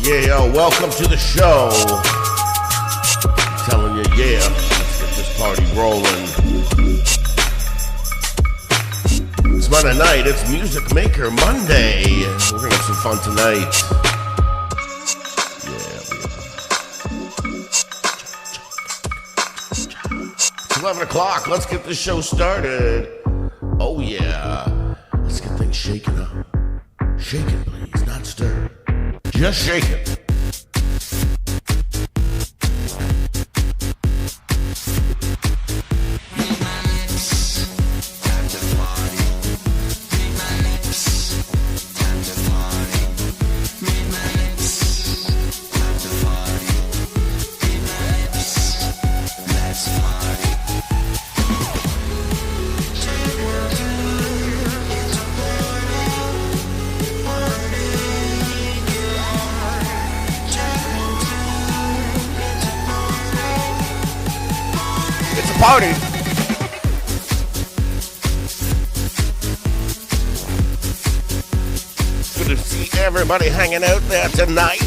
Yeah, welcome to the show. I'm telling you, yeah, let's get this party rolling. It's Monday night, it's Music Maker Monday. We're gonna have some fun tonight. It's 11 o'clock, let's get this show started. Oh yeah, let's get things shaken up. Shake it, please, not stir. Just shake it. Party. Good to see everybody hanging out there tonight.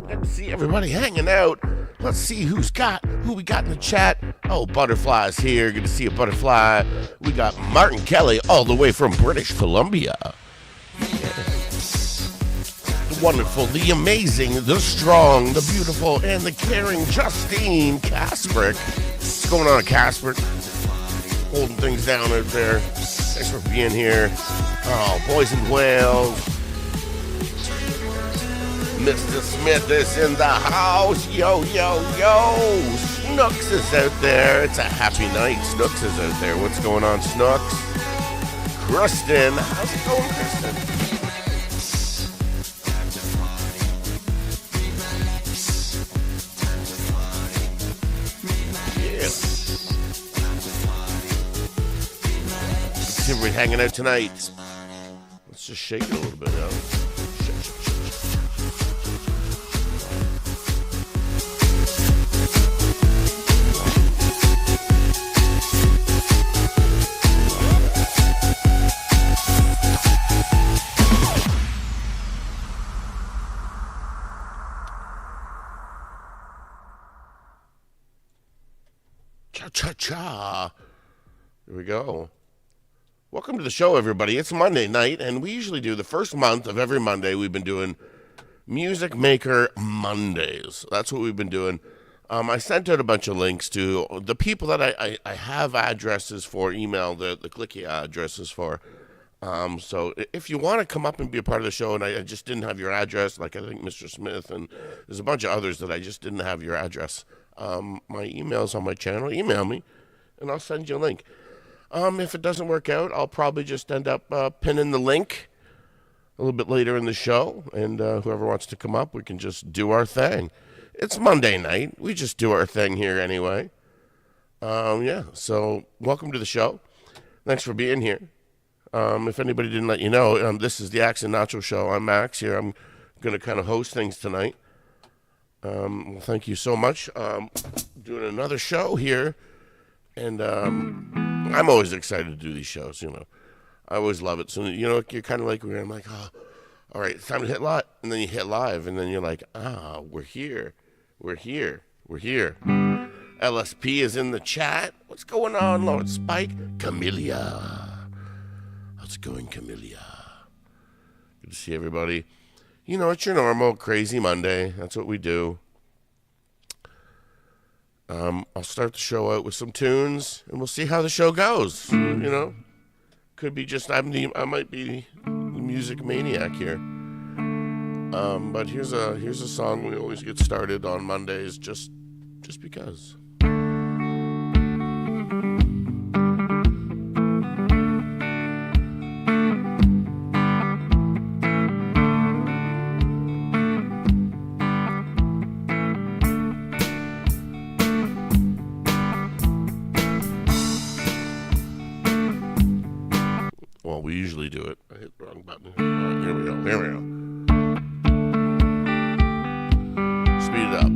Good to see everybody hanging out. Let's see who we got in the chat. Oh, Butterfly's here. Good to see a Butterfly. We got Martin Kelly all the way from British Columbia. Yes. The wonderful, the amazing, the strong, the beautiful, and the caring Justine Casper. What's going on, Casper? Holding things down out there. Thanks for being here. Oh, boys and whales. Mr. Smith is in the house. Yo, yo, yo. Snooks is out there. It's a happy night. Snooks is out there. What's going on, Snooks? Kristen. How's it going, Kristen? Yeah. Let's see if we're hanging out tonight. Let's just shake it a little bit, huh? Cha-cha-cha. There we go. Welcome to the show, everybody. It's Monday night, and we usually do the first month of every Monday. We've been doing Music Maker Mondays. That's what we've been doing. I sent out a bunch of links to the people that I have addresses for, email, the clicky addresses for. So if you want to come up and be a part of the show, and I just didn't have your address, like I think Mr. Smith, and there's a bunch of others that I just didn't have your address. My email's on my channel. Email me, and I'll send you a link. If it doesn't work out, I'll probably just end up pinning the link a little bit later in the show, and whoever wants to come up, we can just do our thing. It's Monday night. We just do our thing here anyway. Yeah, so welcome to the show. Thanks for being here. If anybody didn't let you know, this is the Acts&Nacho show. I'm Max here. I'm going to kind of host things tonight. Well, thank you so much. Doing another show here, and I'm always excited to do these shows. You know, I always love it. So you're kind of like I'm like, oh, all right, it's time to hit live, and then you hit live, and then you're like, we're here. LSP is in the chat. What's going on, Lord Spike? Camellia, how's it going, Camellia? Good to see everybody. You know, it's your normal crazy Monday. That's what we do. I'll start the show out with some tunes, and we'll see how the show goes. You know, could be just I might be the music maniac here. But here's a song we always get started on Mondays, just because. Well, we usually do it. I hit the wrong button. All right, here we go. Speed it up.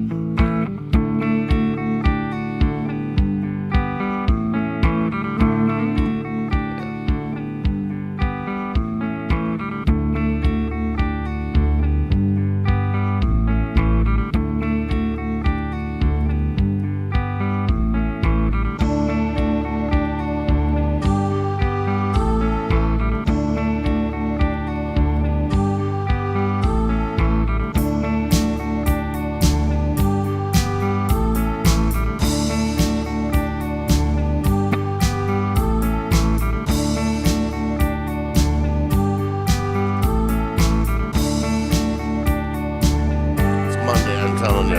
telling you.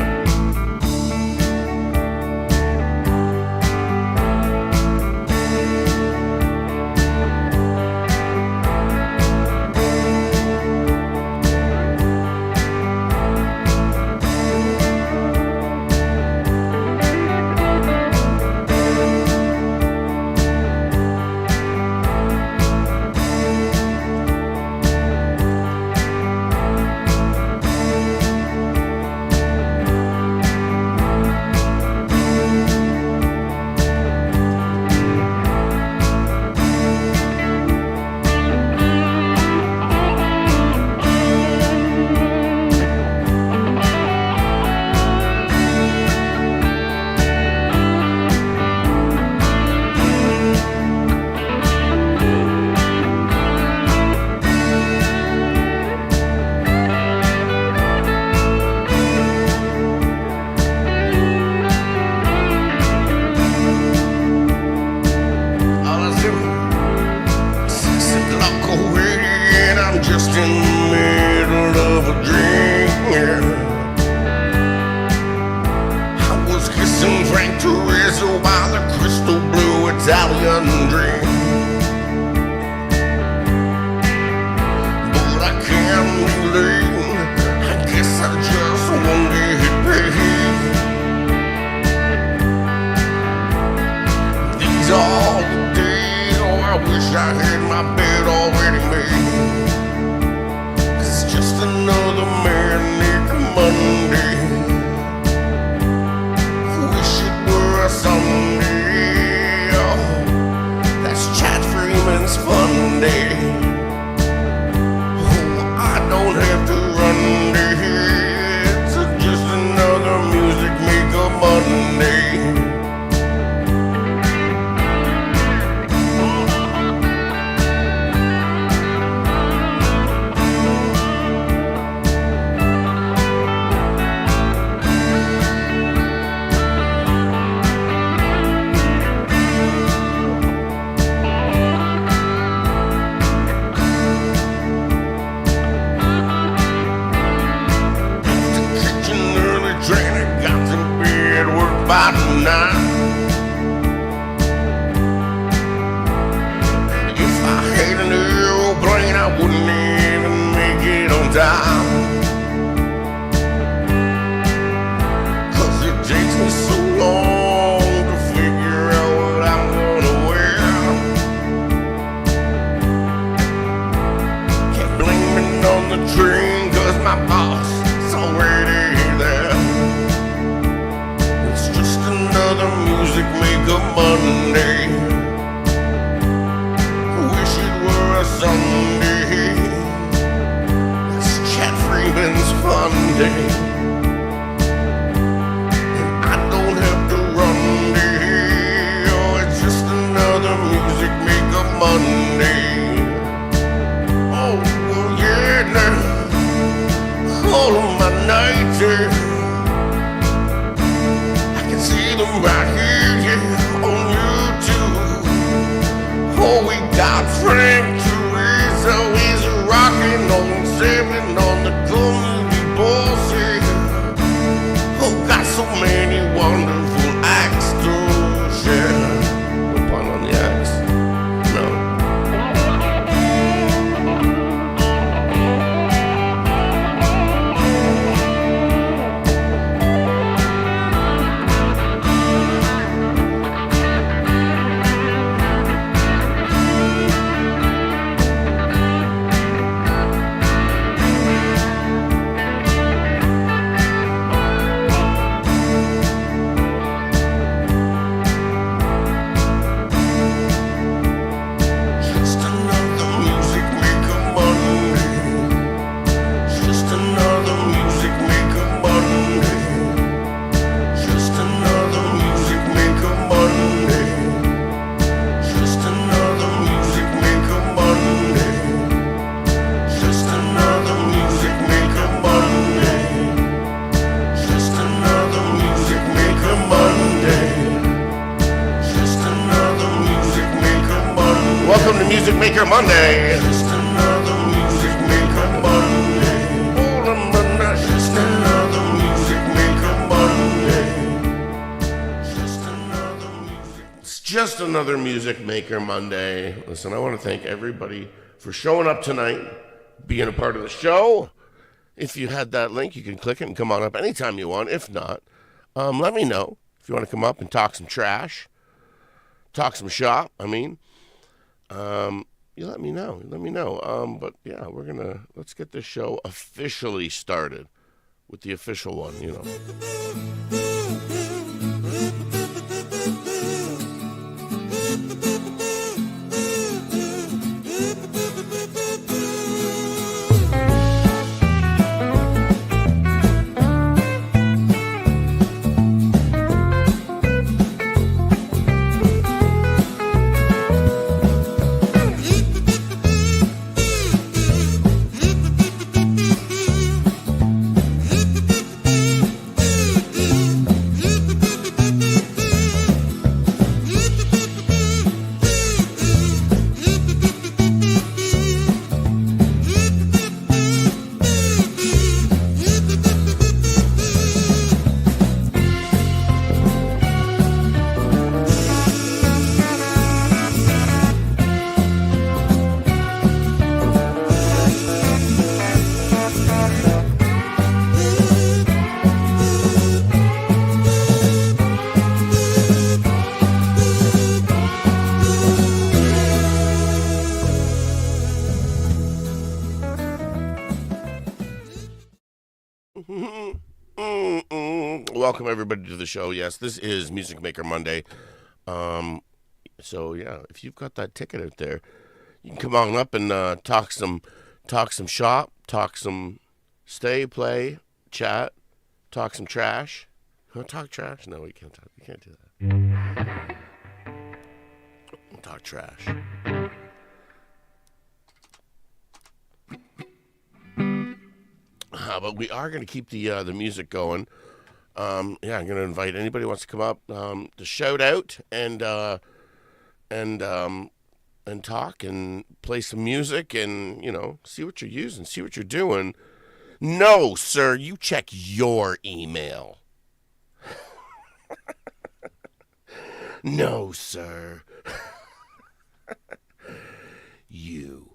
Just in the middle of a drink, yeah. I was kissing Frank Teresa by the crystal blue Italian dream. But I can't believe, I guess I just won't get paid. These are the days, oh I wish I had my bed already made. Just another manic Monday. Wish it were a Sunday. Oh, that's Chad Freeman's fun day. Oh, I don't have to run day. It's just another music maker Monday. By tonight, if I had an airplane, I wouldn't even make it on time. 'Cause it takes me so long to figure out what I'm gonna wear. Can't blame it on the train, 'cause my boss is already there. Another music maker Monday. Wish it were a Sunday. It's Chad Freeman's fun day. And I don't have to run day. Oh, it's just another music maker Monday. Oh, well, yeah, now all of my nights, yeah. See them right here, yeah, on YouTube. Oh, we got Frank Teresa, he's rocking on 7 on the community boss, yeah. Oh, got so many wonderful acts to share. No pun on the acts, no. just another Music Maker Monday. Listen, I want to thank everybody for showing up tonight, being a part of the show. If you had that link, you can click it and come on up anytime you want. If not, let me know if you want to come up and talk some trash, talk some shop. You let me know. But yeah, let's get this show officially started with the official one. Welcome everybody to the show. Yes, this is Music Maker Monday. So yeah, if you've got that ticket out there, you can come on up and talk some shop, talk some play, chat, talk some trash. You want to talk trash? No, we can't do that. We'll talk trash. But we are going to keep the music going. I'm going to invite anybody who wants to come up to shout out and talk and play some music and, see what you're using, see what you're doing. No, sir, you check your email. No, sir. You.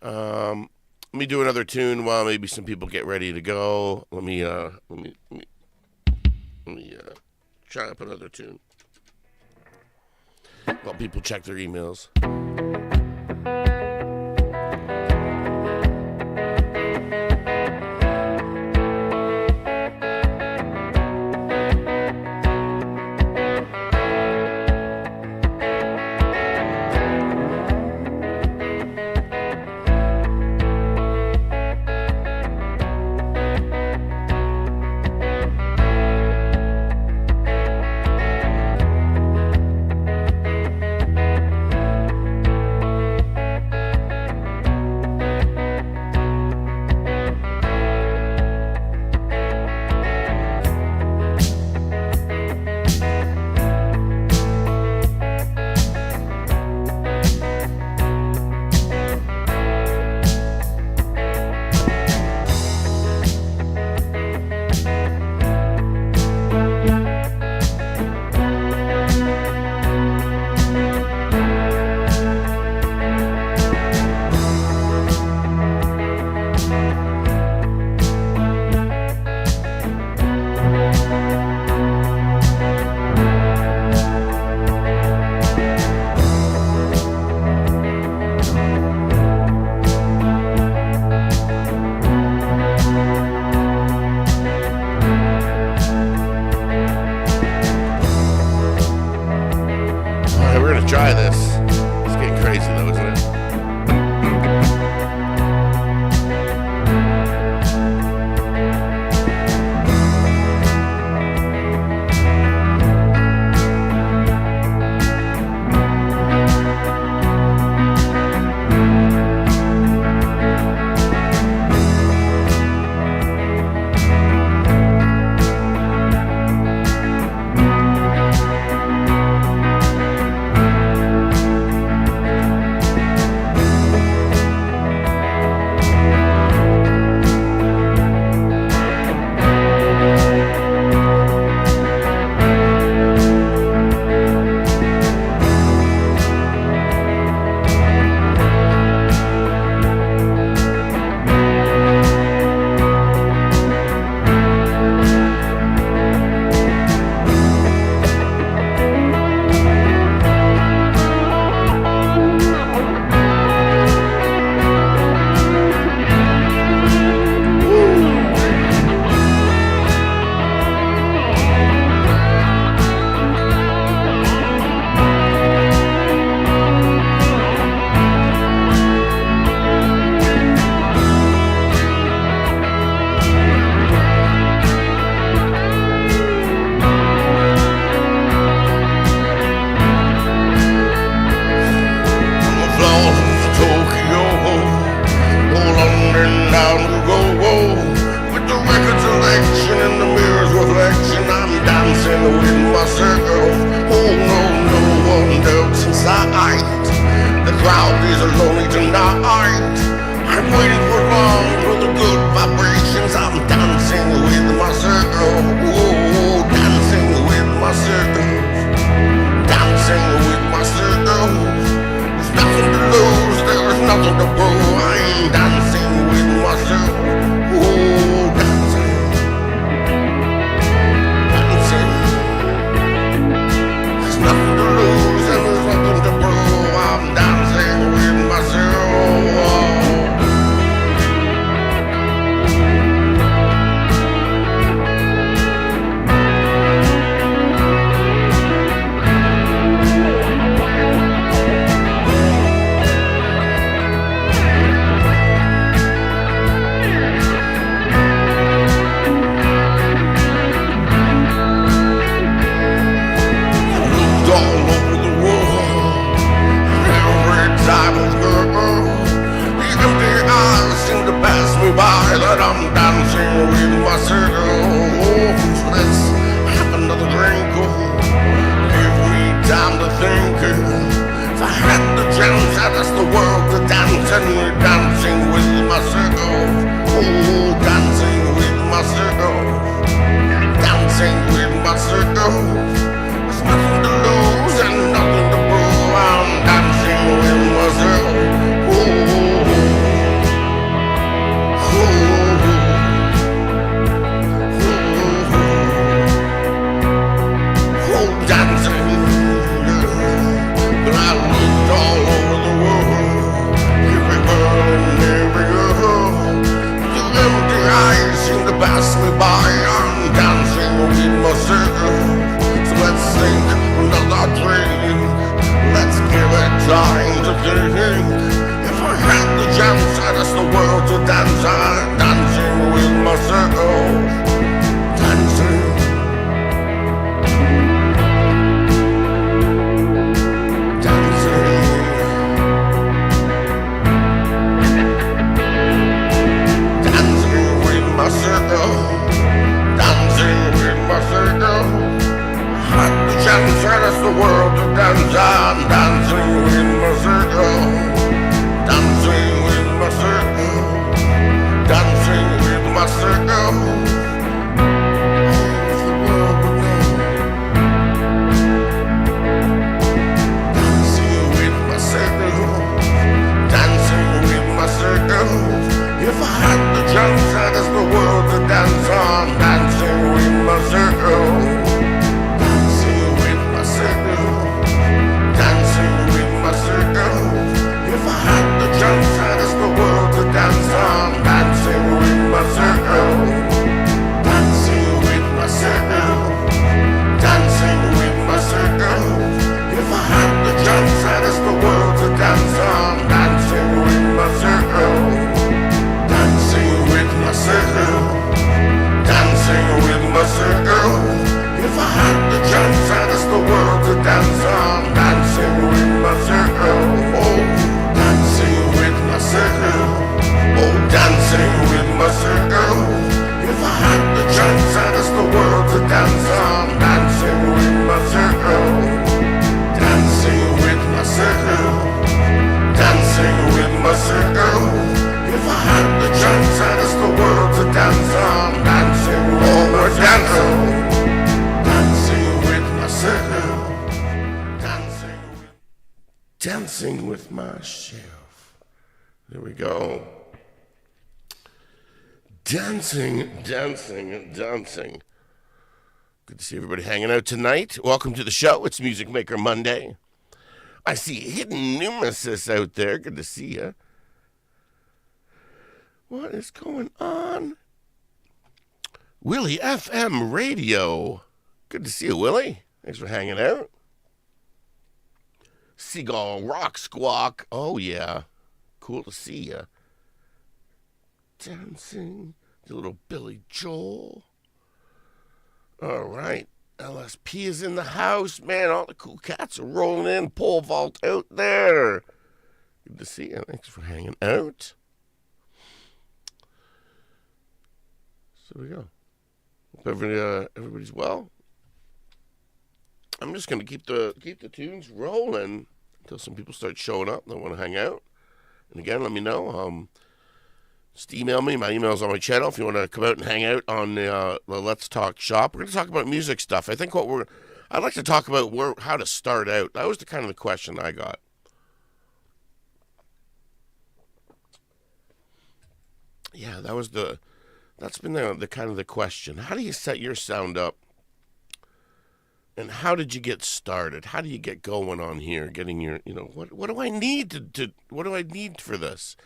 Let me do another tune while maybe some people get ready to go. Let me try up another tune while people check their emails. I'm dancing with my circle. So let's have another drink. Give me time to think. If I had the chance, I'd ask the world to dance, and we're dancing with my circle. Oh, dancing with my circle. Dancing with my circle. There's nothing to lose and nothing to prove. I'm dancing with my circle. Pass me by, I'm dancing with my circle. So let's think another drink. Let's give it time to think. If I had the chance, I'd ask the world to dance. I'm dancing with my circle. Dancing. My circle, dancing with my circle. Had the chance, I asked the world to dance. I'm dancing with my circle, dancing with my circle, dancing with my circle. If the world would know, dancing with my circle, dancing with my circle. If I had the chance, I'd ask the world to dance. I'm dancing with my circle. Dancing with my circle. Dancing with my circle. If I had the chance, I'd ask the world to dance. I'm dancing with my circle. Dancing with my circle. Dancing with my circle. If I had the chance, I'd ask the world to dance. I'm dancing with my circle. Dancing with my circle, dancing with my circle. If I had the chance, I'd ask the world to dance. I'm dancing with my circle. Oh, dancing with my circle. Oh, dancing with my circle. If I had the chance, I'd ask the world to dance. I'm dancing with my circle. Dancing with my circle. Dancing with my circle. If I had the chance, I'd ask the world to dance. I'm dancing with my circle. Dancing with my circle. Dancing with myself. There we go. Dancing. Good to see everybody hanging out tonight. Welcome to the show. It's Music Maker Monday. I see Hidden Nemesis out there. Good to see you. What is going on? Willie FM Radio. Good to see you, Willie. Thanks for hanging out. Seagull Rock Squawk. Oh, yeah. Cool to see you. Dancing. The little Billy Joel. All right. LSP is in the house. Man, all the cool cats are rolling in. Pole vault out there. Good to see you. Thanks for hanging out. So we go. Hope everybody's well. I'm just gonna keep the tunes rolling until some people start showing up that want to hang out. And again, let me know. Just email me. My email's on my channel if you want to come out and hang out on the Let's Talk shop. We're gonna talk about music stuff. I think I'd like to talk about how to start out. That was the kind of the question I got. Yeah, that's been the kind of the question. How do you set your sound up? And how did you get started? How do you get going on here? Getting your, what do I need what do I need for this?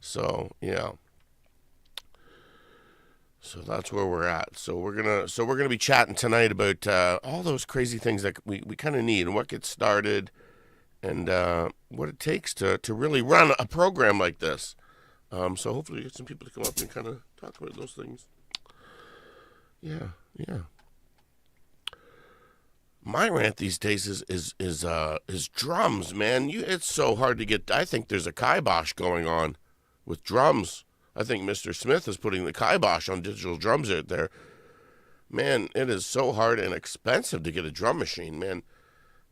So, yeah. So that's where we're at. So we're gonna be chatting tonight about all those crazy things that we kind of need and what gets started and what it takes to really run a program like this. So hopefully we get some people to come up and kind of talk about those things. Yeah. My rant these days is drums, man. It's so hard to get. I think there's a kibosh going on with drums. I think Mr. Smith is putting the kibosh on digital drums out there. Man, it is so hard and expensive to get a drum machine, man.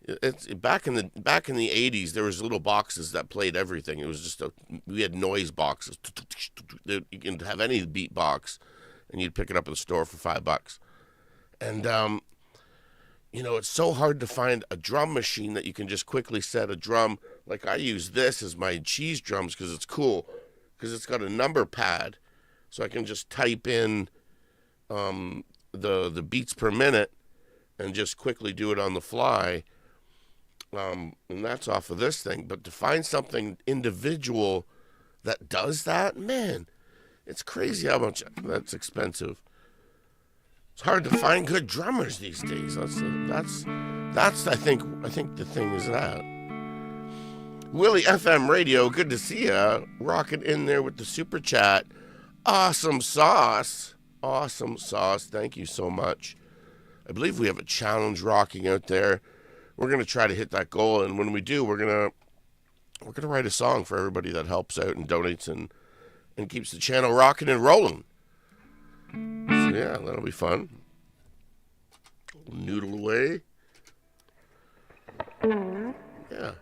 It's back in the 80s. There was little boxes that played everything. It was just we had noise boxes. You can have any beat box, and you'd pick it up at the store for $5. And it's so hard to find a drum machine that you can just quickly set a drum. Like I use this as my cheese drums because it's cool, because it's got a number pad, so I can just type in the beats per minute and just quickly do it on the fly. And that's off of this thing. But to find something individual that does that, man, it's crazy how much that's expensive. It's hard to find good drummers these days. That's I think the thing is that. Willie FM Radio, good to see ya. Rocking in there with the super chat. Awesome sauce. Awesome sauce. Thank you so much. I believe we have a challenge rocking out there. We're going to try to hit that goal, and when we do, we're going to write a song for everybody that helps out and donates and keeps the channel rocking and rolling. So yeah, that'll be fun. Noodle away. Yeah.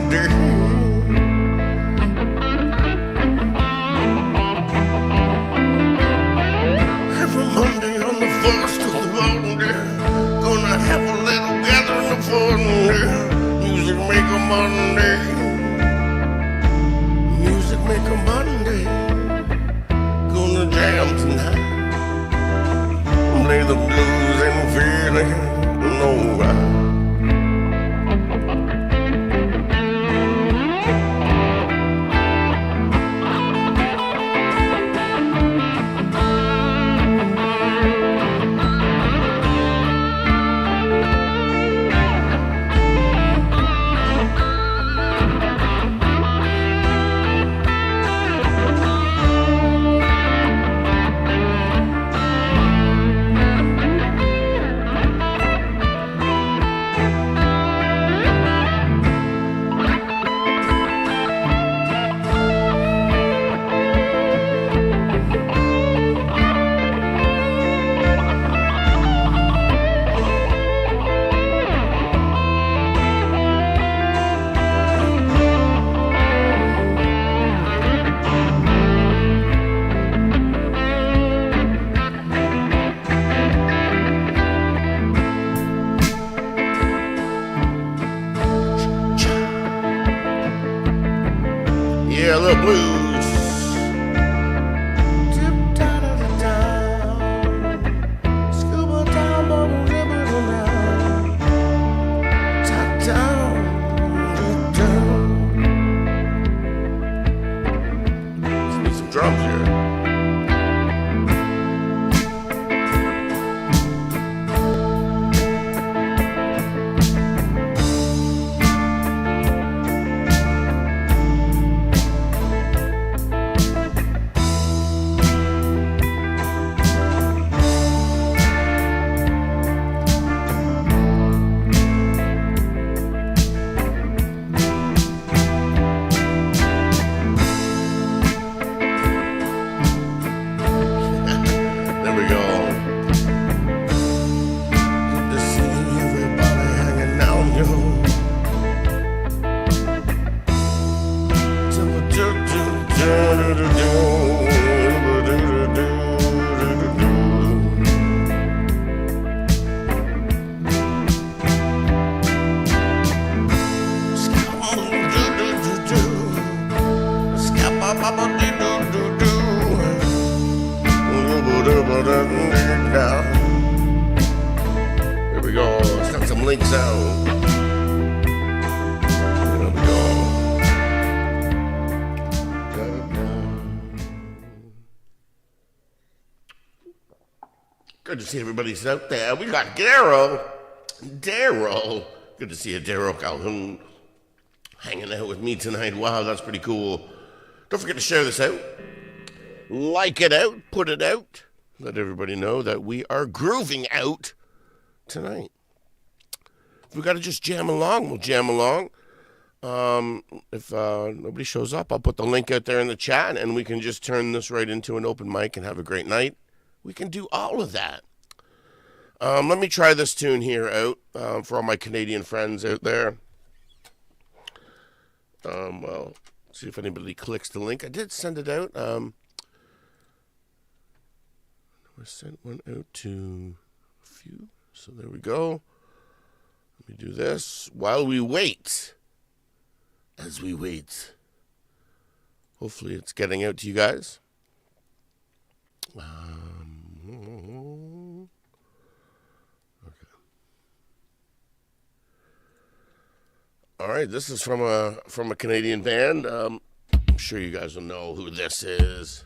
Monday. Every Monday on the first of the Monday, gonna have a little gathering of fun. Music make a Monday. Music make a Monday. Gonna jam tonight. Play the blues and feeling alright. Yeah, the blues. Scuba down, bubble, ribble down. Top down, down. Let's need some drums here. Here we go. Let's got some links out. There we go. Good to see everybody's out there. We got Darryl. Good to see you, Darryl Calhoun, hanging out with me tonight. Wow, that's pretty cool. Don't forget to share this out. Like it out. Put it out. Let everybody know that we are grooving out tonight. If we got to just jam along, we'll jam along. If nobody shows up, I'll put the link out there in the chat, and we can just turn this right into an open mic and have a great night. We can do all of that. Let me try this tune here out for all my Canadian friends out there. Well, see if anybody clicks the link. I did send it out. I sent one out to a few. So there we go. Let me do this while we wait. As we wait. Hopefully it's getting out to you guys. Okay. All right, this is from a Canadian band. I'm sure you guys will know who this is.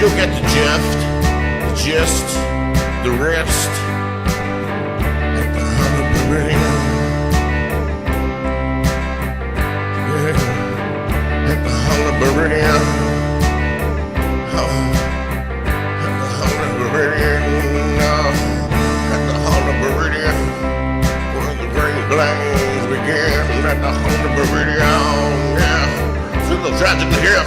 you'll get the gist, the rest at the Honda Meridian. Yeah, at the Honda Meridian. At the Honda Meridian. At the Honda Meridian, where the Great Plains begin. At the Honda Meridian. Yeah, it's a little tragically here.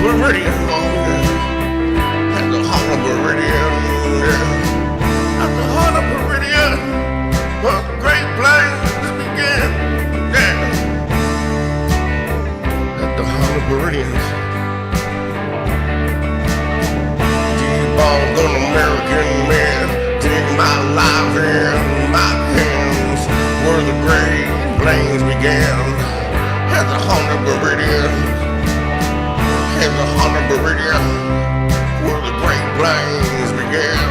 Meridian, at the Honda Meridian, at the Honda Meridian, where the Great Plains begin, at the Honda Meridian. Deep on an American man, take my life in my hands, where the Great Plains began, at the Honda Meridian. In the Honda Meridian, where the Great Plains began.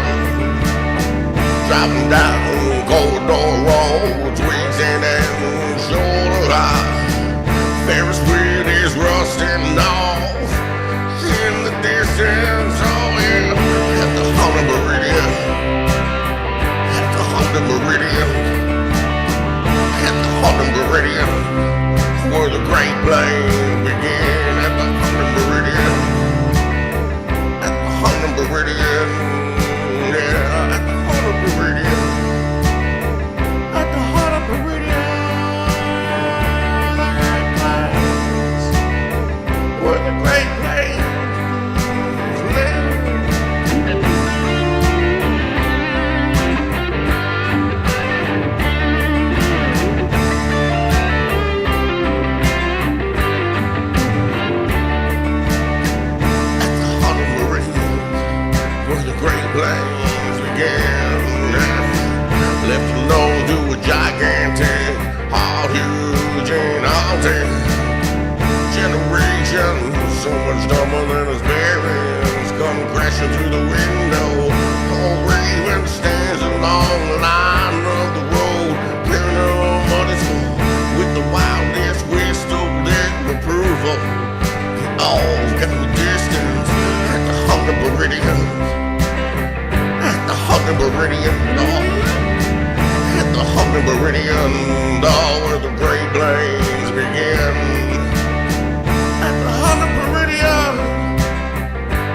Driving down corridor roads, waiting and shoulder high. Ferris wheel is rusting off in the distance. Oh yeah, at the Honda Meridian, at the Honda Meridian, at the Honda Meridian, where the Great Plains began. At the Honda Meridian, at the Honda Meridian, yeah, at the Honda Meridian, at the Honda Meridian, the Great Plains, where the Great Plains live. Great Plains began, left alone to a gigantic, all huge and haunted generation, so much dumber than his parents, come crashing through the window. Old Raven stands along the line of the road, clearing her muddy skull with the wildest whistle that approval. All got the distance at the Honda Meridian. At the Honda Meridian, at the Honda Meridian, where the Great Plains begin. At the Honda Meridian,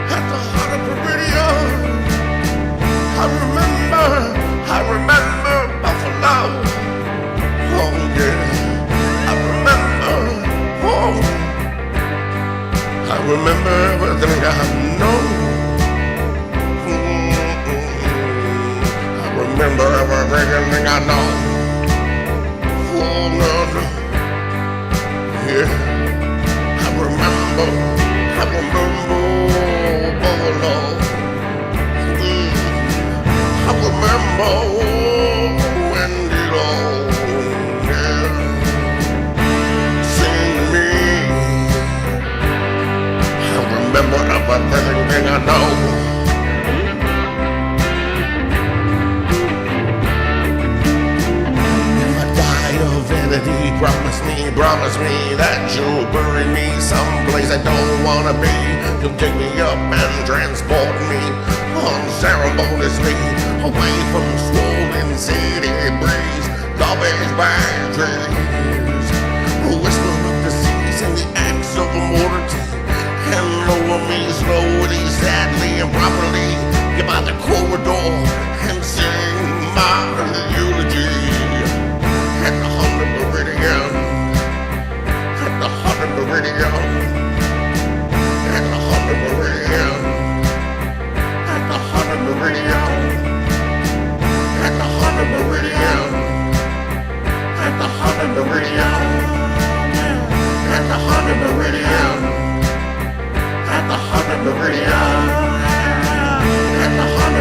at the Honda Meridian, I remember Buffalo. Oh yeah, I remember everything I know. Remember everything I know. Oh no, no. Yeah, I remember, oh Lord. I remember when it all, yeah, sing to me. I remember everything I know. Promise me that you'll bury me someplace I don't wanna be. You'll dig me up and transport me unceremoniously away from swollen city breeze, garbage bag trees, whisper of the seas and the acts of immortality, and lower me slowly, sadly, and properly. Get by the corridor and sing my eulogy. At the Honda Meridian, at the Honda Meridian, at the Honda Meridian, at the Honda Meridian, at the Honda Meridian, at the Honda Meridian, at the Honda Meridian, at the Honda Meridian, at the Honda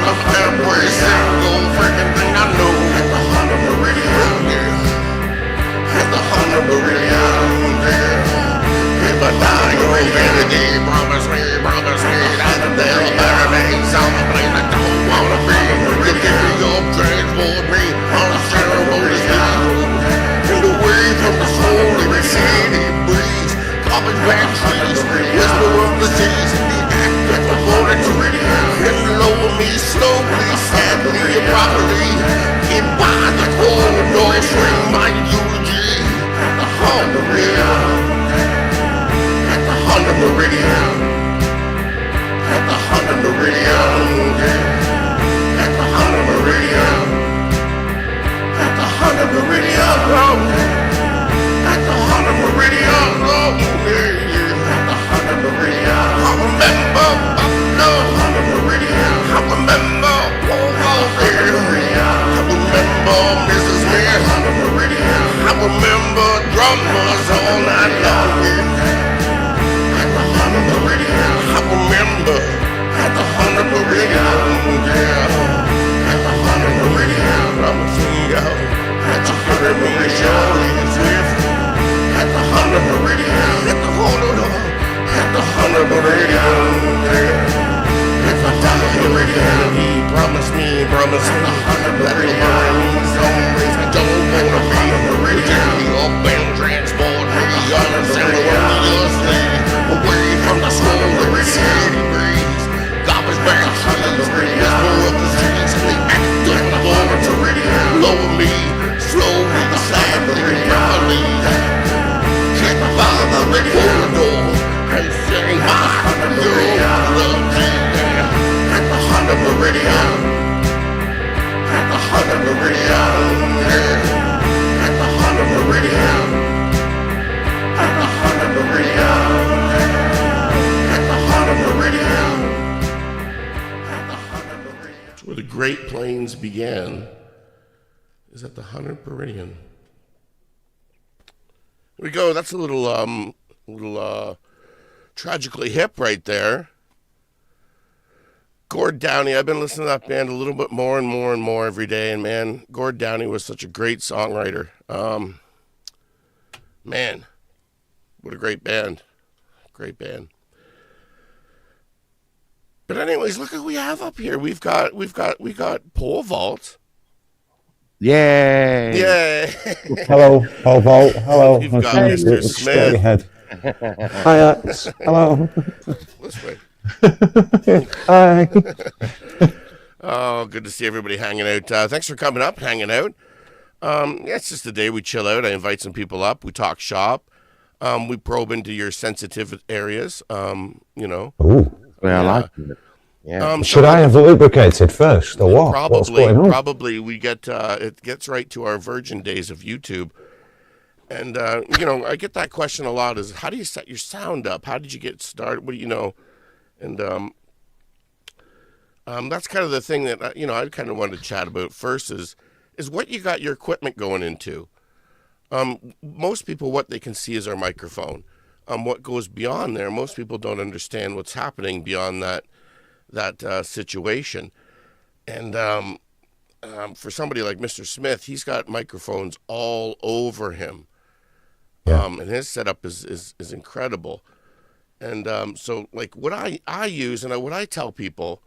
of every single freaking thing I know. At the heart of the radio, yeah. At the heart of the radio, yeah. If I die on vanity, promise me that they'll bury me someplace I don't wanna be. You give me up, transport me on a ceremony and away from the swollen city breeze. Garbage bag trees, whisper of the seas, and the act of the fortitude. And lower me slowly, sadly, and properly. Get by the corridor, swing my eulogy. At the heart of radio. At the heart of the radio. At the heart of the radio. At the heart of the radio. At the heart of the radio. At the heart of the radio. At the heart of the radio. I remember the heart of the radio. I remember I remember Mrs. Smith. I remember drummers all night long. At the heart of the radio. I remember at the heart of the radio. At the heart of the radio. I'm a singer. At the heart of the radio. At the heart of the radio. At the heart of the radio. At the heart of the radio. If I die on the radio, promise me that you'll bury me someplace I don't wanna be. You take me up and transport me unceremoniously away from the swollen city breeze. Garbage bag trees, whisper of the streets, and the act of the laboratory. Lower me slowly, sadly, proudly. Get by the corridor and sing my eulogy. At the heart of the radio. At the heart of the radio. At the heart of the radio. At the heart of the radio. At the heart of the radio. At the heart of the radio. That's where the Great Plains began. Is at the 100th meridian. Here we go. That's a little tragically hip right there. Gord Downie, I've been listening to that band a little bit more and more every day, and man, Gord Downie was such a great songwriter. Man, what a great band. Great band. But anyways, look who we have up here. We got Pole Vault. Yay! Yay! Hello, Pole Vault. Hello. We've got Mr. Smith. Hi, hello. This way. Hi. Oh, good to see everybody hanging out. Thanks for coming up, hanging out. It's just a day we chill out. I invite some people up. We talk shop. We probe into your sensitive areas. Ooh. Yeah, I like it. Yeah. Should I have lubricated first, or what? Probably. What's going on? Probably. We get it gets right to our virgin days of YouTube. And I get that question a lot: is how do you set your sound up? How did you get started? What do you know? And that's kind of the thing that I kind of wanted to chat about first is what you got your equipment going into. Most people, what they can see is our microphone. What goes beyond there, most people don't understand what's happening beyond that situation. And for somebody like Mr. Smith, he's got microphones all over him. Yeah. And his setup is incredible. And so, like, what I use and what I tell people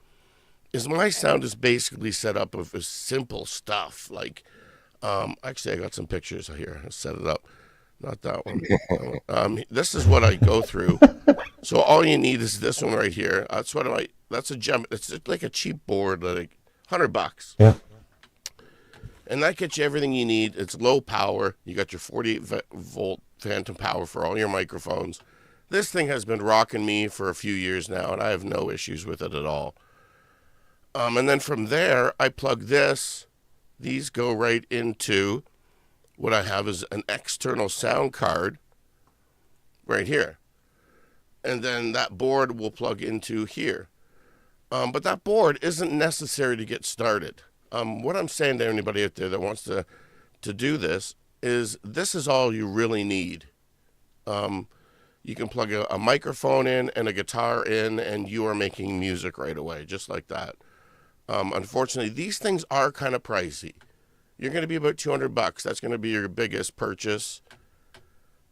is my sound is basically set up of simple stuff. Like, actually, I got some pictures here. I'll set it up. Not that one. This is what I go through. So all you need is this one right here. That's a gem. It's like a cheap board, like $100. Yeah. And that gets you everything you need. It's low power. You got your 48 volt phantom power for all your microphones. This thing has been rocking me for a few years now, and I have no issues with it at all. And then from there, I plug this. These go right into what I have is an external sound card right here. And then that board will plug into here. But that board isn't necessary to get started. What I'm saying to anybody out there that wants to do this is all you really need. You can plug a microphone in and a guitar in, and you are making music right away, just like that. Unfortunately, these things are kind of pricey. You're going to be about $200. That's going to be your biggest purchase.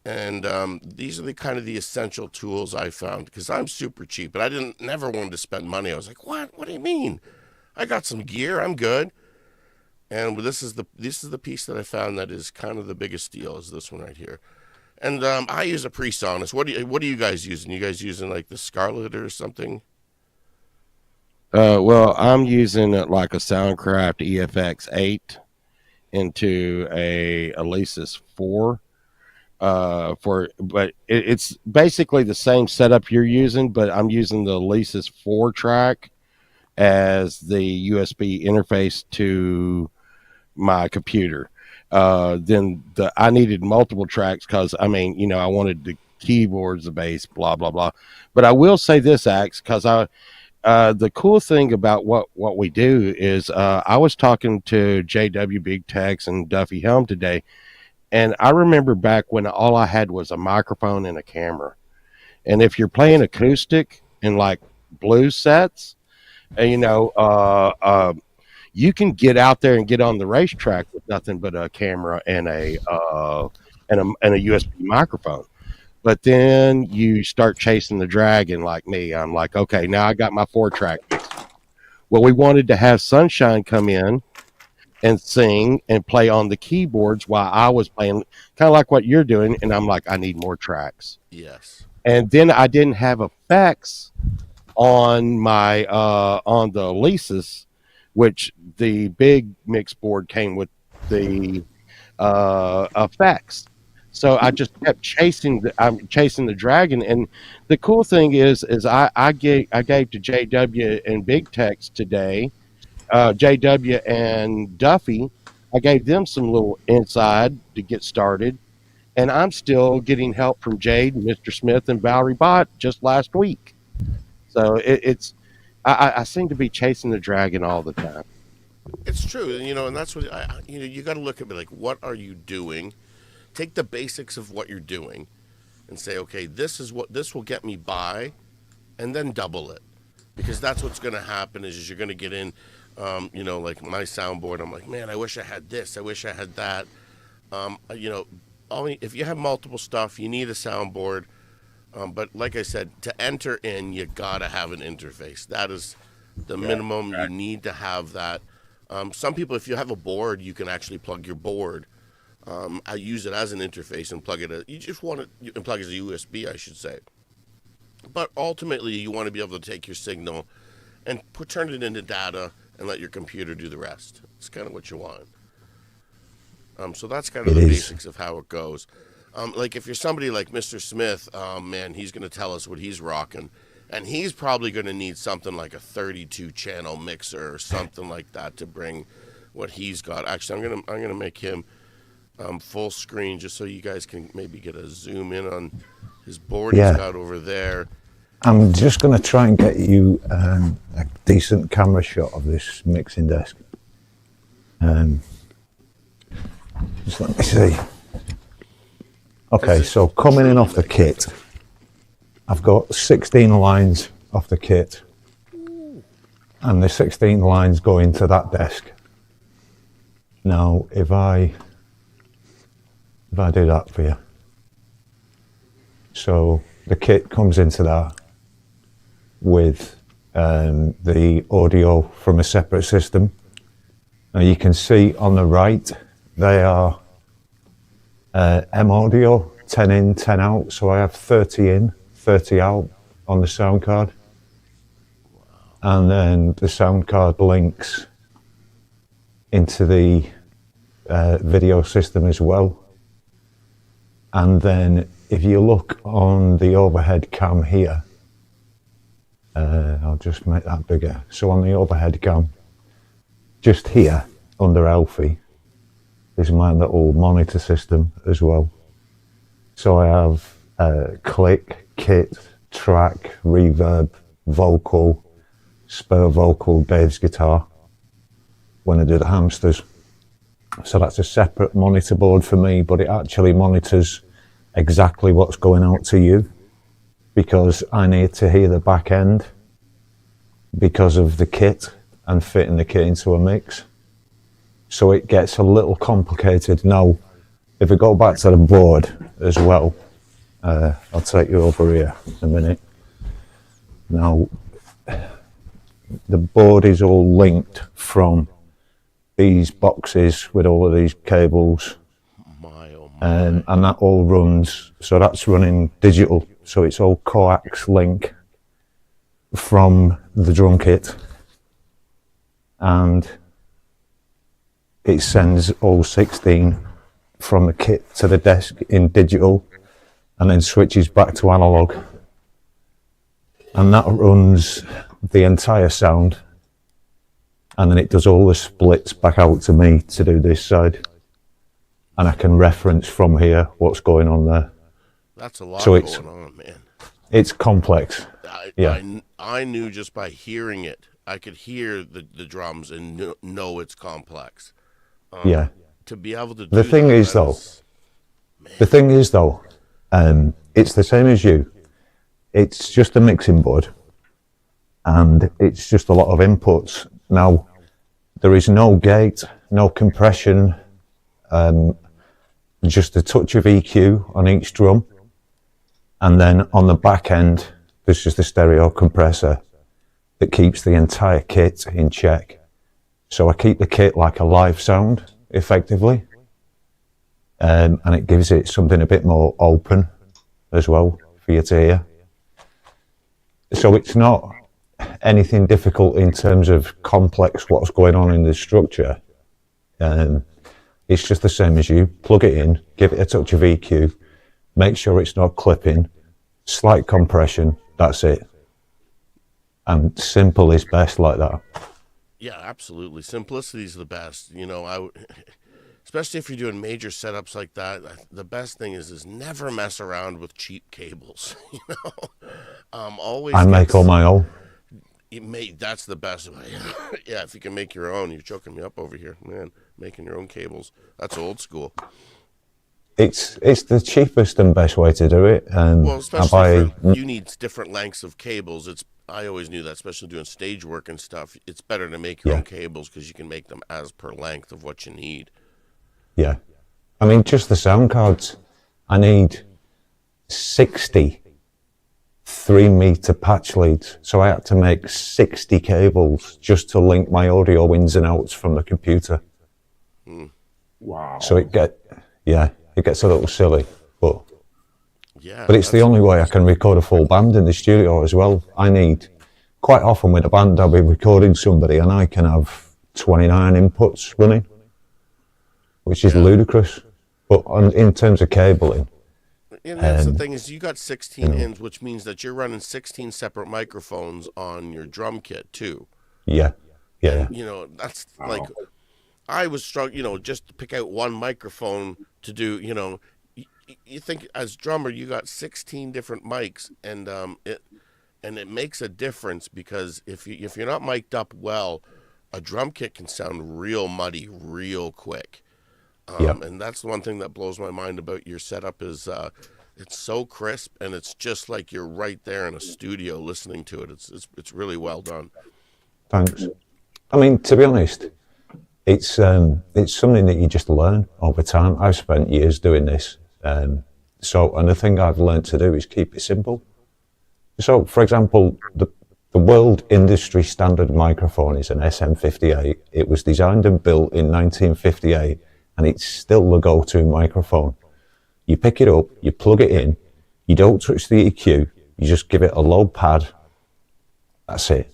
And these are the kind of the essential tools I found because I'm super cheap, but I never wanted to spend money. I was like, what? What do you mean? I got some gear. I'm good. And this is the piece that I found that is kind of the biggest deal is this one right here. And I use a PreSonus. What are you guys using? You guys using like the Scarlett or something? Well, I'm using like a Soundcraft EFX8 into a Alesis 4. But it's basically the same setup you're using, but I'm using the Alesis 4 track as the USB interface to my computer. Then I needed multiple tracks because I wanted the keyboards, the bass, blah blah blah. But I will say this, Axe, because the cool thing about what we do is I was talking to JW Big Tex and Duffy Helm today. And I remember back when all I had was a microphone and a camera. And if you're playing acoustic in like blues sets, you can get out there and get on the racetrack with nothing but a camera and a USB microphone. But then you start chasing the dragon like me. I'm like, okay, now I got my 4-track. Well, we wanted to have Sunshine come in and sing and play on the keyboards while I was playing, kind of like what you're doing. And I'm like, I need more tracks. Yes. And then I didn't have effects on my on the Alesis, which the big mix board came with the effects. So I just kept chasing the dragon. And the cool thing is I gave to JW and Big Tex today. JW and Duffy, I gave them some little inside to get started, and I'm still getting help from Jade, Mr. Smith, and Valerie Bott just last week. So I seem to be chasing the dragon all the time. It's true, and that's what you got to look at me like, what are you doing? Take the basics of what you're doing, and say, okay, this will get me by, and then double it, because that's what's going to happen is you're going to get in. Like my soundboard, I'm like, man, I wish I had this. I wish I had that. If you have multiple stuff, you need a soundboard. But like I said, to enter in, you got to have an interface. That is the minimum. You need to have that. Some people, if you have a board, you can actually plug your board. I use it as an interface and plug it. You just want it and plug it as a USB, I should say. But ultimately, you want to be able to take your signal and turn it into data and let your computer do the rest. It's kind of what you want. So that's kind of the basics of how it goes. Like if you're somebody like Mr. Smith, man, he's going to tell us what he's rocking. And he's probably going to need something like a 32-channel mixer or something like that to bring what he's got. Actually, I'm gonna make him full screen just so you guys can maybe get a zoom in on his board he's got over there. I'm just going to try and get you a decent camera shot of this mixing desk. Just let me see. Okay, so coming in off the kit, I've got 16 lines off the kit, and the 16 lines go into that desk. Now, if I do that for you, so the kit comes into that with the audio from a separate system. Now you can see on the right, they are M audio, 10 in, 10 out. So I have 30 in, 30 out on the sound card. And then the sound card links into the video system as well. And then if you look on the overhead cam here, I'll just make that bigger. So on the overhead cam, just here under Alfie, is my little monitor system as well. So I have click, kit, track, reverb, vocal, spare vocal, Dave's guitar when I do the hamsters. So that's a separate monitor board for me, but it actually monitors exactly what's going out to you, because I need to hear the back end because of the kit and fitting the kit into a mix. So it gets a little complicated. Now, if we go back to the board as well, I'll take you over here in a minute. Now, the board is all linked from these boxes with all of these cables. And that all runs, so that's running digital, so it's all coax link from the drum kit, and it sends all 16 from the kit to the desk in digital and then switches back to analog, and that runs the entire sound, and then it does all the splits back out to me to do this side. And I can reference from here what's going on there. That's a lot going on, man. It's complex. I knew just by hearing it, I could hear the drums and know it's complex. Yeah. To be able to do the thing is though, it's the same as you. It's just a mixing board, and it's just a lot of inputs. Now, there is no gate, no compression, just a touch of EQ on each drum, and then on the back end there's just a stereo compressor that keeps the entire kit in check. So I keep the kit like a live sound effectively, and it gives it something a bit more open as well for you to hear. So it's not anything difficult in terms of complex what's going on in the structure. It's just the same as you. Plug it in, give it a touch of EQ, make sure it's not clipping, slight compression, that's it. And simple is best like that. Yeah, absolutely. Simplicity is the best. You know, especially if you're doing major setups like that, the best thing is never mess around with cheap cables. You know, always. I make all my own. That's the best way. Yeah, if you can make your own. You're choking me up over here, man. Making your own cables. That's old school. It's the cheapest and best way to do it. Well, especially you need different lengths of cables. I always knew that, especially doing stage work and stuff. It's better to make your own cables because you can make them as per length of what you need. Yeah. I mean, just the sound cards. I need 60 3-meter patch leads, so I had to make 60 cables just to link my audio ins and outs from the computer. Wow. So it gets a little silly, but yeah, but it's the only way I can record a full band in the studio as well. Quite often with a band I'll be recording somebody and I can have 29 inputs running, which is ludicrous. But in terms of cabling, and that's the thing is you got 16 ins, which means that you're running 16 separate microphones on your drum kit too. Yeah. And, you know, that's like, I was struggling, you know, just to pick out one microphone to do, you know, you think as drummer you got 16 different mics, and it makes a difference because if you're not mic'd up well, a drum kit can sound real muddy real quick. And that's the one thing that blows my mind about your setup is it's so crisp, and it's just like you're right there in a studio listening to it. It's really well done. Thanks. I mean, to be honest, it's something that you just learn over time. I've spent years doing this, and the thing I've learned to do is keep it simple. So, for example, the world industry standard microphone is an SM58. It was designed and built in 1958, and it's still the go-to microphone. You pick it up, you plug it in, you don't touch the EQ, you just give it a low pad, that's it.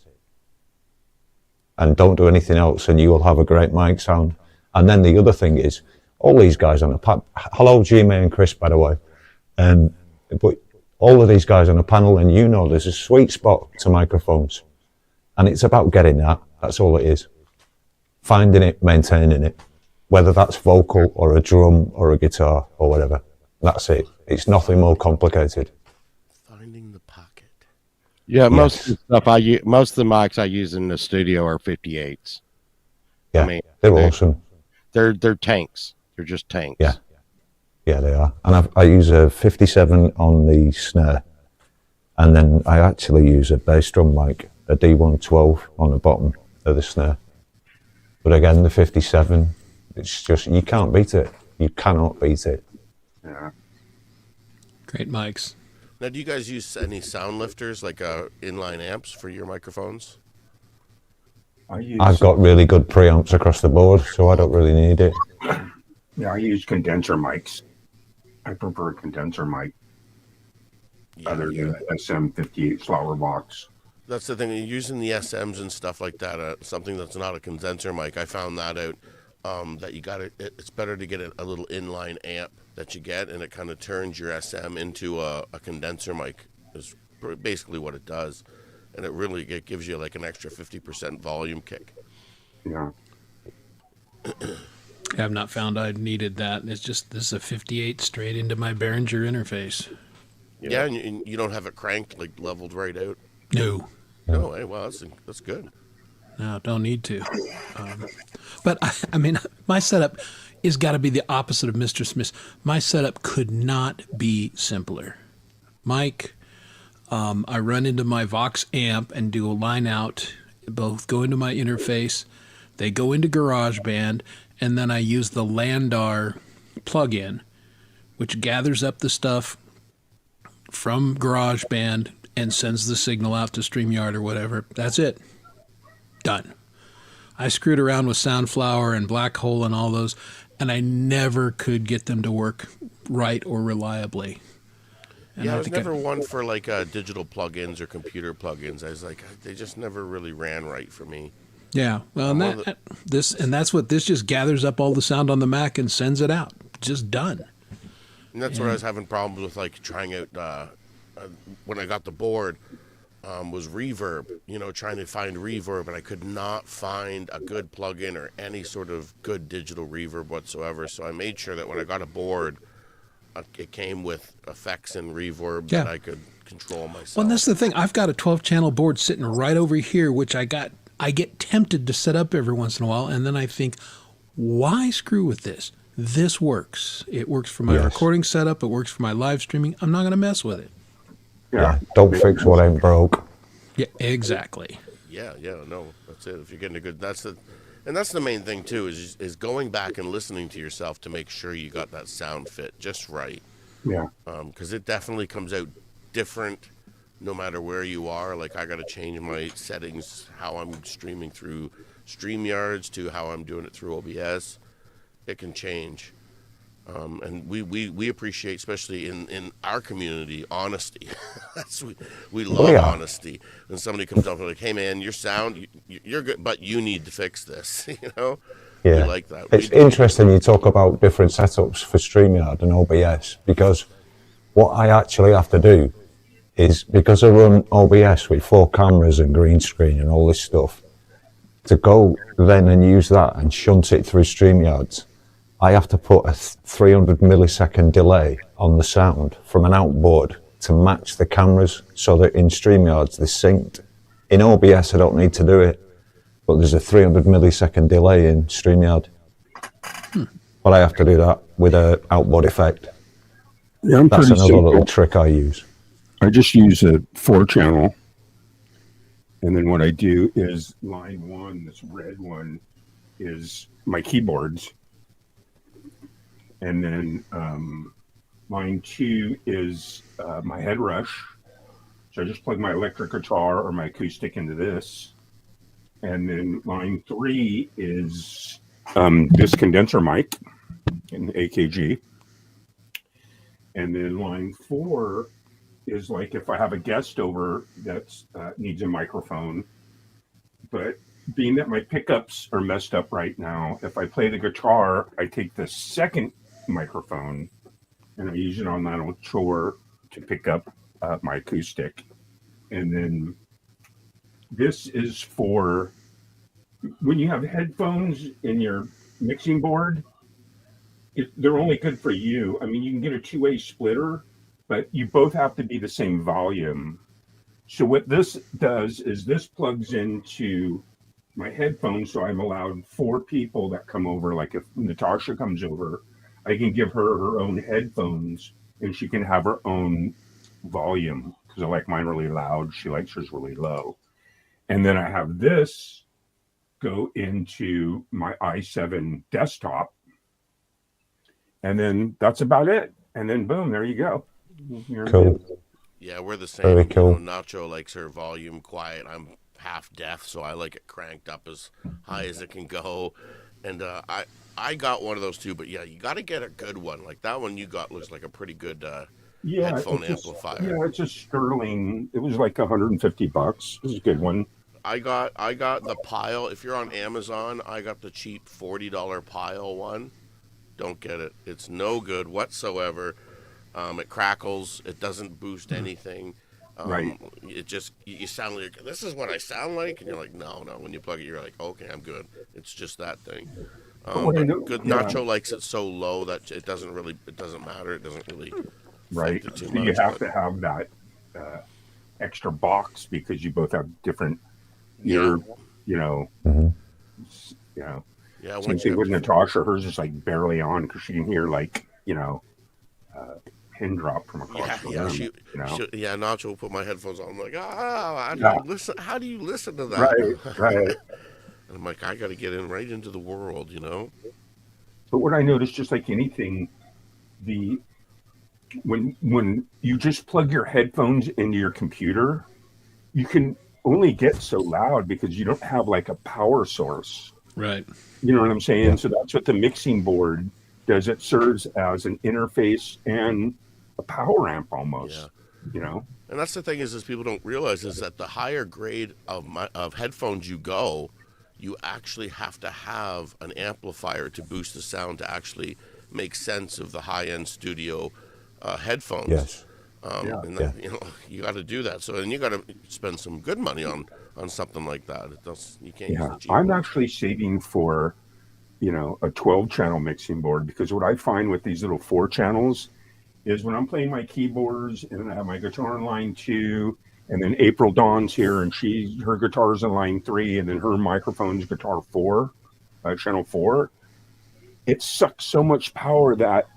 And don't do anything else, and you will have a great mic sound. And then the other thing is, all these guys on the panel, hello G-May and Chris, by the way, but all of these guys on the panel, and you know there's a sweet spot to microphones, and it's about getting that's all it is. Finding it, maintaining it, whether that's vocal or a drum or a guitar or whatever, that's it. It's nothing more complicated. Finding the pocket. Yeah, most of the stuff most of the mics I use in the studio are 58s. Yeah, I mean, they're awesome. They're tanks. They're just tanks. Yeah, they are. And I use a 57 on the snare, and then I actually use a bass drum mic, a D112 on the bottom, of the snare. But again, the 57, it's just, you can't beat it. You cannot beat it. Yeah. Great mics. Now, do you guys use any sound lifters, like inline amps for your microphones? I've got really good preamps across the board, so I don't really need it. Yeah, I use condenser mics. I prefer a condenser mic other than SM58 flower box. That's the thing. Using the SMs and stuff like that, something that's not a condenser mic, I found that out. That you got it's better to get a little inline amp that you get, and it kind of turns your SM into a condenser mic. Is basically what it does, and it gives you like an extra 50% volume kick. Yeah. I have not found I needed that. It's just, this is a 58 straight into my Behringer interface. Yeah, and you don't have it cranked, like leveled right out. No. No, hey, well, that's good. No, don't need to. But I mean, my setup is got to be the opposite of Mr. Smith. My setup could not be simpler. Mike, I run into my Vox amp and do a line out. Both go into my interface. They go into GarageBand, and then I use the Landar plugin, which gathers up the stuff from GarageBand and sends the signal out to StreamYard or whatever. That's it. Done. I screwed around with Soundflower and Black Hole and all those, and I never could get them to work right or reliably. And I was never one for like digital plugins or computer plugins. I was like, they just never really ran right for me. Yeah, well, and that's what this just gathers up all the sound on the Mac and sends it out. Just done. And that's where I was having problems with, like, trying out when I got the board. Was reverb, trying to find reverb, and I could not find a good plugin or any sort of good digital reverb whatsoever. So I made sure that when I got a board, it came with effects and reverb that I could control myself. Well, and that's the thing. I've got a 12-channel board sitting right over here, which I get tempted to set up every once in a while, and then I think, why screw with this? This works. It works for my recording setup. It works for my live streaming. I'm not going to mess with it. Yeah, don't fix what ain't broke. Yeah, exactly. Yeah, no, that's it. If you're getting a good, that's the main thing too, is going back and listening to yourself to make sure you got that sound fit just right. Yeah. Because it definitely comes out different no matter where you are. Like, I got to change my settings, how I'm streaming through StreamYards to how I'm doing it through OBS. It can change. And we appreciate, especially in our community, honesty. we love honesty. When somebody comes up and like, hey man, your sound, you're good, but you need to fix this. Yeah, we like that. It's interesting you talk about different setups for StreamYard and OBS, because what I actually have to do is, because I run OBS with 4 cameras and green screen and all this stuff, to go then and use that and shunt it through StreamYards, I have to put a 300 millisecond delay on the sound from an outboard to match the cameras, so that in StreamYards they're synced. In OBS I don't need to do it, but there's a 300 millisecond delay in StreamYard. But I have to do that with an outboard effect. Yeah, that's another little trick I use. I just use a 4-channel, and then what I do is line 1, this red one, is my keyboards. And then line 2 is my head rush. So I just plug my electric guitar or my acoustic into this. And then line 3 is this condenser mic in AKG. And then line 4 is like if I have a guest over that needs a microphone. But being that my pickups are messed up right now, if I play the guitar, I take the second microphone and I use it on that old chore to pick up my acoustic. And then this is for when you have headphones in your mixing board, they're only good for you. I mean, you can get a 2-way splitter, but you both have to be the same volume. So what this does is this plugs into my headphones, so I'm allowed 4 people that come over. Like if Natasha comes over, I can give her her own headphones and she can have her own volume, because I like mine really loud. She likes hers really low. And then I have this go into my i7 desktop, and then that's about it. And then boom, there you go. You're Cool. good. Yeah, we're the same. Very cool. You know, Nacho likes her volume quiet. I'm half deaf, so I like it cranked up as high as it can go. And I got one of those too, but yeah, you got to get a good one. Like that one you got looks like a pretty good Yeah, headphone it's amplifier. it's a Sterling. It was like $150. It was a good one. I got the Pile. If you're on Amazon, I got the cheap $40 Pile one. Don't get it. It's no good whatsoever. It crackles. It doesn't boost anything. Right. It just you sound like this is what I sound like, and you're like, no. When you plug it, you're like, okay, I'm good. It's just that thing. What I know, Good yeah, Nacho likes it so low that it doesn't matter. It doesn't really right. affect it too So you much. have to have that extra box because you both have different ear, you know, you know. Yeah, Same once thing you with have, Natasha. Hers is like barely on because she can hear like, pin drop from across the room. she, You know. Nacho will put my headphones on. I'm like, how do Yeah. you listen? How do you listen to that? Right. And I'm like, I got to get in right into the world, you know. But what I noticed, just like anything, the when you just plug your headphones into your computer, you can only get so loud because you don't have like a power source. Right. You know what I'm saying? Yeah. So that's what the mixing board does. It serves as an interface and a power amp almost. Yeah. You know? And that's the thing is people don't realize is that the higher grade of headphones you go, you actually have to have an amplifier to boost the sound to actually make sense of the high-end studio headphones. Yes. And that, you got to do that. So and you got to spend some good money on something like that. You can't use Yeah. the cheap I'm one. actually saving for, a 12-channel mixing board because what I find with these little 4 channels is when I'm playing my keyboards and then I have my guitar in line 2, and then April Dawn's here and her guitar's in line 3, and then her microphone's guitar 4, channel 4. It sucks so much power that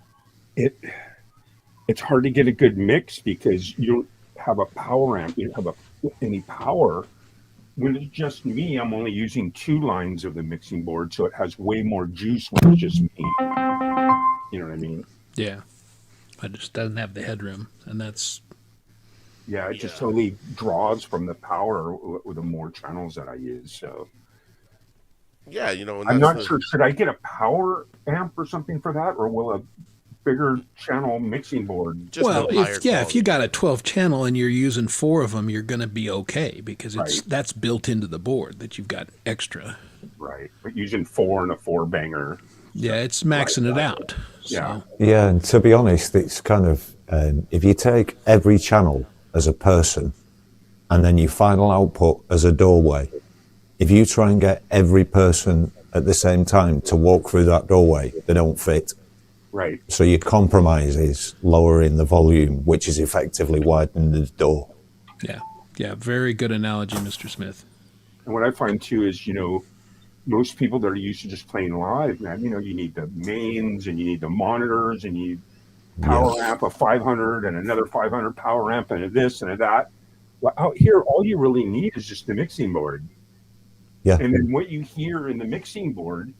it's hard to get a good mix because you don't have a power amp, you don't have any power. When it's just me, I'm only using 2 lines of the mixing board, so it has way more juice when it's just me. You know what I mean? Yeah. It just doesn't have the headroom, and that's Yeah, it just totally draws from the power with the more channels that I use. So Yeah, and I'm that's not sure. Should I get a power amp or something for that, or will a bigger channel mixing board? just well. a higher If quality. you got a 12 channel and you're using 4 of them, you're going to be okay because Right. that's built into the board that you've got extra. Right, but using 4 and a 4 banger. Yeah, it's maxing it out. Yeah. So, Yeah, and to be honest, it's kind of if you take every channel as a person and then your final output as a doorway, if you try and get every person at the same time to walk through that doorway, they don't fit. Right. So your compromise is lowering the volume, which is effectively widening the door. yeah, very good analogy, Mr. Smith. And what I find too is, most people that are used to just playing live, man, you need the mains and you need the monitors and you need power Yes. amp of 500 and another 500 power amp and a this and a that. Well, out here, all you really need is just the mixing board. Yeah. And then what you hear in the mixing board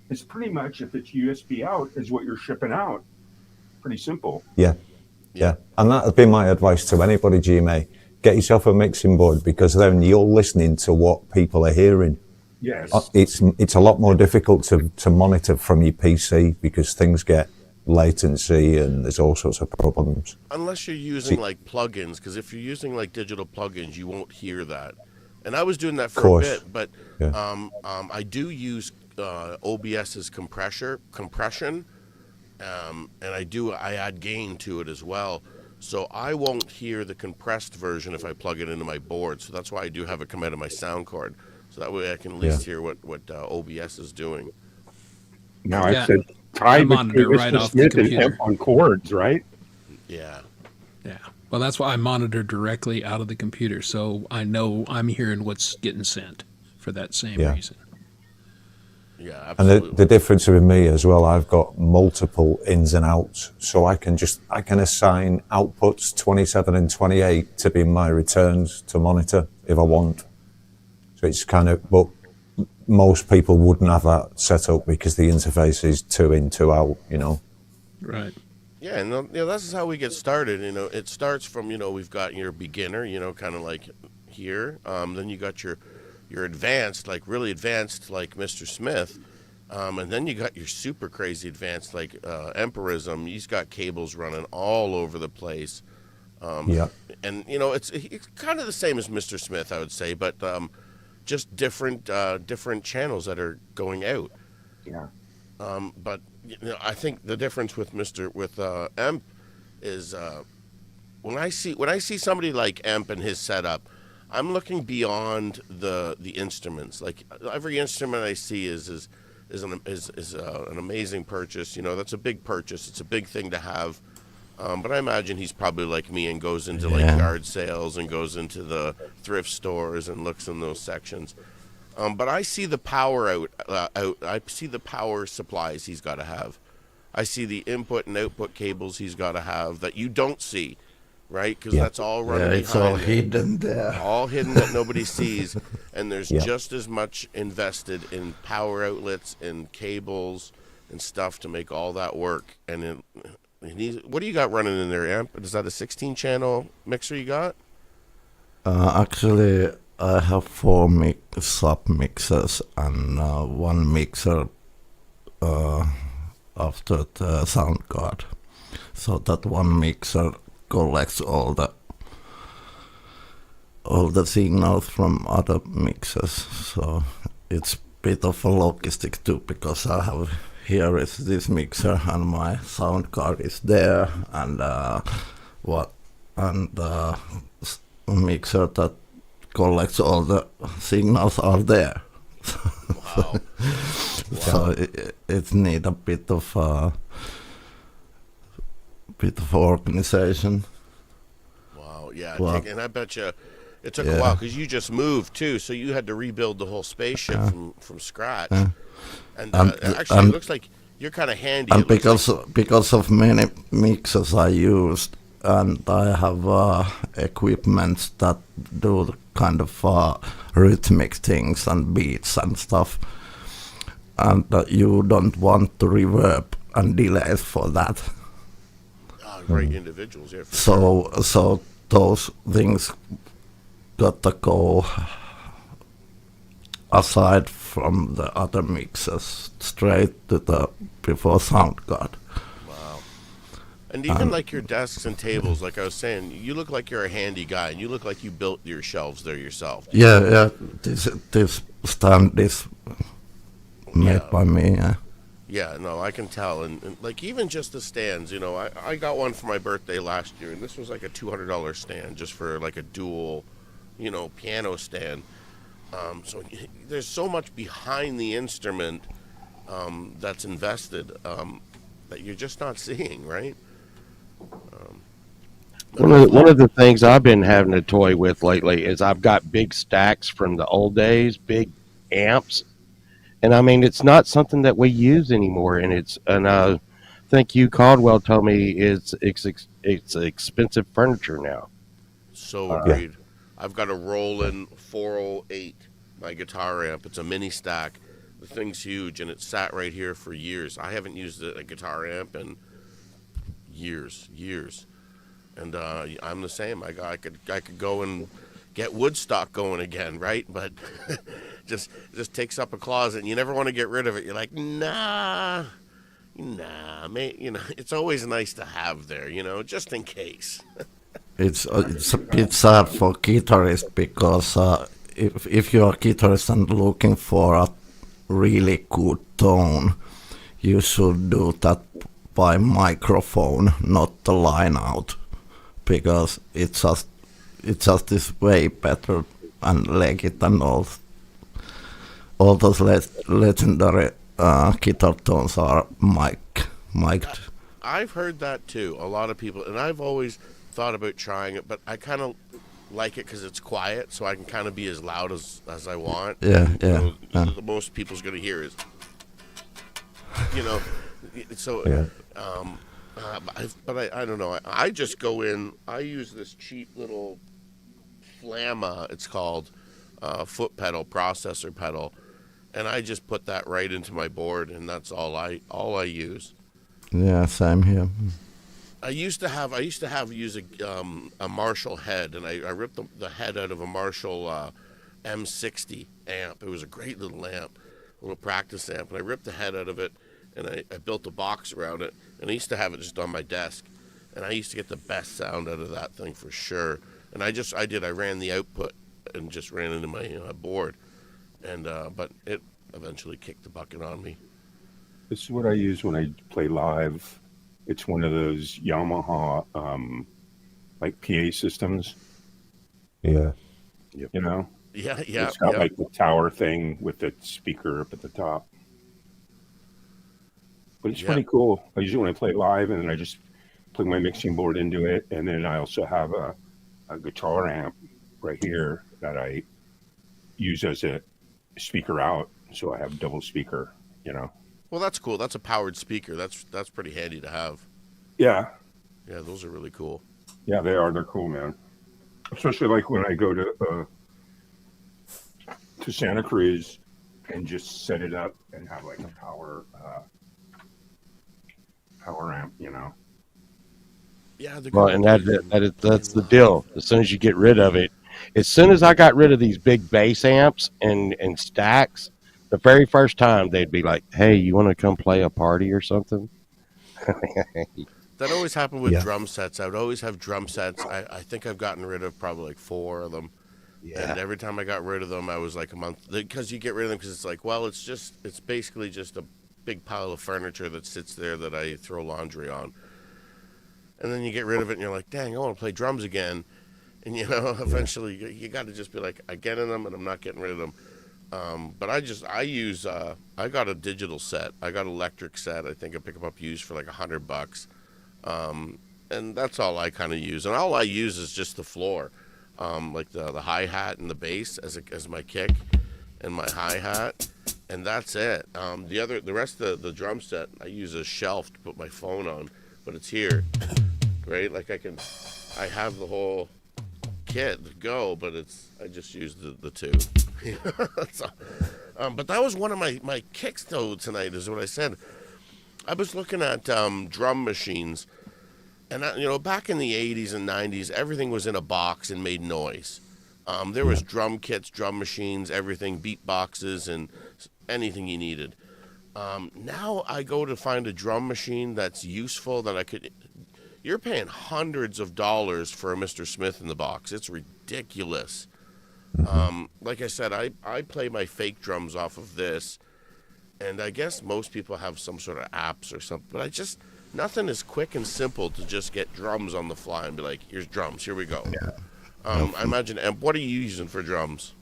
is pretty much, if it's USB out, is what you're shipping out. Pretty simple. Yeah. And that would be my advice to anybody, GMA. Get yourself a mixing board because then you're listening to what people are hearing. Yes. It's a lot more difficult to monitor from your PC because things get latency and there's all sorts of problems. Unless you're using like plugins, because if you're using like digital plugins, you won't hear that. And I was doing that for a Course. bit, but Yeah. I do use OBS's compression, and I add gain to it as well. So I won't hear the compressed version if I plug it into my board. So that's why I do have it come out of my sound card. So that way I can at least hear what OBS is doing. Now Yeah. I said I tie monitor between right Mr. off the Smith and computer. Hemp on cords, right? Yeah. Yeah. Well, that's why I monitor directly out of the computer, so I know I'm hearing what's getting sent for that same Yeah. reason. Yeah, And absolutely. the difference with me as well, I've got multiple ins and outs. So I can assign outputs 27 and 28 to be my returns to monitor if I want. So it's kind of, but most people wouldn't have that set up because the interface is 2 in, 2 out, you know. Right. Yeah, and this is how we get started. It starts from we've got your beginner, kind of like here. Then you got your advanced, like really advanced, like Mr. Smith, and then you got your super crazy advanced, like Empirism. He's got cables running all over the place. Yeah. And it's kind of the same as Mr. Smith, I would say, but just different channels that are going out. Yeah. But I think the difference with Emp is when I see somebody like Emp and his setup, I'm looking beyond the instruments. Like every instrument I see is an amazing purchase. That's a big purchase. It's a big thing to have. But I imagine he's probably like me and goes into like yard sales and goes into the thrift stores and looks in those sections. But I see the power out. I see the power supplies he's got to have. I see the input and output cables he's got to have that you don't see, right? Because that's all running behind. It's all hidden there. All hidden that nobody sees. And there's just as much invested in power outlets and cables and stuff to make all that work. And what do you got running in there, Amp? Is that a 16-channel mixer you got? Actually, I have 4 sub mixers and 1 mixer after the sound card. So that 1 mixer collects all the signals from other mixers. So it's a bit of a logistic too, because I have here is this mixer and my sound card is there, and mixer that collects all the signals are there. Wow. So it need a bit of organization. Wow, yeah. Wow. And I bet you it took a while because you just moved too, so you had to rebuild the whole spaceship from scratch. And actually, it looks like you're kind of handy. And because of many mixers I used, and I have equipment that do kind of rhythmic things and beats and stuff, and you don't want to reverb and delays for that. Great individuals, yeah. So those things gotta go aside from the other mixers, straight to the before sound card. Wow. And even like your desks and tables, like I was saying, you look like you're a handy guy, and you look like you built your shelves there yourself. Yeah. This stand is made by me. Yeah. Yeah, no, I can tell. And like even just the stands, I got one for my birthday last year, and this was like a $200 stand just for like a dual, piano stand. So there's so much behind the instrument that's invested that you're just not seeing, right? One of the things I've been having to toy with lately is I've got big stacks from the old days, big amps. And I mean, it's not something that we use anymore. And I think you, Caldwell, told me it's expensive furniture now. So agreed. I've got a Roland 408, my guitar amp. It's a mini stack. The thing's huge, and it's sat right here for years. I haven't used a guitar amp in years. And I'm the same. I could go and get Woodstock going again, right? But just takes up a closet, and you never want to get rid of it. You're like, nah, mate. It's always nice to have there, just in case. It's a bit sad for guitarists because if you're a guitarist and looking for a really good tone, you should do that by microphone, not the line out, because it's just this way better, and Leggett and all those legendary guitar tones are mic'd. I've heard that too. A lot of people, and I've always thought about trying it, but I kind of like it because it's quiet, so I can kind of be as loud as I want. The most people's going to hear is, so. Yeah. But I don't know. I just go in. I use this cheap little Flamma. It's called foot pedal, processor pedal, and I just put that right into my board, and that's all I use. Yeah, same here. I used to use a Marshall head, and I ripped the head out of a Marshall M60 amp. It was a great little amp, a little practice amp, and I ripped the head out of it, and I built a box around it, and I used to have it just on my desk, and I used to get the best sound out of that thing for sure. And I ran the output and just ran into my board, and but it eventually kicked the bucket on me. This is what I use when I play live. It's one of those Yamaha like PA systems. Yeah. You know, Yeah, it's got like the tower thing with the speaker up at the top. But it's pretty cool. I usually when I play live, and then I just plug my mixing board into it, and then I also have a guitar amp right here that I use as a speaker out, so I have double speaker. Well, that's cool. That's a powered speaker. That's pretty handy to have. Yeah, Those are really cool. yeah, they are. They're cool, man. Especially like when I go to Santa Cruz and just set it up and have like a power amp. Yeah, Well, and that's the deal. As soon as you get rid of it, as soon as I got rid of these big bass amps and stacks, the very first time they'd be like, "Hey, you want to come play a party or something?" That always happened with Yeah. drum sets. I would always have drum sets. I think I've gotten rid of probably like 4 of them. And every time I got rid of them, I was like a month, because you get rid of them because it's like, well, it's basically just a big pile of furniture that sits there that I throw laundry on. And then you get rid of it and you're like, dang, I want to play drums again. And eventually you got to just be like, I get in them and I'm not getting rid of them. But I got a digital set. I got an electric set. I think I pick them up used for like $100. And that's all I kind of use. And all I use is just the floor. Like the hi-hat and the bass as my kick and my hi-hat, and that's it. The rest of the drum set I use a shelf to put my phone on, but it's here, right? Like I have the whole kit to go, but I just use the two. That's all. But that was one of my kicks though tonight, is what I said. I was looking at drum machines. And, back in the 80s and 90s, everything was in a box and made noise. There was drum kits, drum machines, everything, beat boxes, and anything you needed. Now I go to find a drum machine that's useful, you're paying hundreds of dollars for a Mr. Smith in the box. It's ridiculous. Like I said, I play my fake drums off of this, and I guess most people have some sort of apps or something, but nothing is quick and simple to just get drums on the fly and be like, here's drums, here we go. Yeah. I imagine, and what are you using for drums?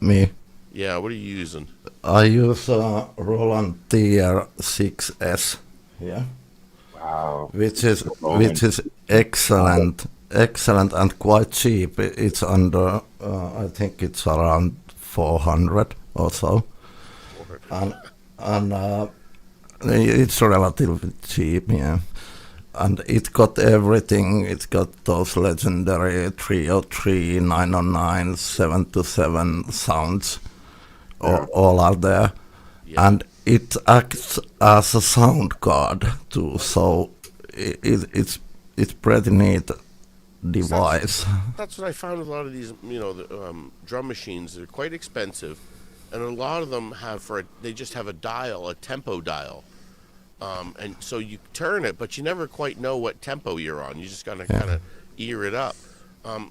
Me, Yeah, what are you using? I use Roland TR6S. Yeah. Wow. Which is excellent and quite cheap. It's under, I think it's around 400 or so, and it's relatively cheap, yeah. And it got everything. It's got those legendary 303, 909, 727 sounds, all are there, and it acts as a sound card too. So it's pretty neat device. That's what I found with a lot of these, drum machines. They're quite expensive, and a lot of them they just have a dial, a tempo dial. And so you turn it, but you never quite know what tempo you're on. You just gotta kind of ear it up.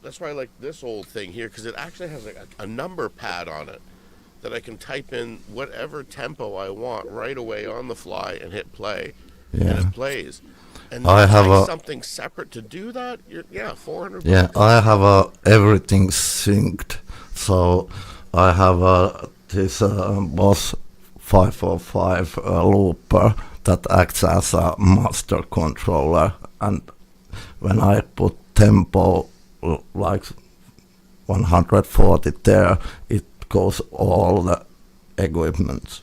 That's why I like this old thing here, because it actually has like a number pad on it that I can type in whatever tempo I want right away on the fly and hit play, and it plays. And I have something separate to do that. $400. Yeah, I have everything synced. So I have this Boss 545 looper that acts as a master controller, and when I put tempo like 140 there, it goes all the equipment.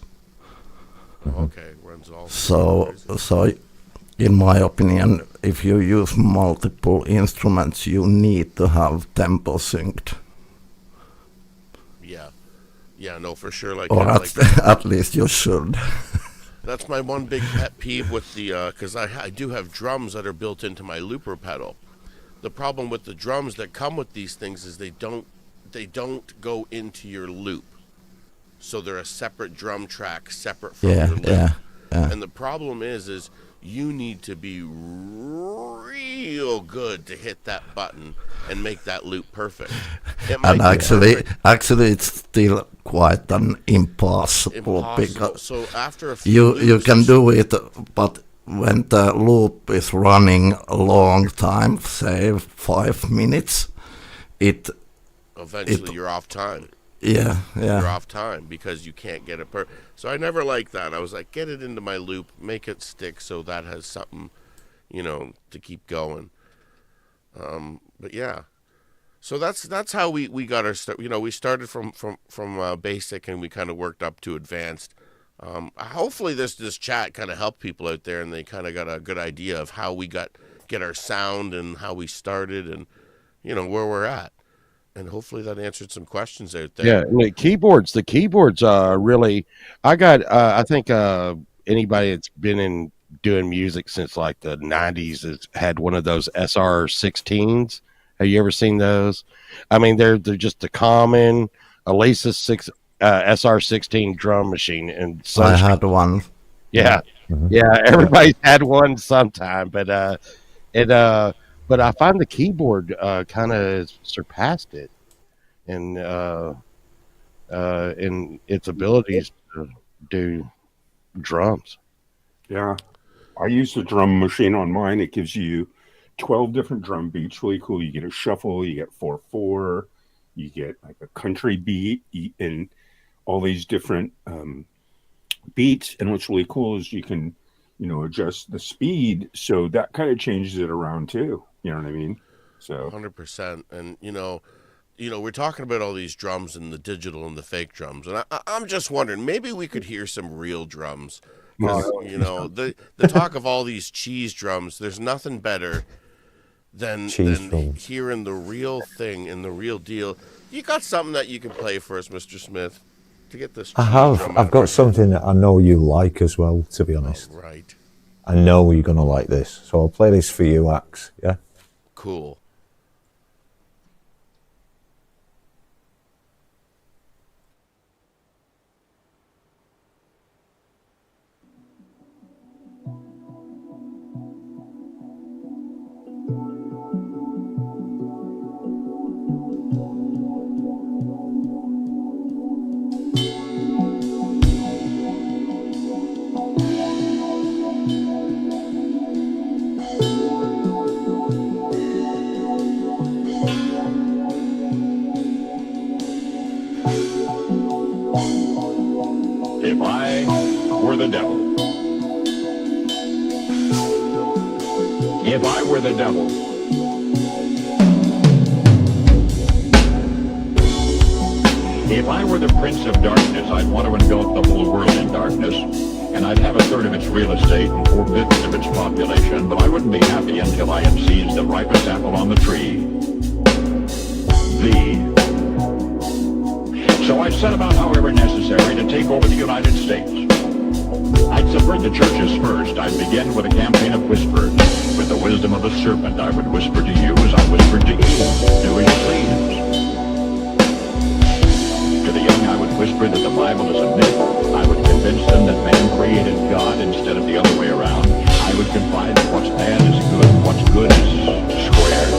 Okay, runs all. So in my opinion, if you use multiple instruments, you need to have tempo synced. Yeah, no, for sure. Like, or like at least you should. that's my one big pet peeve with the because I do have drums that are built into my looper pedal. The problem with the drums that come with these things is they don't go into your loop, so they're a separate drum track, separate from Yeah, your loop. yeah, yeah. And the problem is you need to be real good to hit that button and make that loop perfect. It might And be perfect. actually, it's still quite an impossible because So after a few you loops, can do it, but when the loop is running a long time, say 5 minutes, eventually you're off time. yeah, You're off time because you can't get it so I never liked that. I was like, get it into my loop, make it stick so that has something, to keep going. But yeah, so that's how we got our start. We started from basic, and we kind of worked up to advanced. Hopefully this chat kind of helped people out there, and they kind of got a good idea of how we get our sound and how we started, and where we're at. And hopefully that answered some questions out there. Yeah, and the keyboards really. I think anybody that's been in doing music since like the 90s has had one of those SR16s. Have you ever seen those? I mean, they're just a common Alesis SR16 drum machine, and so I had one. yeah, yeah, everybody's had one sometime, but but I find the keyboard kind of surpassed it in its abilities to do drums. Yeah. I use the drum machine on mine. It gives you 12 different drum beats. Really cool. You get a shuffle, you get 4/4, you get like a country beat, and all these different beats. And what's really cool is you can, adjust the speed. So that kind of changes it around too. You know what I mean? So 100%. And we're talking about all these drums and the digital and the fake drums, and I'm just wondering, maybe we could hear some real drums. Because the talk of all these cheese drums, there's nothing better than hearing the real thing and the real deal. You got something that you can play for us, Mr. Smith, to get this? I have. I've got something that I know you like as well. To be honest, right. I know you're gonna like this, so I'll play this for you, Axe. Yeah. Cool. If I were the devil. If I were the devil. If I were the prince of darkness, I'd want to engulf the whole world in darkness, and I'd have a third of its real estate and 4/5 of its population, but I wouldn't be happy until I had seized the ripest apple on the tree. So I set about, however necessary, to take over the United States. I'd subvert the churches first. I'd begin with a campaign of whispers. With the wisdom of the serpent, I would whisper to you as I whispered to Eve. Do as you please. To the young, I would whisper that the Bible is a myth. I would convince them that man created God instead of the other way around. I would confide that what's bad is good, what's good is square.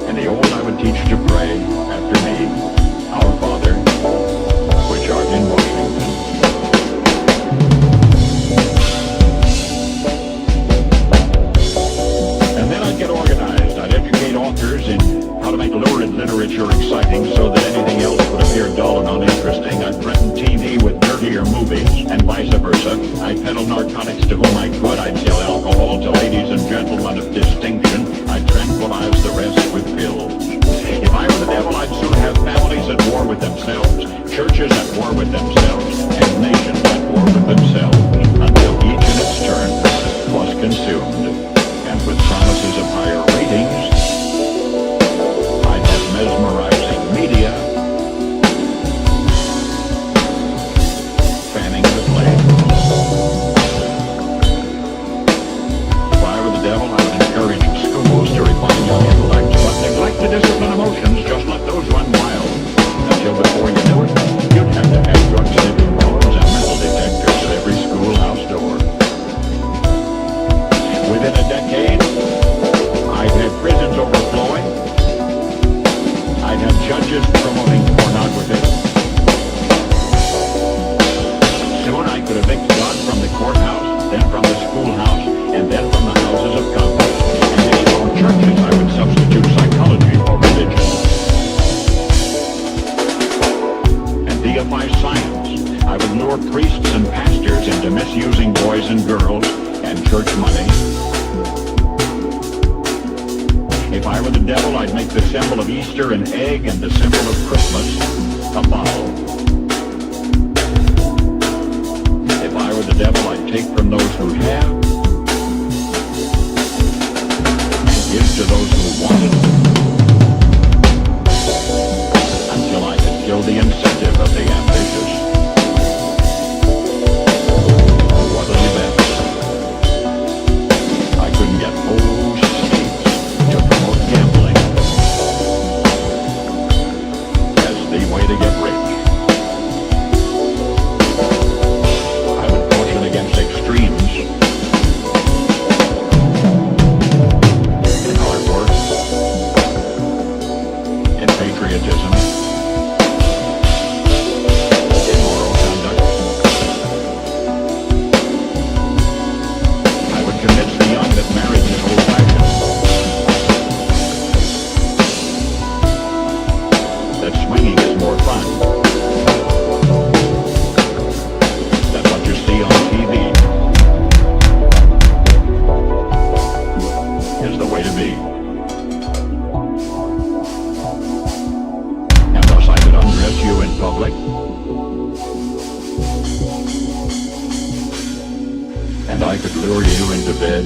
And the old, I would teach to pray after me. Our Father, which art in Washington. And then I'd get organized. I'd educate authors in how to make lurid literature exciting so that anything else would appear dull and uninteresting. I'd threaten TV with dirtier movies, and vice versa. I'd peddle narcotics to whom I could. I'd sell alcohol to ladies and gentlemen of distinction. I'd tranquilize the rest with pills. If I were the devil, I'd soon have families at war with themselves, churches at war with themselves, and nations at war with themselves, until each in its turn was consumed. And with promises of higher ratings, I'd have mesmerizing media, would evict God from the courthouse, then from the schoolhouse, and then from the houses of Congress. And in strong churches, I would substitute psychology for religion. And deify science. I would lure priests and pastors into misusing boys and girls and church money. If I were the devil, I'd make the symbol of Easter an egg and the symbol of Christmas a bottle. If I were the devil, I'd take from those who have and give to those who want it until I could kill the incentive of the ambitious. What an event. I couldn't get whole states to promote gambling as the way to get rich. I would caution against extremes in hard work, in patriotism, in moral conduct. I would convince the young that marriage is old-fashioned, that swinging is more fun than what you see on TV is the way to be. And thus I could undress you in public, and I could lure you into bed,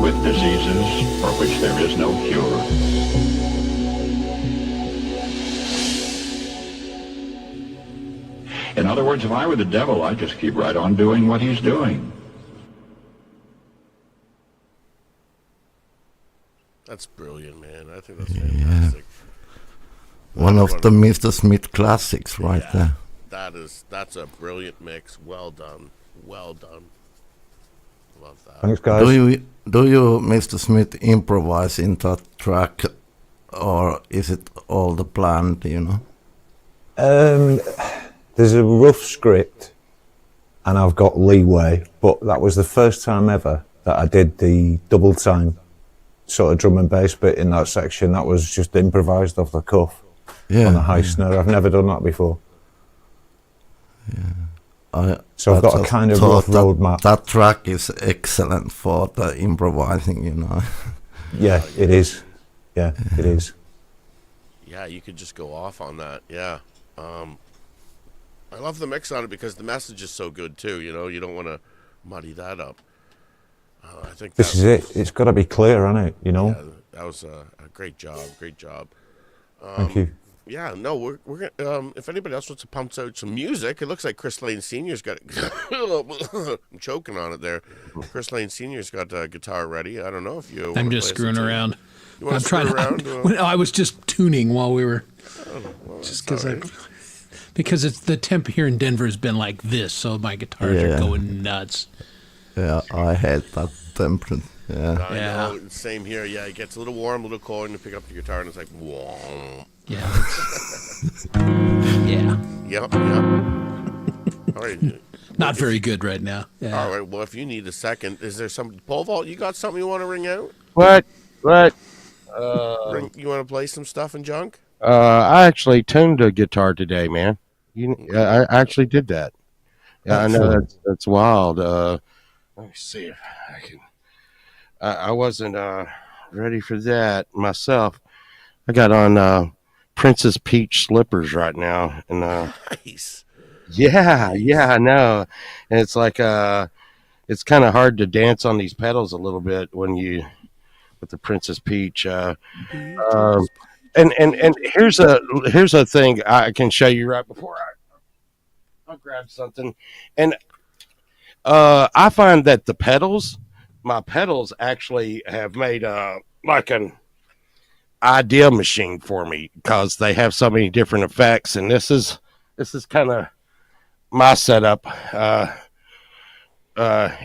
with diseases for which there is no cure. In other words, if I were the devil, I'd just keep right on doing what he's doing. That's brilliant, man. I think that's fantastic. One of the Mr. Smith classics right there. That's a brilliant mix. Well done. Well done. Love that. Thanks, guys. Do you, Mr. Smith, improvise in that track, or is it all the planned, you know? There's a rough script, and I've got leeway, but that was the first time ever that I did the double time sort of drum and bass bit in that section. That was just improvised off the cuff on a high snare. I've never done that before. So I've got a kind of rough roadmap. That track is excellent for the improvising, you know. Yeah, it is. Yeah, it is. Yeah, you could just go off on that. Yeah. I love the mix on it because the message is so good too. You know, you don't want to muddy that up. I think this is it. It's got to be clear, hasn't it? You know. Yeah, that was a great job. Great job. Thank you. Yeah, no, we're gonna. If anybody else wants to pump out some music, it looks like Chris Lane Senior's got. I'm choking on it there. Chris Lane Senior's got a guitar ready. I don't know if you. I'm just screwing around. You want to screw around? I was just tuning while we were. Well, Just that's because it's the temp here in Denver has been like this, so my guitars are going nuts. Yeah, I hate that temperature. Yeah. I know, same here. Yeah, it gets a little warm, a little cold, and you pick up the guitar, and it's like, whoa. Yeah. Yeah. Yep. All right. Not very good right now. Yeah. All right. Well, if you need a second, is there some pole vault? You got something you want to ring out? What? You want to play some stuff and junk? I actually tuned a guitar today, man. I actually did that. Yeah, I know that's wild. Let me see if I can. I wasn't ready for that myself. I got on Princess Peach slippers right now, and Nice. yeah, I know. And it's like it's kind of hard to dance on these pedals a little bit when you with the Princess Peach. And here's a thing I can show you right before I'll grab something. And I find that my pedals actually have made like an idea machine for me because they have so many different effects. And this is kind of my setup.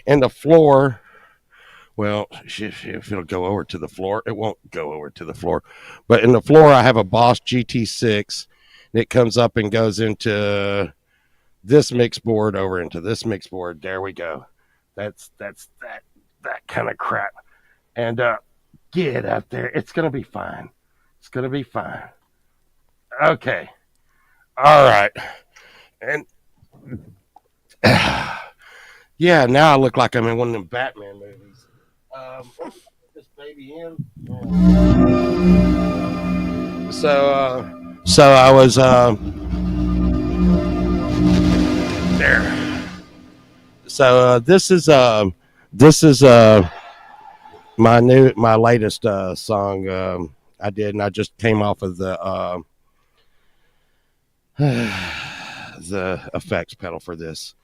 In the floor Well, if it'll go over to the floor, it won't go over to the floor. But in the floor, I have a Boss GT6. It comes up and goes into this mix board, over into this mix board. There we go. That's that kind of crap. And get up there. It's gonna be fine. It's gonna be fine. Okay. All right. And yeah, now I look like I'm in one of them Batman movies. This baby in. So I was there. So this is my latest song I did, and I just came off of the effects pedal for this.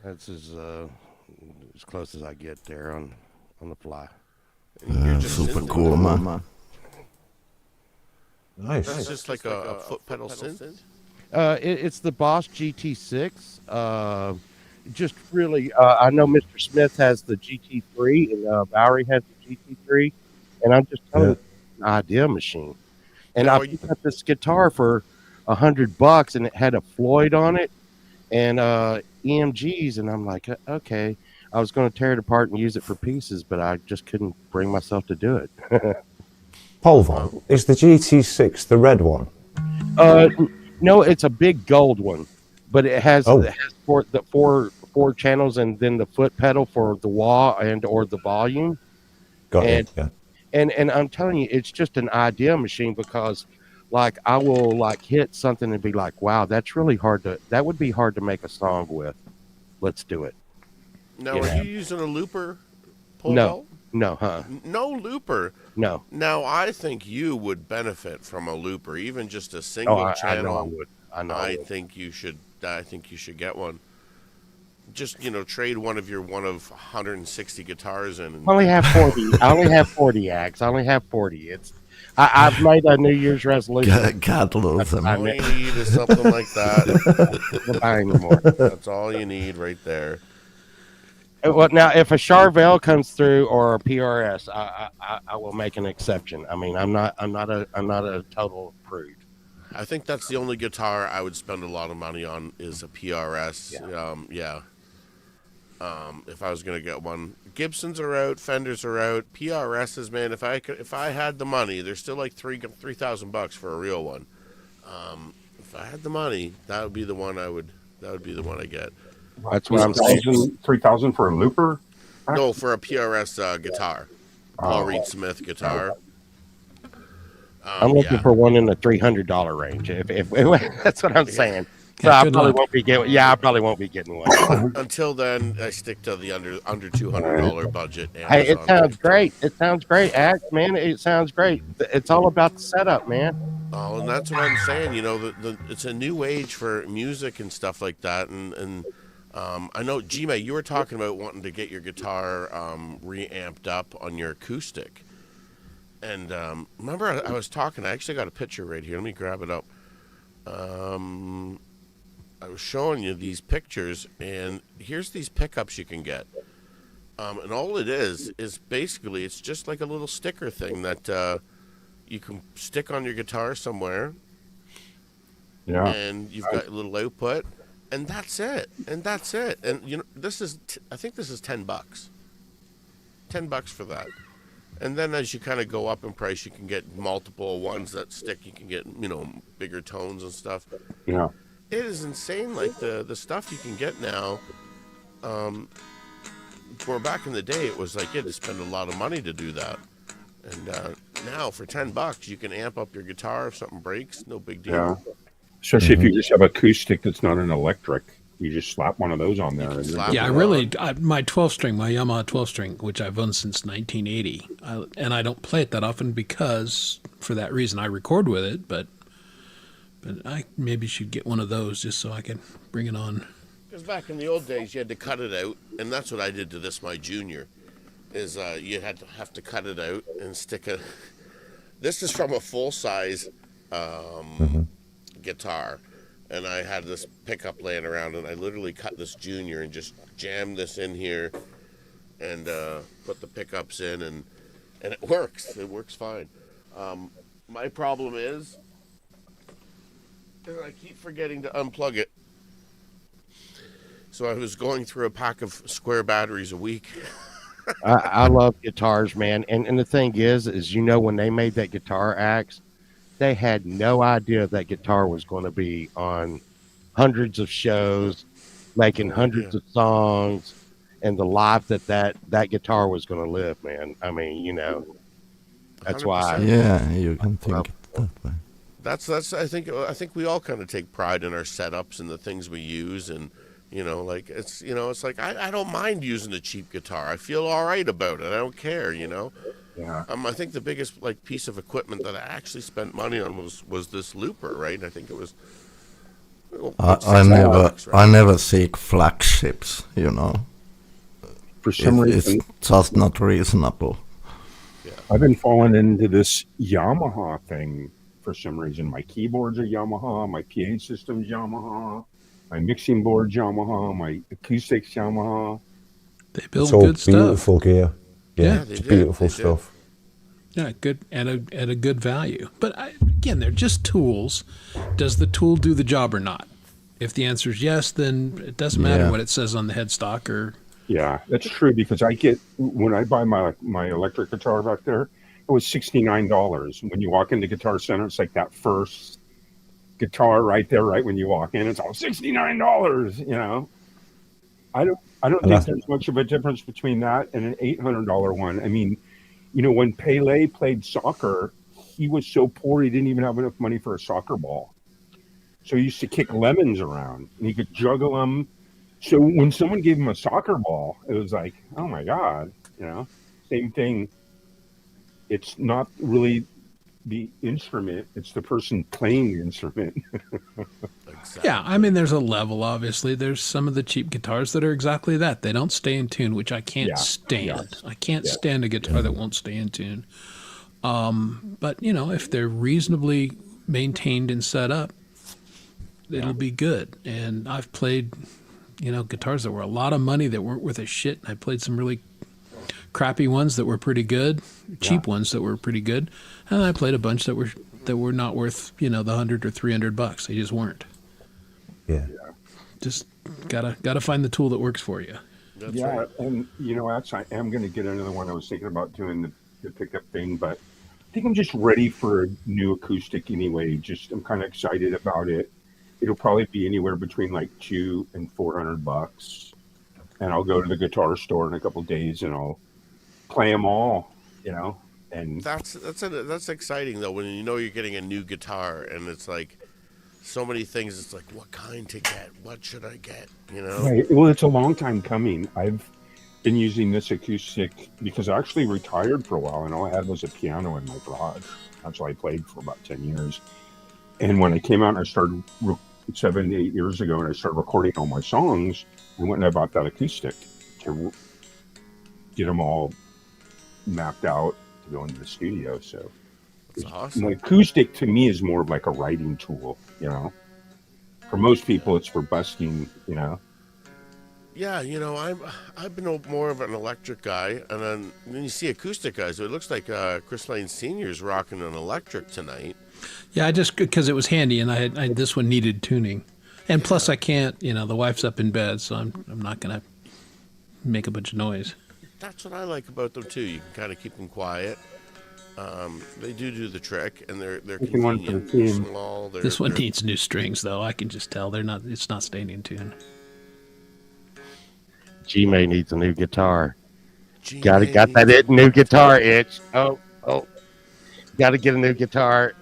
That's as close as I get there on the fly. You're just Super synthing cool, it. man. Nice. It's just like a foot pedal synth. It's the Boss GT6. Just really, I know Mr. Smith has the GT3 and Bowery has the GT3, and I'm just telling you, it's an idea machine. And Now, I picked up this guitar for $100, and it had a Floyd on it and EMGs, and I'm like, okay. I was going to tear it apart and use it for pieces, but I just couldn't bring myself to do it. Polvo, is the GT6 the red one? No, it's a big gold one, but it has four channels and then the foot pedal for the wah and or the volume. Got it. Yeah. And I'm telling you, it's just an idea machine because like I will like hit something and be like, wow, that would be hard to make a song with. Let's do it. Now, You are know? you using a looper pole No, vault? no, huh? No looper. No. Now, I think you would benefit from a looper, even just a Oh, single I know I channel. would. I know I I would. think you should. I think you should get one. Just trade one of 160 guitars in. I only have 40. I only have 40 acts. I only have 40. I've made a New Year's resolution. Can't lose them. All you need is something like that. Not buy anymore. That's all you need right there. Well, now if a Charvel comes through or a PRS, I will make an exception. I mean, I'm not a total prude. I think that's the only guitar I would spend a lot of money on is a PRS. Yeah. If I was gonna get one, Gibsons are out, Fenders are out, PRSs, man. If I had the money, they're still like $3,000 for a real one. If I had the money, that would be the one I would. That would be the one I get. That's what I'm saying. 3,000 for a looper? No, for a PRS guitar, Paul Reed Smith guitar. I'm looking for one in the $300 range. If that's what I'm saying. So Yeah, I good probably luck. won't be getting. Yeah, I probably won't be getting one. Until then, I stick to the under $200 budget. Hey, it Amazon sounds gift. great. It sounds great, Act, man. It sounds great. It's all about the setup, man. Oh, and that's what I'm saying. It's a new age for music and stuff like that. And I know, G-May, you were talking about wanting to get your guitar reamped up on your acoustic. And remember, I was talking. I actually got a picture right here. Let me grab it up. I was showing you these pictures, and here's these pickups you can get. And all it is basically it's just like a little sticker thing that you can stick on your guitar somewhere. Yeah. And you've got a little output, and that's it. And I think this is $10. $10 for that. And then as you kind of go up in price, you can get multiple ones that stick. You can get bigger tones and stuff. Yeah. It is insane, like the stuff you can get now. For back in the day, it was like you had to spend a lot of money to do that. And now for $10, you can amp up your guitar if something breaks. No big deal. Yeah. Especially if you just have acoustic that's not an electric. You just slap one of those on there. And slap Yeah, I it really, my 12-string, my Yamaha 12-string, which I've owned since 1980, and I don't play it that often because, for that reason, I record with it, but I maybe should get one of those just so I can bring it on. Because back in the old days, you had to cut it out, and that's what I did to this, my Junior, is you had to have to cut it out and stick a... This is from a full-size guitar, and I had this pickup laying around, and I literally cut this Junior and just jammed this in here and put the pickups in, and it works. It works fine. My problem is I keep forgetting to unplug it. So I was going through a pack of square batteries a week. I love guitars, man. And the thing is when they made that guitar axe, they had no idea that guitar was going to be on hundreds of shows, making hundreds of songs, and the life that guitar was going to live, man. I mean, that's 100%. why. Yeah, you can think it that way. That's I think we all kind of take pride in our setups and the things we use, and it's like I don't mind using a cheap guitar. I feel all right about it. I don't care, Yeah. I think the biggest piece of equipment that I actually spent money on was this looper, right? I think it was. I never seek flagships, For some reason, It's just not reasonable. I've been falling into this Yamaha thing for some reason. My keyboard's a Yamaha, my PA system's Yamaha, my mixing board's Yamaha, my acoustics Yamaha. They build It's all good stuff. beautiful gear. Yeah, they it's do. beautiful They do. stuff. Yeah, good at a good value. But again, they're just tools. Does the tool do the job or not? If the answer is yes, then it doesn't matter Yeah. what it says on the headstock or. Yeah, that's true because when I buy my electric guitar back there, it was $69. When you walk into Guitar Center, it's like that first guitar right there, right when you walk in. It's all $69. I don't think there's much of a difference between that and an $800 one. I mean, when Pele played soccer, he was so poor he didn't even have enough money for a soccer ball. So he used to kick lemons around, and he could juggle them. So when someone gave him a soccer ball, it was like, oh my God, same thing. It's not really the instrument, it's the person playing the instrument. Exactly. Yeah, I mean, there's a level, obviously. There's some of the cheap guitars that are exactly that. They don't stay in tune, which I can't stand. Yes. I can't stand a guitar that won't stay in tune. But, if they're reasonably maintained and set up, it'll be good. And I've played, guitars that were a lot of money that weren't worth a shit. I played some really crappy ones that were pretty good, cheap ones that were pretty good, and I played a bunch that were not worth the $100 or $300. They just weren't. Yeah. Just gotta find the tool that works for you. That's right. And actually, I am going to get another one. I was thinking about doing the pickup thing, but I think I'm just ready for a new acoustic anyway. I'm kind of excited about it. It'll probably be anywhere between like $200 and $400, and I'll go to the guitar store in a couple of days and I'll play them all. And That's exciting though when you're getting a new guitar and it's like so many things. It's like what kind to get, what should I get? Right. Well, it's a long time coming. I've been using this acoustic because I actually retired for a while, and all I had was a piano in my garage. That's what I played for about 10 years. And when I came out and I started 7 to 8 years ago, and I started recording all my songs, I went and I bought that acoustic to get them all mapped out to go into the studio. So That's awesome. an acoustic to me is more of like a writing tool, For most people, it's for busking, Yeah, I've been more of an electric guy, and then you see acoustic guys. So it looks like Chris Lane Sr.'s rocking an electric tonight. Yeah, I just because it was handy, and this one needed tuning, and plus I can't. The wife's up in bed, so I'm not gonna make a bunch of noise. That's what I like about them too. You can kind of keep them quiet. They do the trick, and they're Making one for the convenient. team. They're small. This one needs new strings, though. I can just tell it's not staying in tune. G-May needs a new guitar. Gee, Got that new guitar itch. Oh, got to get a new guitar.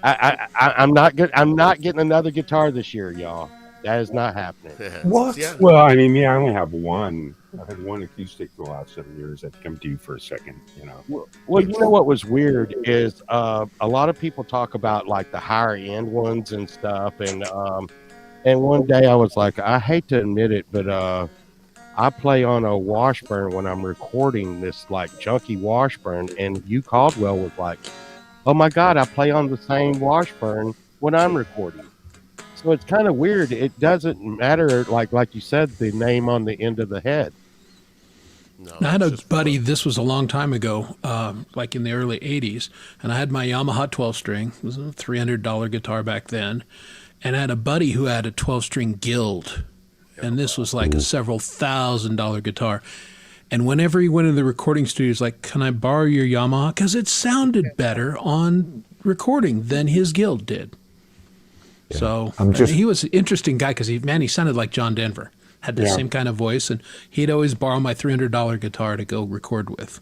I'm not good. I'm not getting another guitar this year, y'all. That is not happening. What? Yeah. Well, I mean, I only have one. I've had one acoustic for the last 7 years. I think I'm due for a second, Well, you know what was weird is a lot of people talk about like the higher end ones and stuff, and one day I was like, I hate to admit it, but I play on a Washburn when I'm recording this like junky Washburn, and Hugh Caldwell was like, oh my God, I play on the same Washburn when I'm recording. So it's kind of weird. It doesn't matter, like you said, the name on the end of the head. No, I had a it's just buddy, fun. this was a long time ago, like in the early 80s, and I had my Yamaha 12-string. It was a $300 guitar back then. And I had a buddy who had a 12-string Guild, and this was like a several $1,000 guitar. And whenever he went into the recording studio, he's like, can I borrow your Yamaha? Because it sounded better on recording than his Guild did. Yeah. So just- he was an interesting guy because he sounded like John Denver. Had the same kind of voice, and he'd always borrow my $300 guitar to go record with.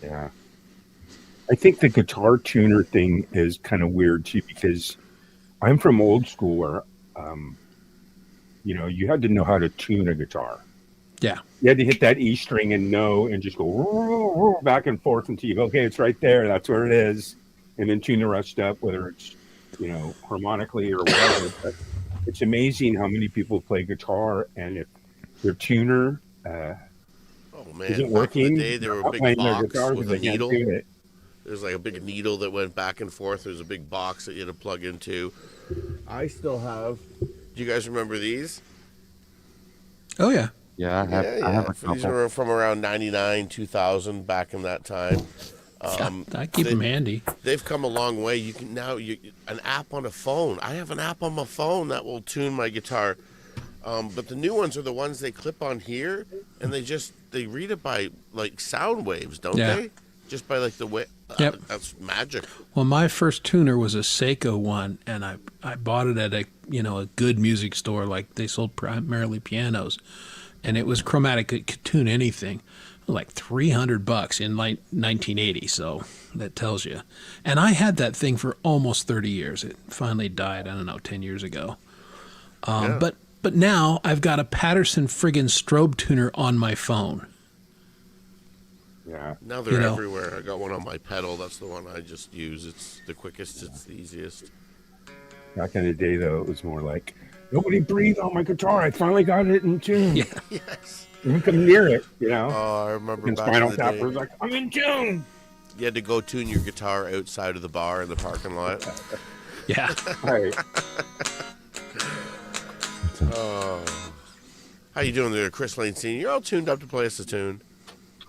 Yeah. I think the guitar tuner thing is kind of weird too, because I'm from old school where, you had to know how to tune a guitar. Yeah. You had to hit that E string and know and just go back and forth until you go, okay, it's right there. That's where it is. And then tune the rest up, whether it's, harmonically or whatever. But it's amazing how many people play guitar, and if their tuner Oh man, isn't back in working, the day, there they're were a not big playing their box guitar with because a they can't needle. tune it. There's like a big needle that went back and forth. There's a big box that you had to plug into. I still have. Do you guys remember these? Oh, yeah. Yeah, I have a These couple. were from around 99, 2000, back in that time. I keep them handy. They've come a long way. You can now an app on a phone. I have an app on my phone that will tune my guitar. But the new ones are the ones they clip on here, and they read it by like sound waves, don't they? Just by like the way. Yep. That's magic. Well, my first tuner was a Seiko one, and I bought it at a good music store. Like they sold primarily pianos, and it was chromatic. It could tune anything. like $300 in like 1980. So that tells you. And I had that thing for almost 30 years. It finally died, I don't know, 10 years ago. Yeah. But now I've got a Patterson friggin' strobe tuner on my phone. Yeah. Now they're You know. everywhere. I got one on my pedal. That's the one I just use. It's the quickest. It's the easiest. Back in the day, though, it was more like, nobody breathe on my guitar. I finally got it in tune. Yeah. Yes. You come near it, you know. Oh, I remember And back in Spinal the Tap day. was like, I'm in tune. You had to go tune your guitar outside of the bar in the parking lot. Yeah. Right. Oh. How you doing there, Chris Lane Senior? You're all tuned up to play us a tune.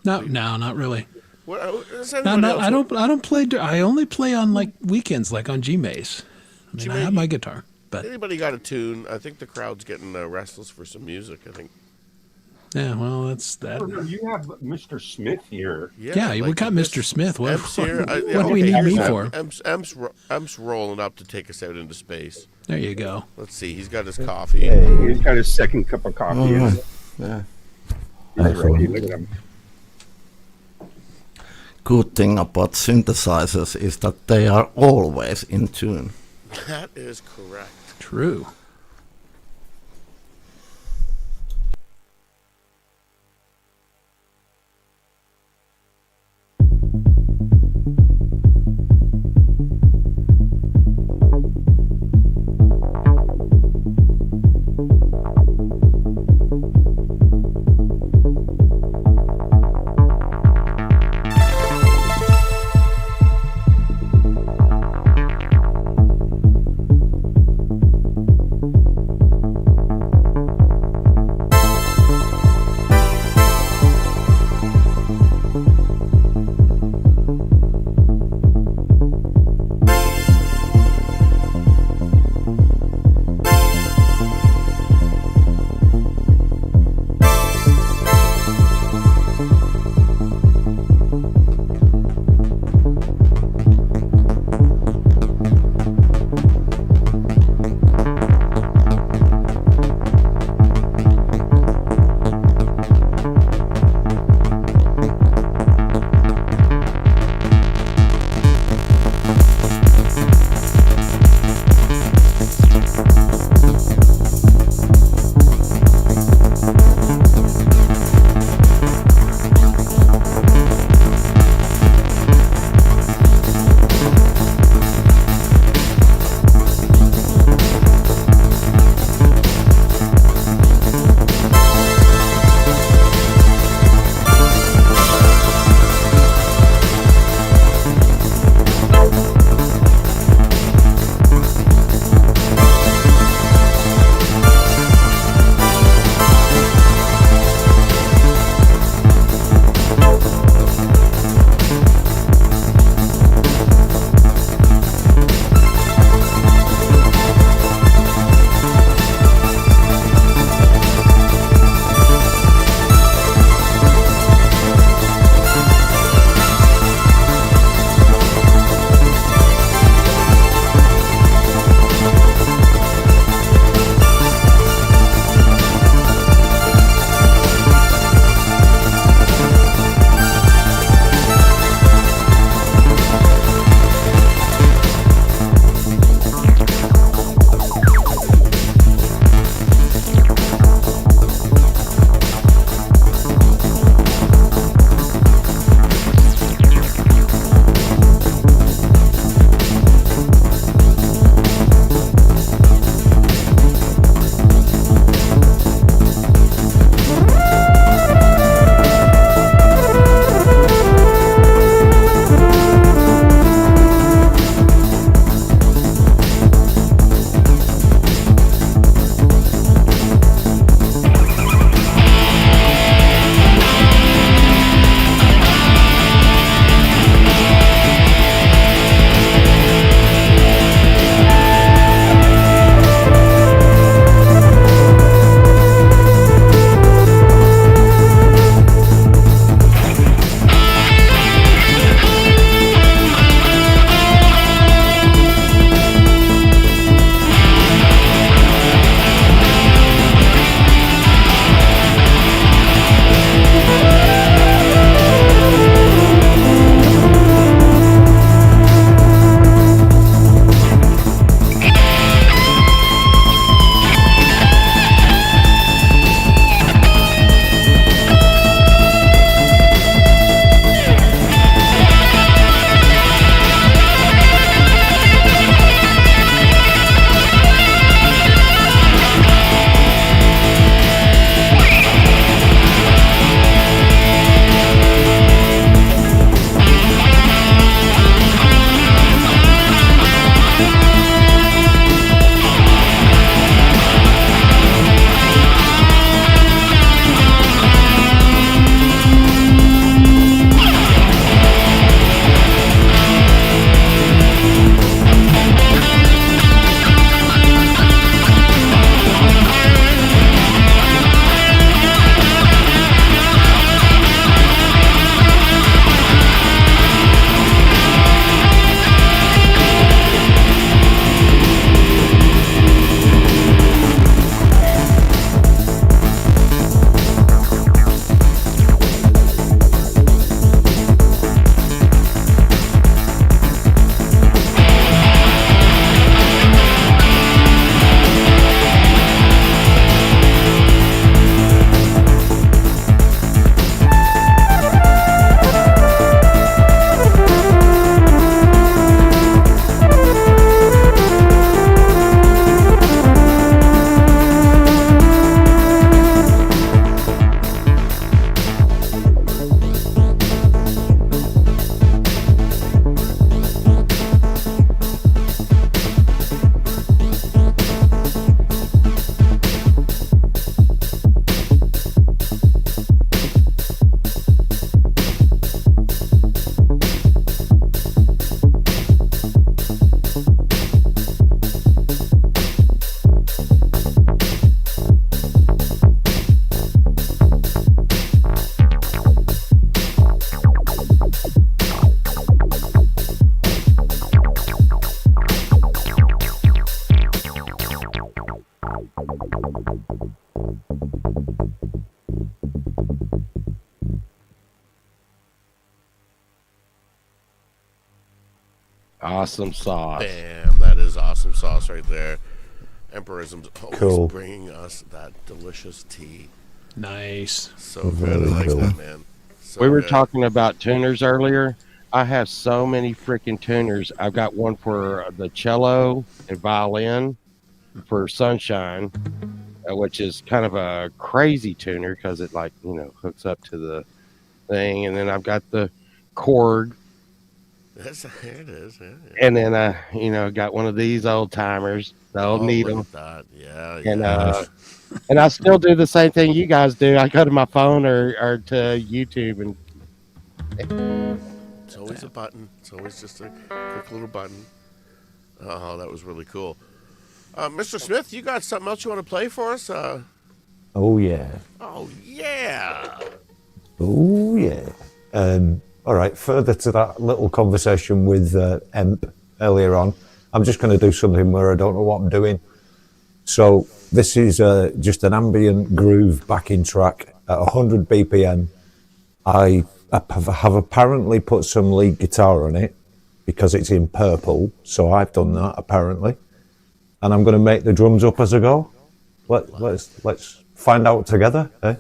No, not really. What, is No, anybody else? I don't play. I only play on like weekends, like on G-Maze. I mean, I have my guitar, but Anybody got a tune? I think the crowd's getting restless for some music. I think. yeah, well, that's that. You have Mr. Smith here. Yeah, we got Mr. Smith. What, Emp's here. what do we need me for? Emp's rolling up to take us out into space. There you go. Let's see. He's got his coffee. He's got his second cup of coffee. Oh, And yeah. he's ready. Look at him. Good thing about synthesizers is that they are always in tune. That is correct. True. Awesome sauce. Bam, that is awesome sauce right there. Emperism's always Cool. bringing us that delicious tea. Nice. So good. I like cool. that, man. So We were good. talking about tuners earlier. I have so many freaking tuners. I've got one for the cello and violin for Sunshine, which is kind of a crazy tuner because it hooks up to the thing. And then I've got the chord. Yes, it is. Yeah, yeah. And then got one of these old timers, the old Oh, needle. look at that. Yeah, And yeah. and I still do the same thing you guys do. I go to my phone or to YouTube and It's always a button. It's always just a quick little button. Oh, that was really cool. Mr. Smith, you got something else you want to play for us? Oh yeah. Oh, yeah. Oh yeah. All right. Further to that little conversation with Emp earlier on, I'm just going to do something where I don't know what I'm doing. So this is just an ambient groove backing track at 100 BPM. I have apparently put some lead guitar on it because it's in purple. So I've done that apparently, and I'm going to make the drums up as I go. Let's find out together, eh?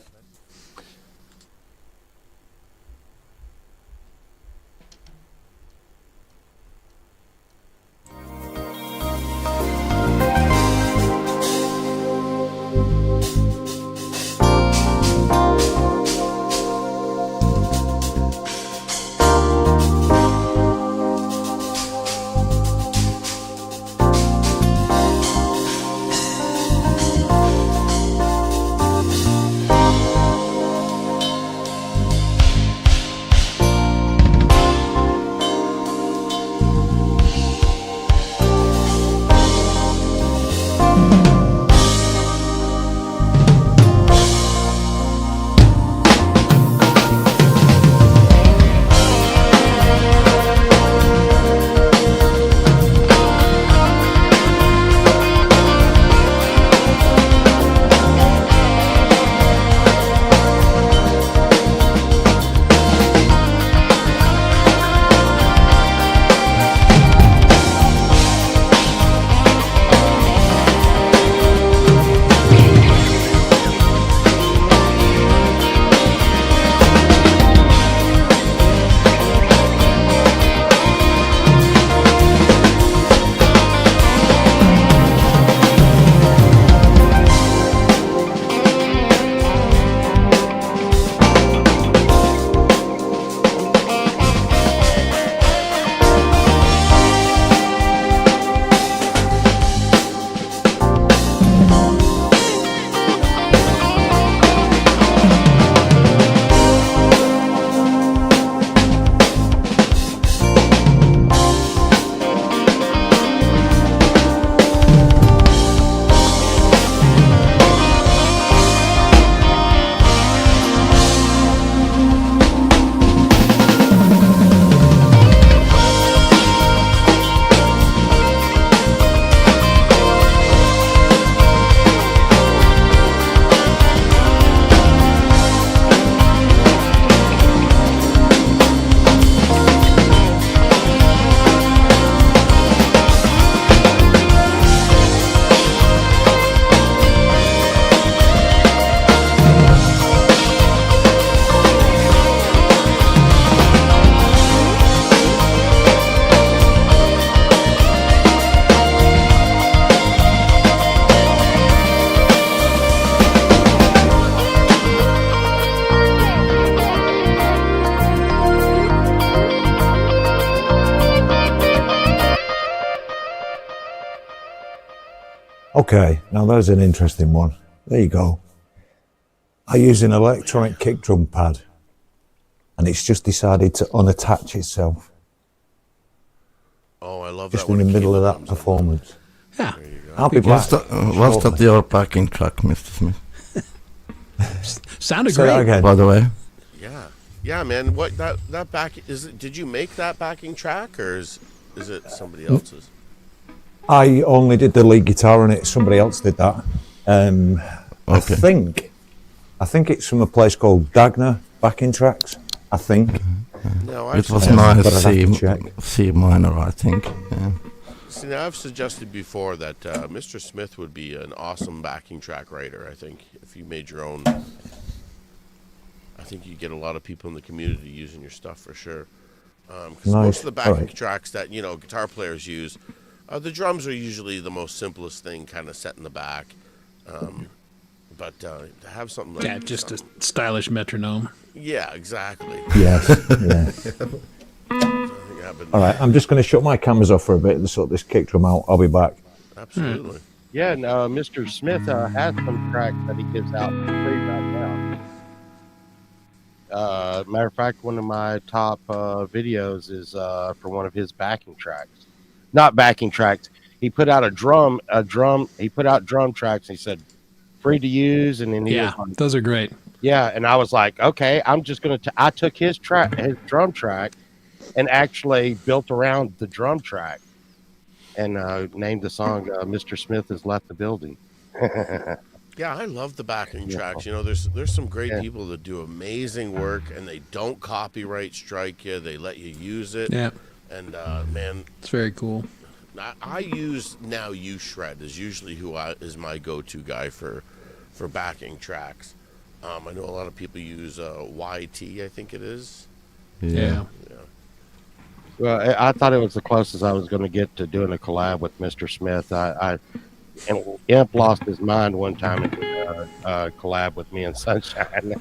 Okay, now there's an interesting one. There you go. I use an electronic kick drum pad, and it's just decided to unattach itself Oh, I love just that in when the a middle of cable that comes in. performance. Yeah. I'll be back. What's that your backing track, Mr. Smith? Sounded Say that great. again. By the way, Yeah. Yeah, man. What that back is it? Did you make that backing track, or is it somebody else's? I only did the lead guitar on it. Somebody else did that. Okay. I think it's from a place called Dagna Backing Tracks. I think. No, It was Yeah, nice but I'd have to check. C minor, I think. Yeah. See, now I've suggested before that Mr. Smith would be an awesome backing track writer. I think if you made your own, I think you get a lot of people in the community using your stuff for sure. Because Nice. most of the backing Alright. tracks that guitar players use, the drums are usually the most simplest thing, kind of set in the back. But to have something like Yeah, just a stylish metronome. yeah, exactly. Yes. Yeah. I think happened. All right. I'm just going to shut my cameras off for a bit and sort this kick drum out. I'll be back. Absolutely. Yeah, and Mr. Smith has some tracks that he gives out for free right now. Matter of fact, one of my top videos is for one of his backing tracks. Not backing tracks. He put out he put out drum tracks. And he said, free to use. And then he Yeah, was like, those are great. yeah. And I was like, okay, I'm just going to, I took his drum track and actually built around the drum track and named the song Mr. Smith Has Left the Building. Yeah, I love the backing tracks. There's some great people that do amazing work, and they don't copyright strike you. They let you use it. Yeah, And man, it's very cool. I use Now You Shred is usually is my go-to guy for backing tracks. I know a lot of people use YT, I think it is. Yeah. Well, I thought it was the closest I was going to get to doing a collab with Mr. Smith. And Imp lost his mind one time and did a collab with me and Sunshine.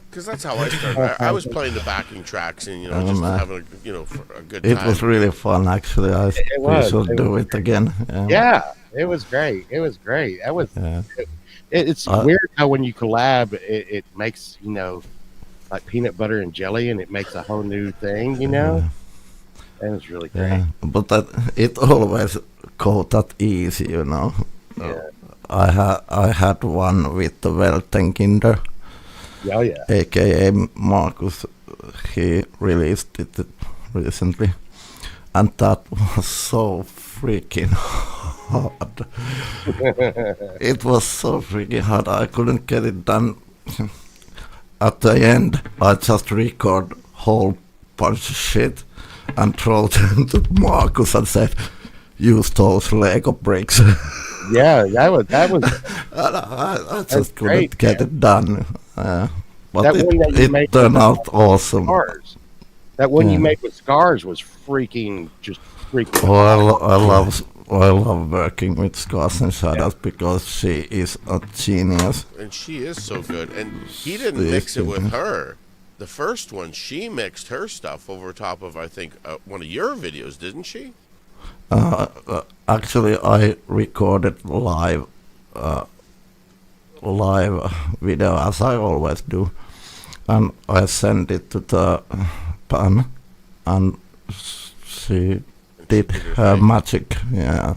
Because that's how I started. I was playing the backing tracks and just having for a good time. It was really fun, actually. We should do it again. Yeah, it was great. It was great. That was. Yeah. It's weird how when you collab, it makes like peanut butter and jelly, and it makes a whole new thing. And it's really great. Yeah. But it always go that easy, Yeah. I had one with the Weltenkinder, Oh yeah. aka Marcus. He released it recently, and that was so freaking hard. It was so freaking hard. I couldn't get it done. At the end, I just record whole bunch of shit and throw them to Marcus and said, "Use those Lego bricks." Yeah, that was I just great, couldn't get it done. But That one that you made it turned with out awesome. Scars. That one you Yeah. made with Scars was freaking. Oh, I love working with Scars and Shadows because she is a genius. And she is so good. And he didn't She mix is it with good. her. The first one, she mixed her stuff over top of, I think, one of your videos, didn't she? Actually, I recorded live video as I always do, and I sent it to the band, and she did her magic. Yeah,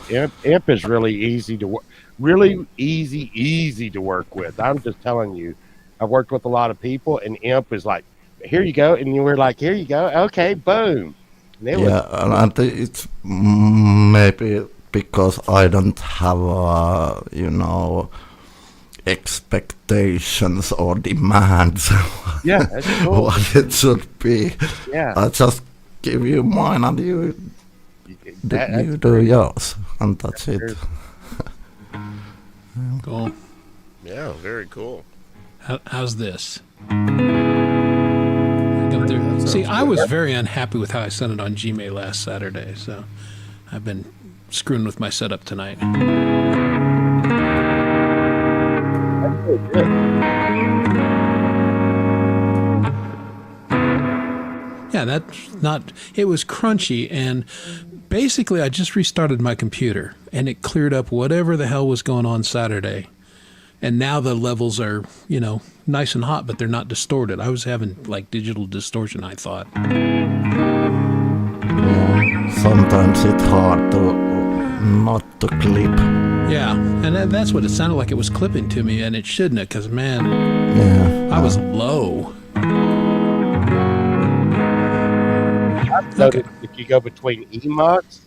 Yeah, Imp is really easy to work. Really easy to work with. I'm just telling you, I've worked with a lot of people, and Imp is like, "Here you go," and you were like, "Here you go." Okay, boom. And it was, yeah, and it's maybe because I don't have expectations or demands. yeah, that's cool. What it should be. Yeah, I just give you mine and you that's do yours, and that's it. Cheers. Cool. Yeah, very cool. How's this? Come through. See, I was very unhappy with how I sent it on Gmail last Saturday, so I've been screwing with my setup tonight. Yeah, that's not. It was crunchy, and basically, I just restarted my computer, and it cleared up whatever the hell was going on Saturday. And now the levels are, nice and hot, but they're not distorted. I was having like digital distortion, I thought. Sometimes it's hard to not to clip. Yeah, and that's what it sounded like. It was clipping to me, and it shouldn't have, because, man, Yeah, I was low. So Okay. if you go between Emox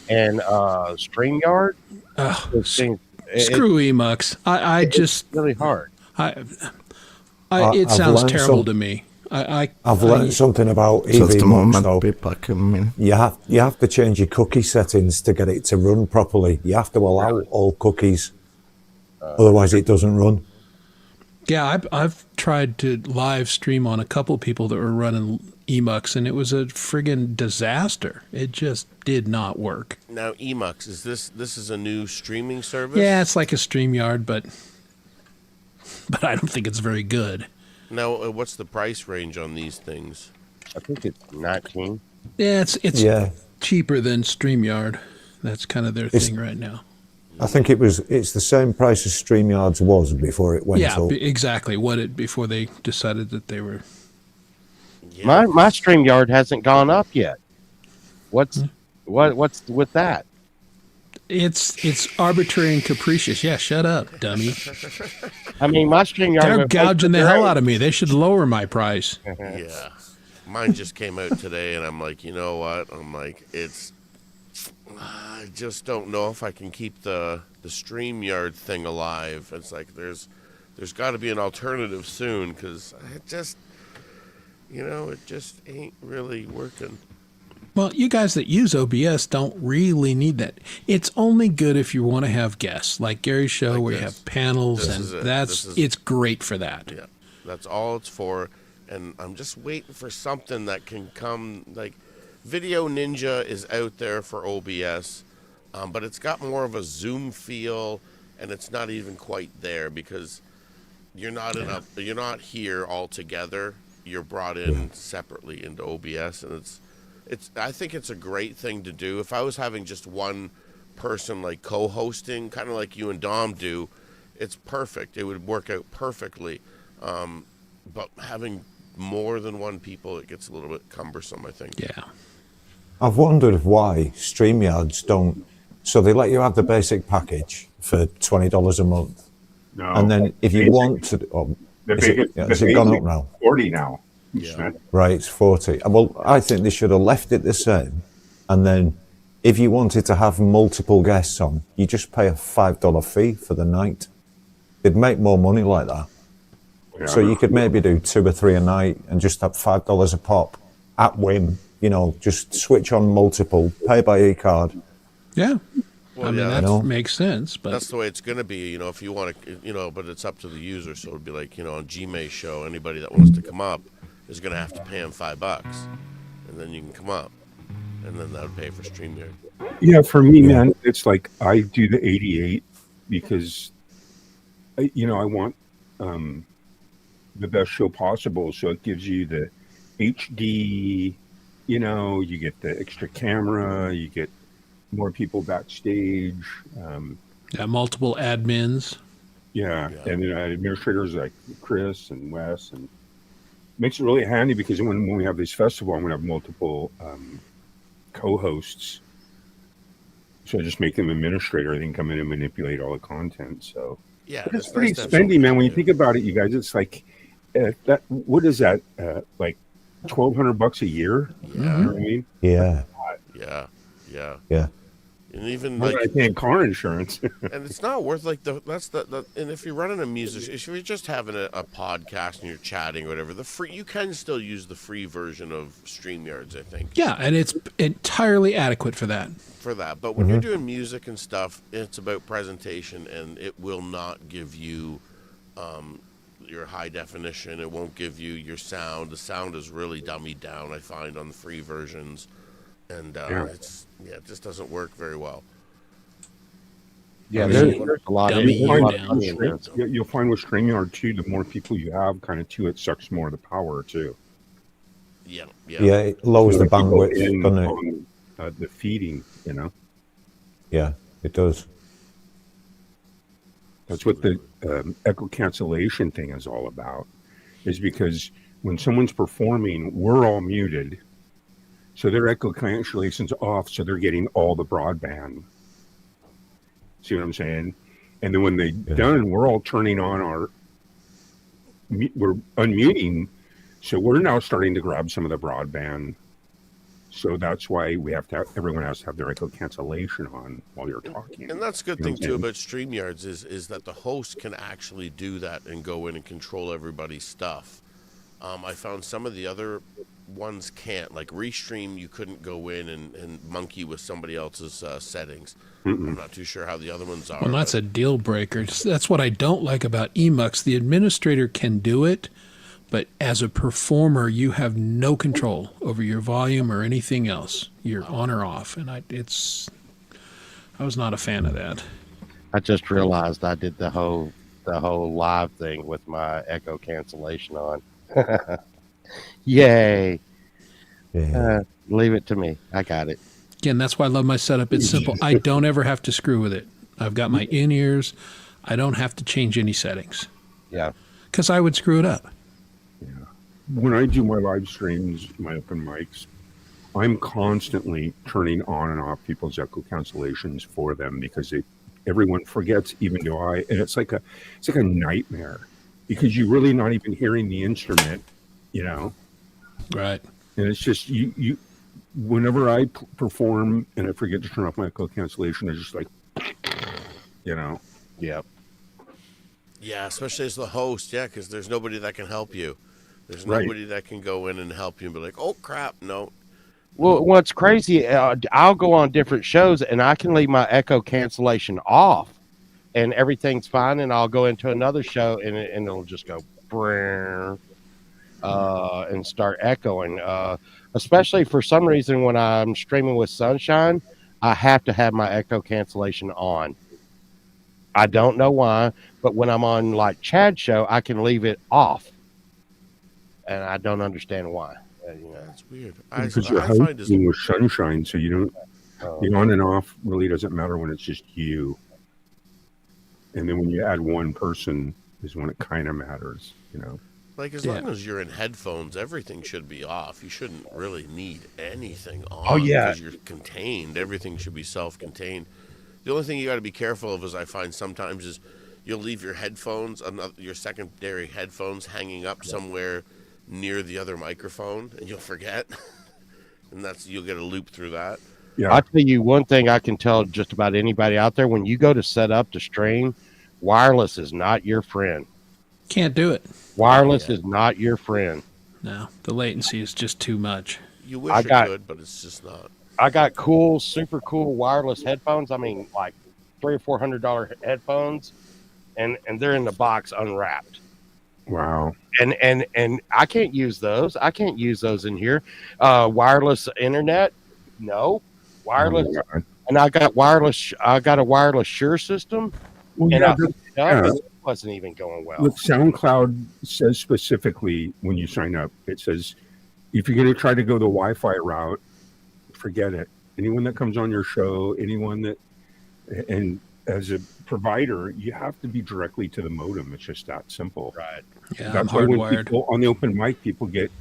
and StreamYard, Ugh, those things, screw Emux. I just, it's really hard. it I've sounds learned terrible some- to me. I've learned something about Just EV a Mux, moment, though. people come in. You have to change your cookie settings to get it to run properly. You have to allow all cookies, otherwise it doesn't run. Yeah, I've tried to live stream on a couple people that were running Emux, and it was a friggin' disaster. It just did not work. Now, Emux, is this is a new streaming service? Yeah, it's like a StreamYard, but I don't think it's very good. Now, what's the price range on these things? I think it's 19. Yeah, it's Yeah, cheaper than StreamYard. That's kind of their thing right now. I think it's the same price as StreamYards was before it went Yeah, up. exactly. Before they decided that they were. Yeah. My StreamYard hasn't gone up yet. What's with that? It's arbitrary and capricious. Yeah, shut up, dummy. I mean, my StreamYard. They're went gouging the great. hell out of me. They should lower my price. Yeah. Mine just came out today, and I'm like, you know what? I'm like, I just don't know if I can keep the StreamYard thing alive. It's like there's got to be an alternative soon, because it just, it just ain't really working. Well, you guys that use OBS don't really need that. It's only good if you want to have guests, like Gary's show, Like where this. you have panels, This and is it. it's great for that. Yeah, that's all it's for. And I'm just waiting for something that can come. Like, Video Ninja is out there for OBS, but it's got more of a Zoom feel, and it's not even quite there because you're not you're not here all together. You're brought in separately into OBS, and I think it's a great thing to do. If I was having just one person like co-hosting, kind of like you and Dom do, it's perfect. It would work out perfectly. But having more than one people, it gets a little bit cumbersome, I think. Yeah. I've wondered why StreamYards don't. So they let you have the basic package for $20 a month, No. and then if you want to, has it gone up now? 40 now. Yeah. Right, it's 40. Well, I think they should have left it the same, and then if you wanted to have multiple guests on, you just pay a $5 fee for the night. They'd make more money like that. Yeah. So you could maybe do 2 or 3 a night and just have $5 a pop at whim. Just switch on multiple, pay by e-card. Yeah. Well, I mean, yeah, that makes sense. But that's the way it's going to be, if you want to, but it's up to the user. So it'd be like, on Gmay's show, anybody that wants to come up is going to have to pay him $5, and then you can come up, and then that would pay for StreamYard. Yeah, for me, man, it's like I do the 88 because, I want the best show possible. So it gives you the HD, you get the extra camera, you get more people backstage. multiple admins. Yeah. And then administrators like Chris and Wes, and makes it really handy because when we have this festival, I'm going to have multiple co-hosts. So I just make them administrator. They can come in and manipulate all the content. So Yeah, but it's pretty spendy, man. When you think about it, you guys, it's like that. What is that? Like $1,200 a year? Yeah, You know what I mean? Yeah. yeah. And even More like, than I pay in car insurance. and it's not worth like and if you're running a music, if you're just having a podcast and you're chatting or whatever, you can still use the free version of StreamYards, I think. Yeah, and it's entirely adequate for that. But when you're doing music and stuff, it's about presentation, and it will not give you your high definition. It won't give you your sound. The sound is really dummied down, I find, on the free versions, and it just doesn't work very well. Yeah, There's there's a lot of dummy there's a lot down. of money in there. You'll find with StreamYard too, the more people you have, kind of too, it sucks more of the power too. Yeah. Yeah, it lowers the People bandwidth, in doesn't it? on, the feeding, Yeah, it does. That's what the echo cancellation thing is all about, is because when someone's performing, we're all muted. So their echo cancellation's off, so they're getting all the broadband. See what I'm saying? And then when they're done, we're all turning on we're unmuting, so we're now starting to grab some of the broadband. So that's why everyone has to have their echo cancellation on while you're talking. And that's a good thing too about StreamYards is that the host can actually do that and go in and control everybody's stuff. I found some of the other ones can't. Like Restream, you couldn't go in and monkey with somebody else's settings. I'm not too sure how the other ones are. Well, that's a deal breaker. That's what I don't like about Emux. The administrator can do it, but as a performer, you have no control over your volume or anything else. You're on or off, and I was not a fan of that. I just realized I did the whole live thing with my echo cancellation on. Yay! Yeah. Leave it to me. I got it. Again, that's why I love my setup. It's simple. I don't ever have to screw with it. I've got my in-ears. I don't have to change any settings Yeah. because I would screw it up. When I do my live streams, my open mics, I'm constantly turning on and off people's echo cancellations for them because everyone forgets, even do I, and it's like a nightmare because you're really not even hearing the instrument, you know. Right. And it's just you. Whenever I perform and I forget to turn off my echo cancellation, it's just like, you know. Yep. Yeah, especially as the host, yeah, because there's nobody that can help you. There's Right. nobody that can go in and help you and be like, oh, crap, no. Well, what's crazy, I'll go on different shows and I can leave my echo cancellation off and everything's fine. And I'll go into another show and it'll just go and start echoing. Especially for some reason when I'm streaming with Sunshine, I have to have my echo cancellation on. I don't know why, but when I'm on like Chad's show, I can leave it off. And I don't understand why. That's weird. Because you're I find hosting with Sunshine, so you don't. The on and off really doesn't matter when it's just you. And then when you add one person is when it kind of matters, you know. like as long as you're in headphones, everything should be off. You shouldn't really need anything on. Oh, yeah. Because you're contained. Everything should be self-contained. The only thing you got to be careful of, as I find sometimes, is you'll leave your headphones, your secondary headphones, hanging up somewhere near the other microphone, and you'll forget, and you'll get a loop through that. Yeah. I'll tell you one thing I can tell just about anybody out there: when you go to set up to stream, wireless is not your friend. Can't do it. Wireless is not your friend. No, the latency is just too much. You wish it could, but it's just not. I got super cool wireless headphones. I mean, like $300 or $400 headphones, and they're in the box unwrapped. Wow. And I can't use those. I can't use those in here. Wireless internet, no. Wireless, and I got wireless. I got a wireless Shure system, Well, and yeah, it wasn't even going well. Look, SoundCloud says specifically when you sign up, it says if you're going to try to go the Wi-Fi route, forget it. Anyone that comes on your show, and as a provider, you have to be directly to the modem. It's just that simple. Right. Yeah, That's I'm why when hardwired. people on the open mic, people get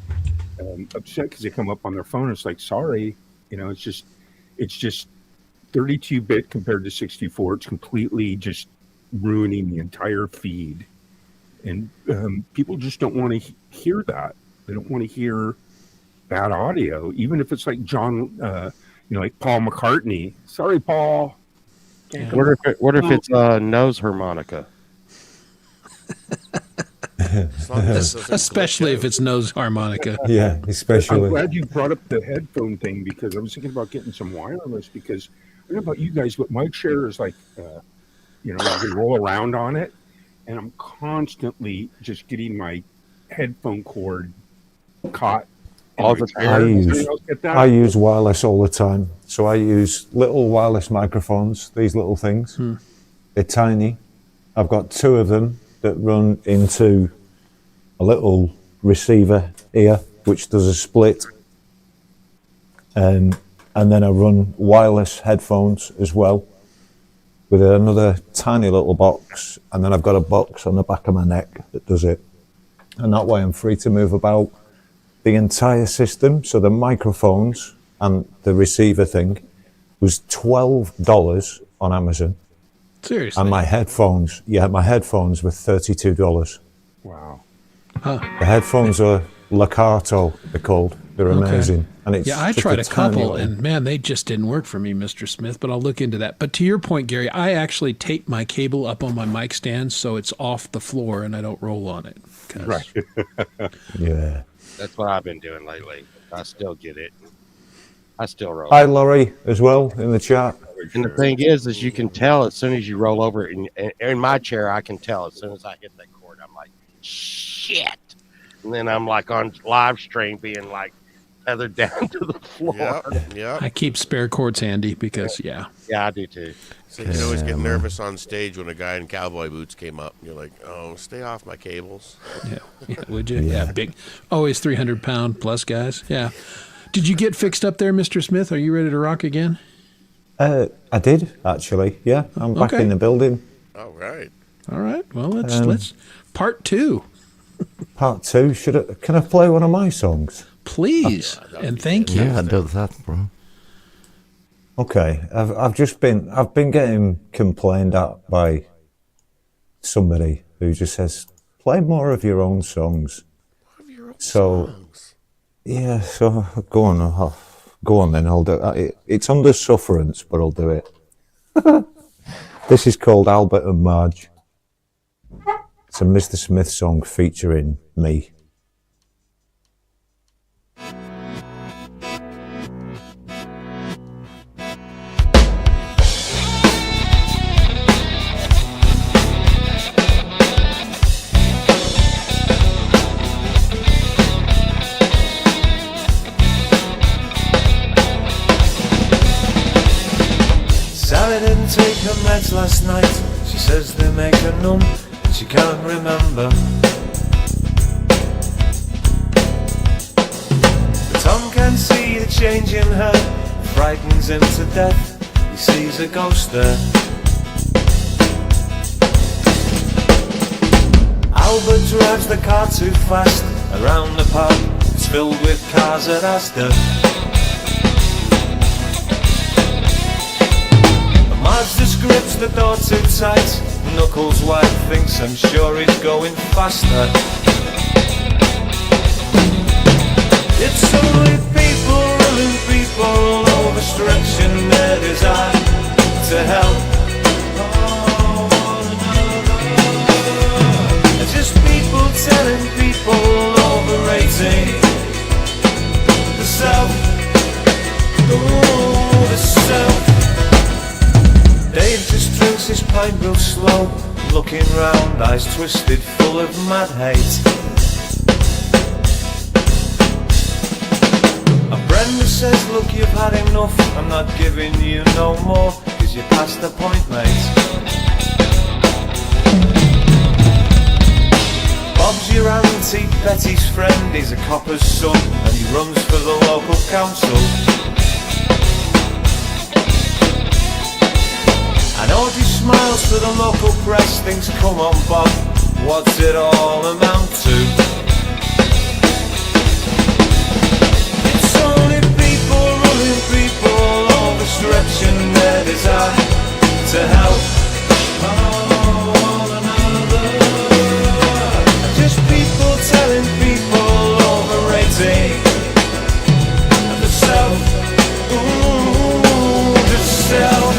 upset because they come up on their phone. It's like, sorry, it's just 32-bit compared to 64. It's completely just ruining the entire feed, and people just don't want to hear that. They don't want to hear bad audio, even if it's like John, like Paul McCartney. Sorry, Paul. Yeah. What if it's a nose harmonica? As long as it doesn't Especially glitch if it's nose harmonica. Yeah, I'm especially. glad you brought up the headphone thing because I was thinking about getting some wireless because I don't know about you guys, but my chair is like, you can roll around on it, and I'm constantly just getting my headphone cord caught. in All my the chair. time. Anybody else get that? I use wireless all the time. So I use little wireless microphones, these little things. They're tiny. I've got two of them that run into a little receiver here, which does a split. And then I run wireless headphones as well with another tiny little box. And then I've got a box on the back of my neck that does it. And that way I'm free to move about the entire system. So the microphones and the receiver thing was $12 on Amazon. Seriously. And my headphones were $32. Wow. The headphones are Lacato, they're called. They're amazing. And it's Yeah, I just tried a couple, tiny and man, they just didn't work for me, Mr. Smith, but I'll look into that. But to your point, Gary, I actually tape my cable up on my mic stand so it's off the floor and I don't roll on it. Right. Yeah. That's what I've been doing lately. I still get it. I still roll. Hi, Laurie, as well, in the chat. And the thing is you can tell as soon as you roll over. In my chair, I can tell as soon as I hit that cord. I'm like, shit. And then I'm like on live stream being like tethered down to the floor. Yeah. I keep spare cords handy because, Yeah, I do too. So you can always get nervous on stage when a guy in cowboy boots came up. You're like, oh, stay off my cables. yeah, would you? Yeah, big, always 300-pound plus guys. Yeah. Did you get fixed up there, Mr. Smith? Are you ready to rock again? I did, actually. Yeah, I'm back in the building. All right. All right. Well, let's part 2. Part 2. Can I play one of my songs? Please. And thank you. Yeah, do that, bro. Okay. I've been getting complained at by somebody who just says, play more of your own songs. Songs. Yeah, so go on then, I'll do it. It's under sufferance, but I'll do it. This is called Albert and Marge. It's a Mr. Smith song featuring me. Sally didn't take her meds last night. She says they make her numb and she can't remember. But Tom can see the change in her. It frightens him to death. He sees a ghost there. Albert drives the car too fast around the park. It's filled with cars at Asda. Marge the script's the door too tight. Knuckles' wife thinks I'm sure he's going faster. It's only people ruling people, overstretching their desire to help. It's just people telling people, overrating the self. Oh, the self. Dave just drinks his pint real slow, looking round, eyes twisted, full of mad hate. And Brenda says, look, you've had enough, I'm not giving you no more, 'cause you're past the point, mate. Bob's your auntie Betty's friend, he's a copper's son, and he runs for the local council. And Audrey smiles for the local press, thinks, come on Bob, what's it all amount to? It's only people ruling people, overstretching their desire to help. And just people telling people, overrating the self. Ooh, the self.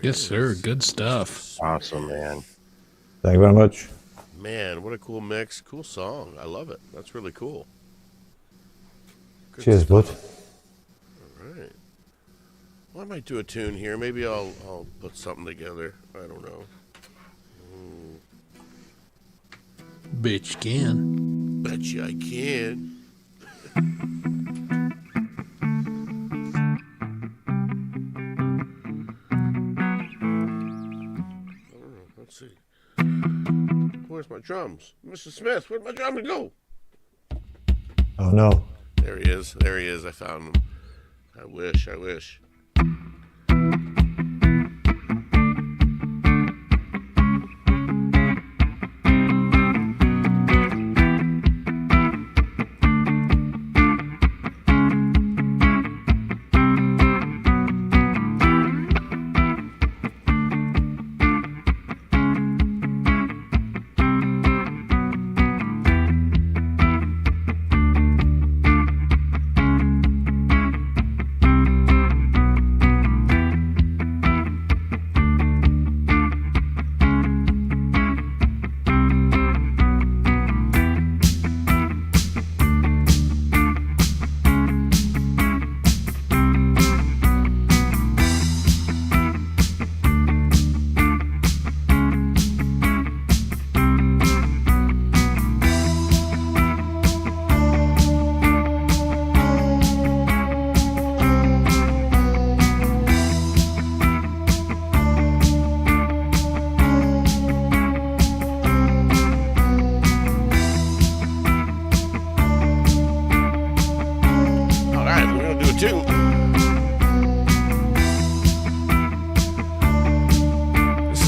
Yes, sir. Good stuff. Awesome, man. Thank you very much. Man, what a cool mix. Cool song. I love it. That's really cool. Good Cheers, stuff. bud. All right. Well, I might do a tune here. Maybe I'll put something together. I don't know. Bitch can. Bet you I can. Let's see. Where's my drums? Mr. Smith, where'd my drums go? Oh no. There he is. There he is. I found him. I wish.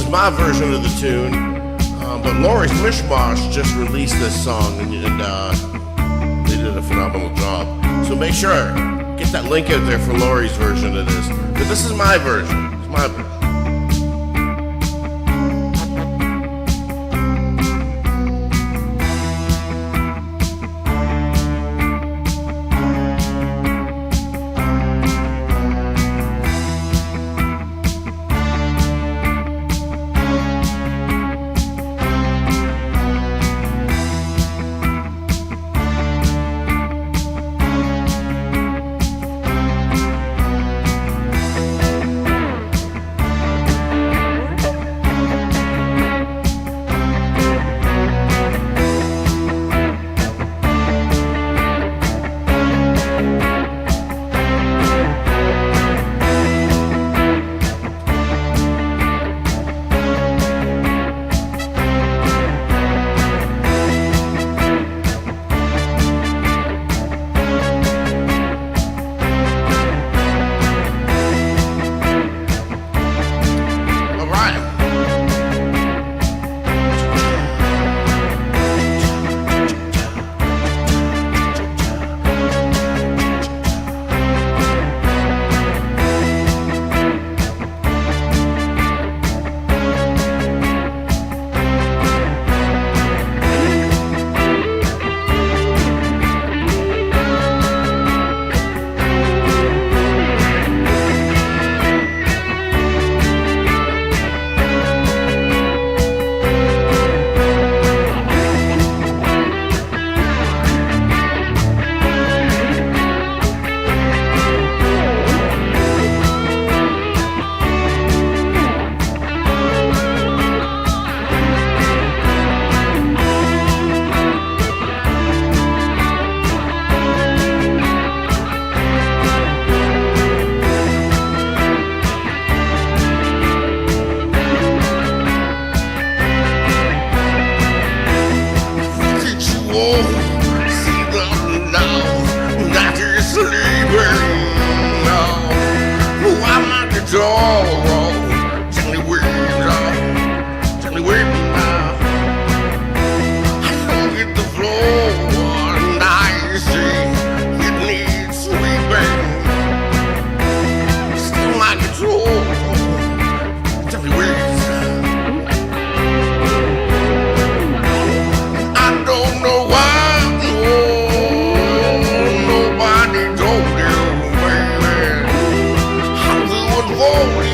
My version of the tune, but Lori's Mishmash just released this song, and they did a phenomenal job. So make sure, get that link out there for Lori's version of this. But this is my version. It's my version.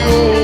Oh,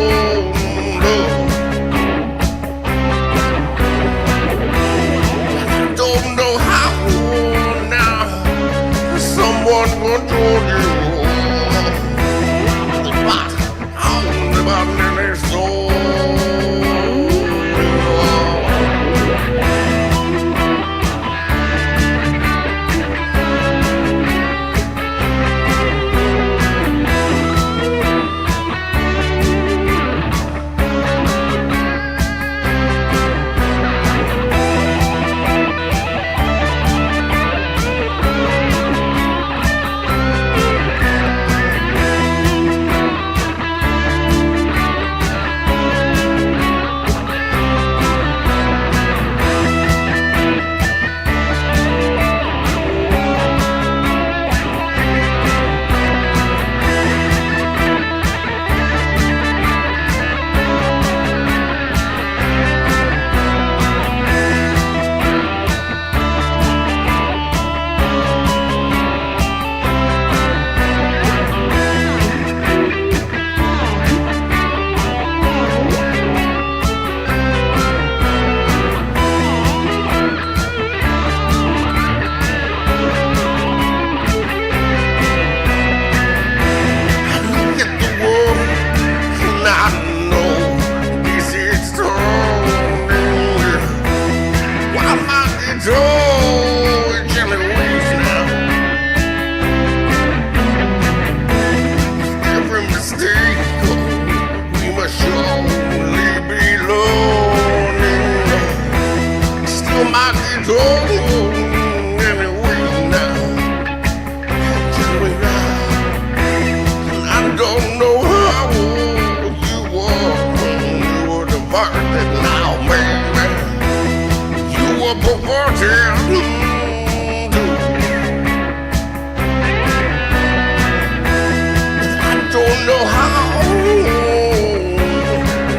I don't know how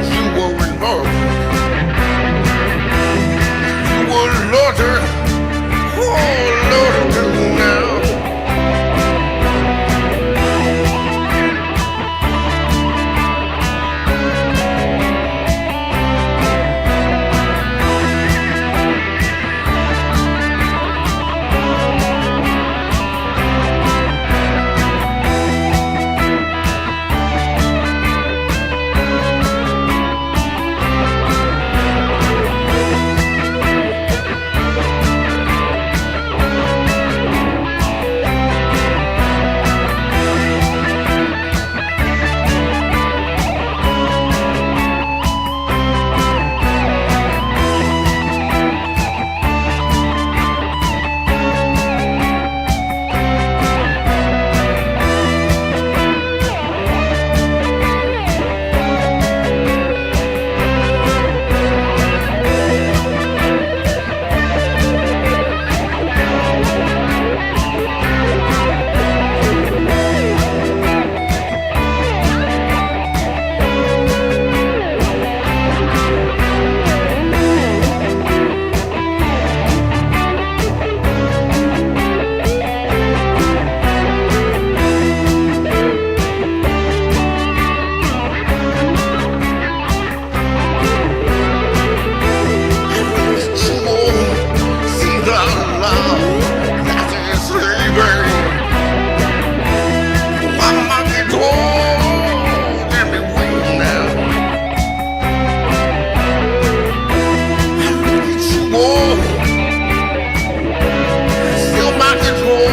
you were involved. You were Lord, oh Lord, do now. Oh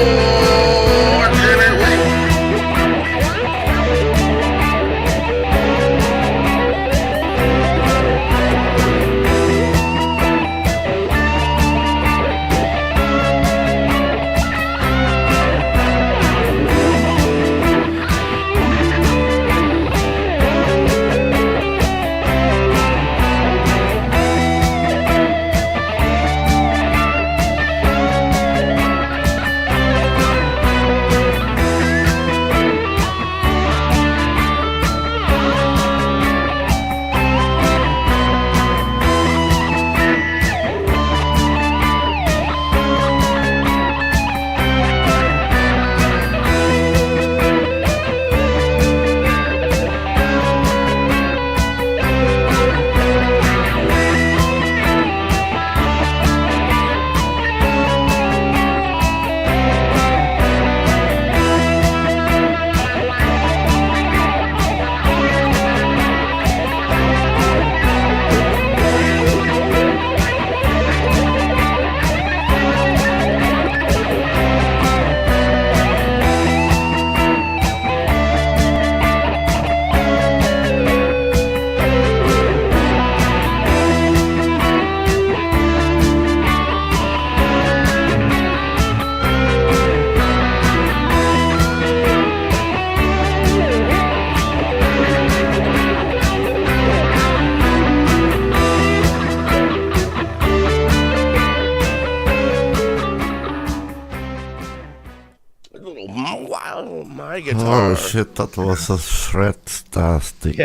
guitar. shit, that was a shred-tastic.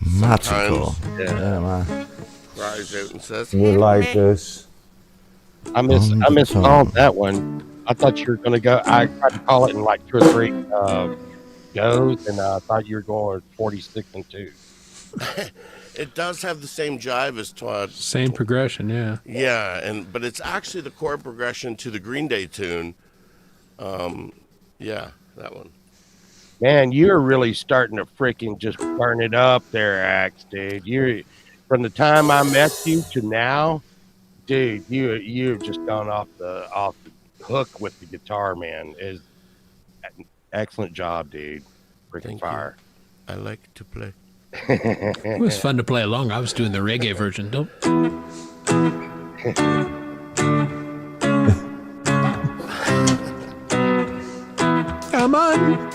Magical. Yeah, man. Cries out and says, We like this. I miscalled that one. I thought you were going to go. I tried to call it in like 2 or 3 goes, and I thought you were going 46 and 2. It does have the same jive as Twat. Same progression, yeah. Yeah, but it's actually the chord progression to the Green Day tune. Yeah, that one. Man, you're really starting to freaking just burn it up there, Axe, dude. You're from the time I met you to now, dude. You've just gone off the hook with the guitar, man. Is excellent job, dude. Freaking Thank fire. You. I like to play. It was fun to play along. I was doing the reggae version. Don't. Come on.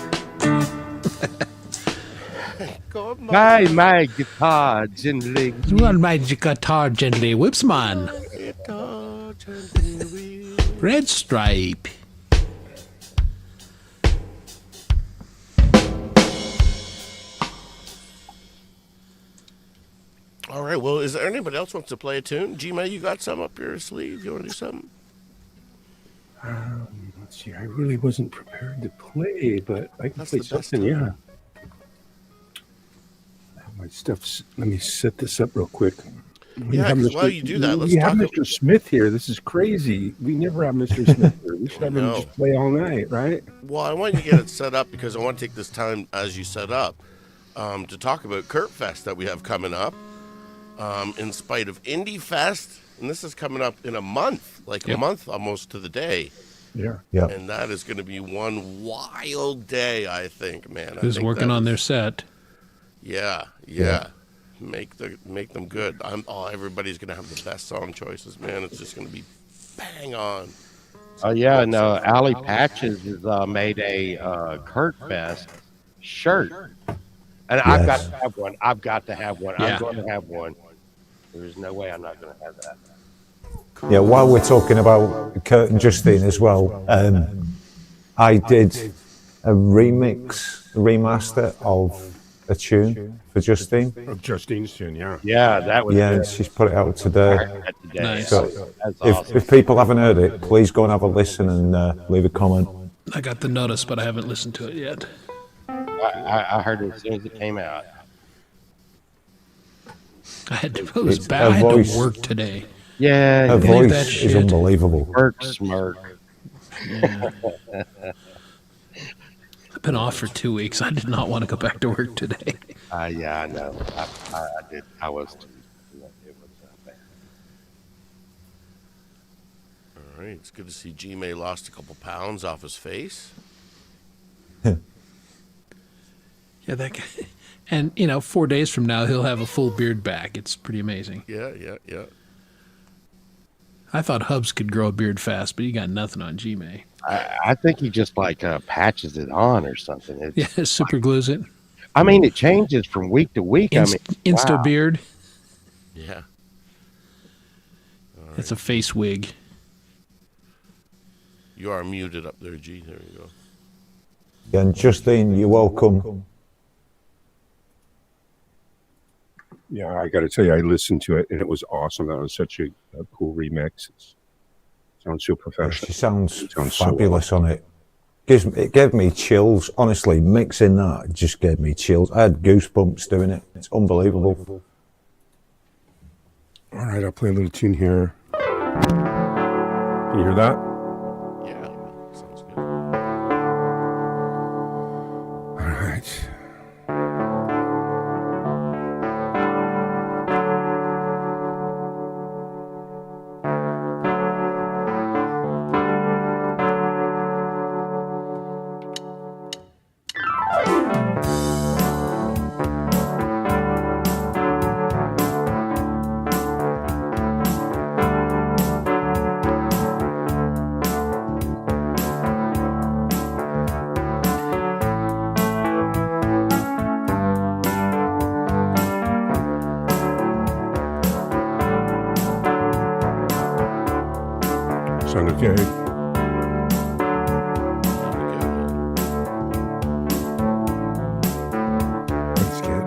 My guitar gently. Run my guitar gently, whips man. Guitar turning the wheel. Red Stripe. All right. Well, is there anybody else wants to play a tune? G-May, you got some up your sleeve? You want to do something? Let's see. I really wasn't prepared to play, but I can That's play the best something. Yeah. time. My stuff's. Let me set this up real quick. We Yeah, have 'cause Mr. while you do that, let's we have talk. Mr. Smith here. This is crazy. We never have Mr. Smith here. We should have him No. just play all night, right? Well, I want you to get it set up because I want to take this time as you set up to talk about Kurt Fest that we have coming up. In spite of Indie Fest, and this is coming up in a month, like a month almost to the day. Yeah. Yeah. And that is going to be one wild day, I think, man. Who's working on their set? Yeah. Make them good. Everybody's going to have the best song choices, man. It's just going to be bang on. Oh yeah, no. Allie Patches has made a Kurt Fest shirt, and I've got to have one. I've got to have one. Yeah. I'm going to have one. There's no way I'm not going to have that. Yeah, while we're talking about Kurt and Justine as well, I did a remaster of a tune for Justine. Of Justine's tune, yeah. Yeah, that was. Yeah, good. and she's put it out I today. heard that today. Nice. So That's awesome. if people haven't heard it, please go and have a listen and leave a comment. I got the notice, but I haven't listened to it yet. I heard it as soon as it came out. I had to. It was It's bad. her I had voice. to work today. Yeah, Her believe voice that is shit? unbelievable. smirk. I've been off for 2 weeks. I did not want to go back to work today. Yeah, I know. I did. I was too. It was bad. All right. It's good to see G-May lost a couple pounds off his face. Yeah, that guy. And 4 days from now he'll have a full beard back. It's pretty amazing. Yeah. I thought Hubs could grow a beard fast, but he got nothing on G-May. I think he just patches it on or something. It's, Yeah, super glues it. I mean, it changes from week to week. Insta wow. beard. Yeah. It's a face wig. You are muted up there, G. There you go. Yeah, and Justine, you're welcome. Yeah, I got to tell you, I listened to it and it was awesome. That was such a cool remix. It sounds so professional. She sounds Sounds so fabulous on it. It gave me chills. Honestly, mixing that just gave me chills. I had goosebumps doing it. It's unbelievable. All right, I'll play a little tune here. Can you hear that? Yeah. Sounds good. All right. Sound okay? Let's get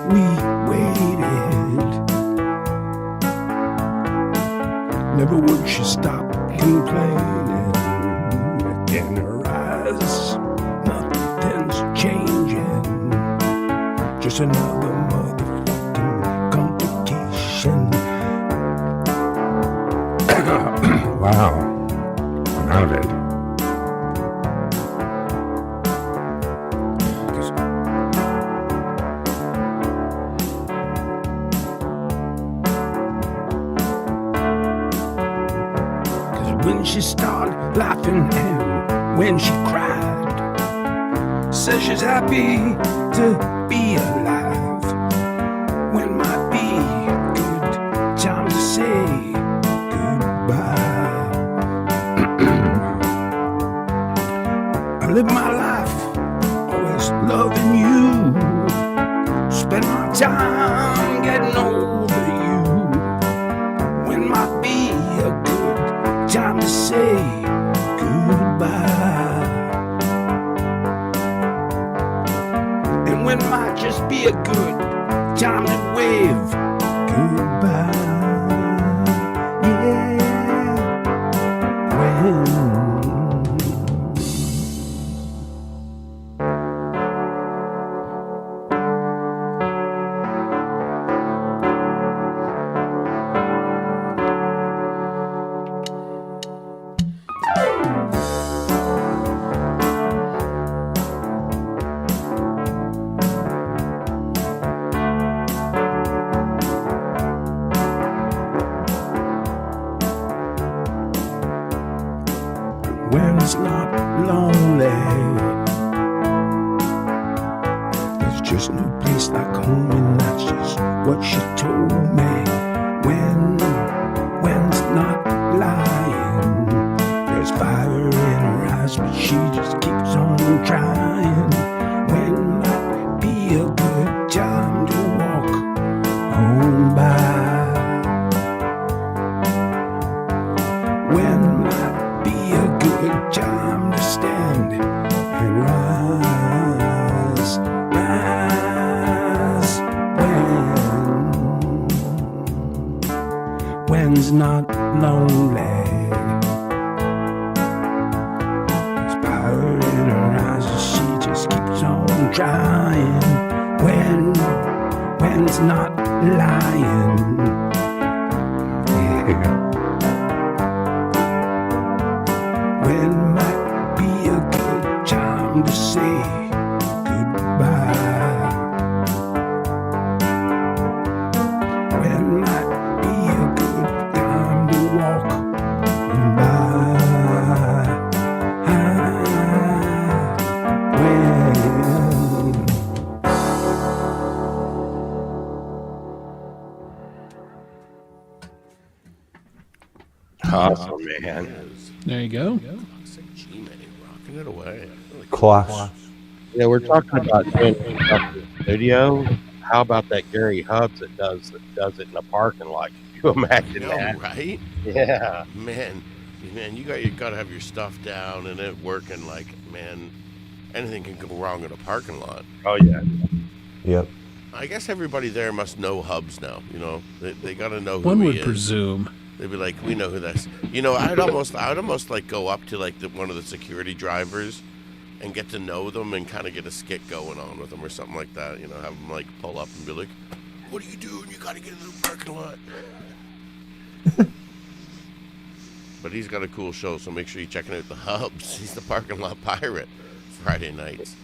we waited. Never would she stop complaining. In her eyes, nothing's changing. Just another motherfucking complication. Wow, I'm out of it. 'Cause when she started laughing and when she cried, says she's happy to be alive. When might be a good time to say goodbye. I live my life always loving you. Spend my time getting over you. When might be a good time to say goodbye. And when might just be a good time to wave goodbye. Yeah. When it's not lonely, there's just no place like home, and that's just what she told me. When it's not lying, there's fire in her eyes, but she just keeps on trying. When might be a good time to walk home by? When might be a good time to stand and rise, rise. When's not lonely, there's power in her eyes and she just keeps on trying. When's not lying, yeah. When might be a good time to say goodbye? When might be a good time to walk by? When Awesome, man. There you go. G-Man, rocking it away. Really cool. Class. Yeah, we're talking about doing stuff in the studio. How about that Gary Hubbs that does it in a parking lot? Can you imagine No, that? right? Yeah. Man, you got to have your stuff down and it working. Like, man, anything can go wrong in a parking lot. Oh yeah. Yep. I guess everybody there must know Hubs now. You know, they got to know who One he would is. presume. They'd be like, we know who that's. You know, I'd almost like go up to like one of the security drivers and get to know them and kind of get a skit going on with them or something like that. You know, have them like pull up and be like, "What are you doing? You got to get into the parking lot." But he's got a cool show, so make sure you're checking out the Hubs. He's the parking lot pirate. Friday nights.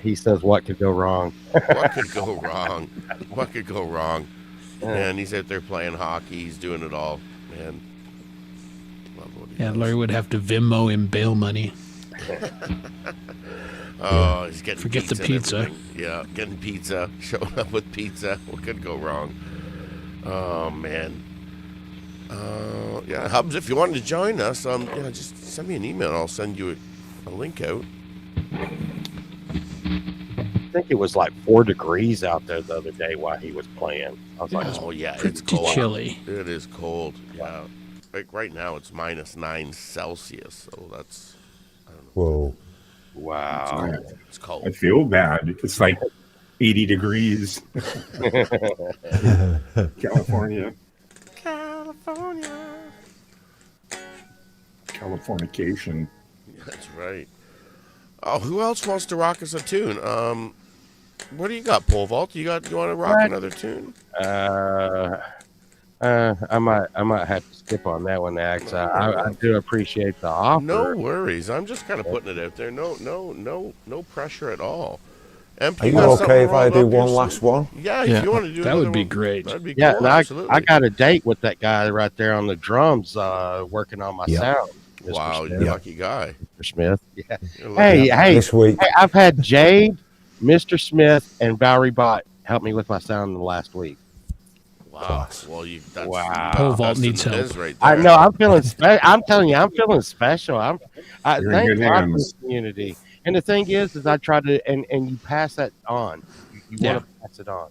He says, "What could go wrong?" What could go wrong? What could go wrong? Man, he's out there playing hockey. He's doing it all. Man, love what he Yeah, does. Larry would have to Venmo him bail money. Oh, he's getting Forget the and pizza. everything. Yeah, getting pizza. Showing up with pizza. What could go wrong? Oh man. Yeah, Hubs, if you wanted to join us, yeah, just send me an email. I'll send you a link out. I think it was like 4 degrees out there the other day while he was playing. I was like, Oh yeah, it's Pretty cold. chilly. It is cold. Yeah, like right now it's -9 Celsius. So that's Whoa. wow. it's cold. I feel bad. It's like 80 degrees. California. Californication. That's right. Oh, who else wants to rock us a tune? What do you got, Pole Vault? You want to rock What? another tune? I might have to skip on that one, Ax. I do appreciate the offer. No worries. I'm just kind of putting it out there. No pressure at all. MP, Are you got okay something if I rolled do up your one last sleeve? one? Yeah, Yeah, if you want to do that would another be one, great. That'd be Yeah, cool. and Absolutely. I got a date with that guy right there on the drums, working on my Yep. sound. Mr. Wow, Smith. you're a lucky guy. Mr. Smith. Yeah. You're lucky. Hey, This week. I've had Jade, Mr. Smith, and Valerie Bott help me with my sound in the last week. Wow. Well, that's Wow. Pole vault that's in needs the help. biz right there. I know I'm feeling. I'm telling you, I'm feeling special. You're in Thank good God for hands. this community. And the thing is I try to, and you pass that on. You Yeah. want to pass it on.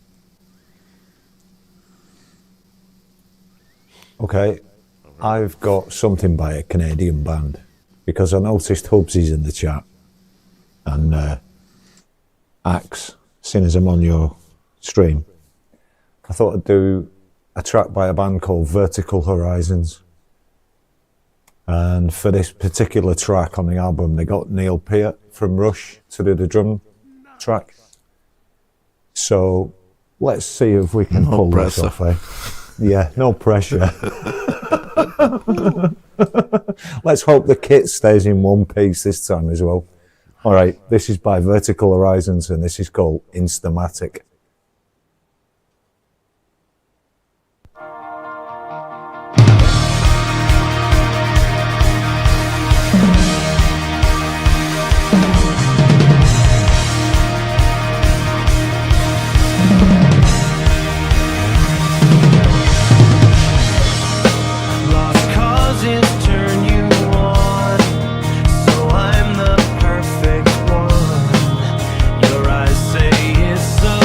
Okay, I've got something by a Canadian band because I noticed Hubsy's in the chat, and Axe, seeing as I'm on your stream, I thought I'd do a track by a band called Vertical Horizons. And for this particular track on the album, they got Neil Peart from Rush to do the drum track. So let's see if we can pull this off, eh? Yeah, no pressure. Let's hope the kit stays in one piece this time as well. All right, this is by Vertical Horizons, and this is called Instamatic. Lost causes turn you on, so I'm the perfect one. Your eyes say it's so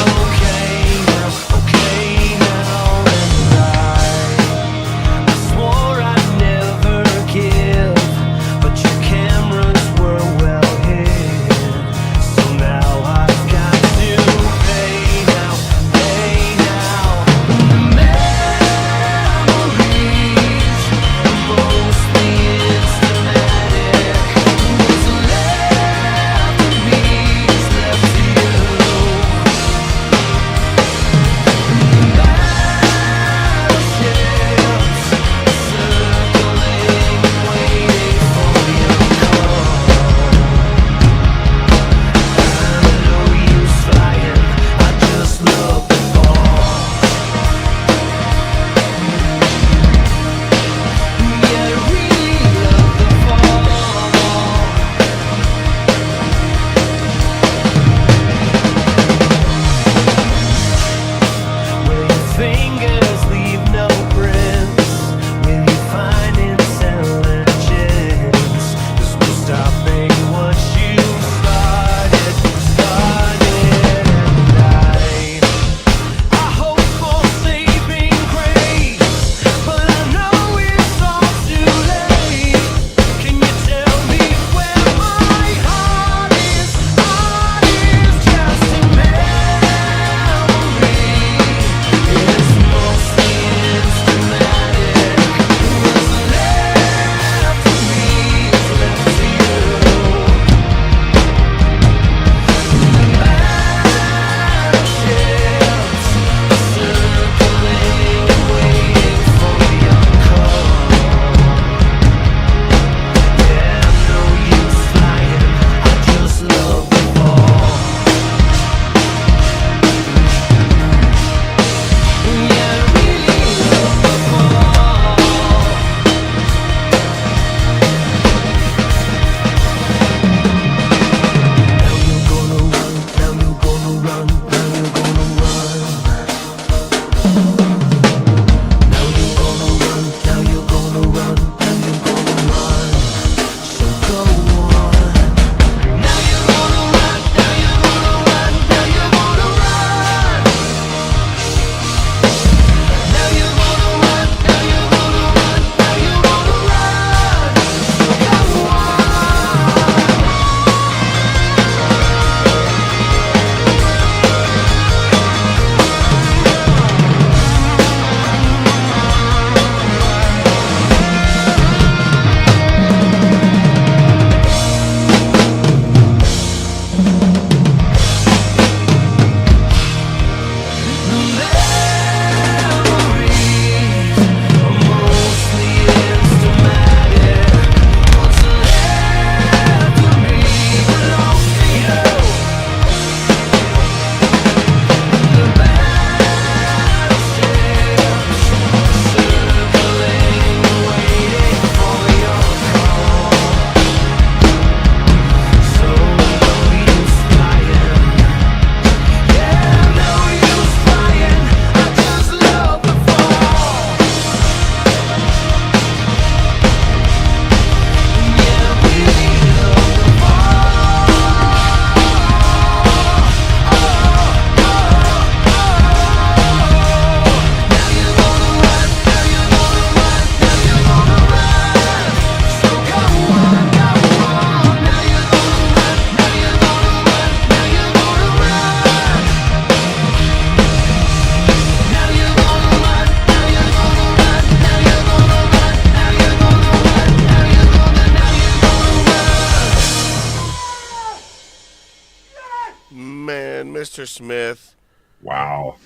Mr. Smith. Wow.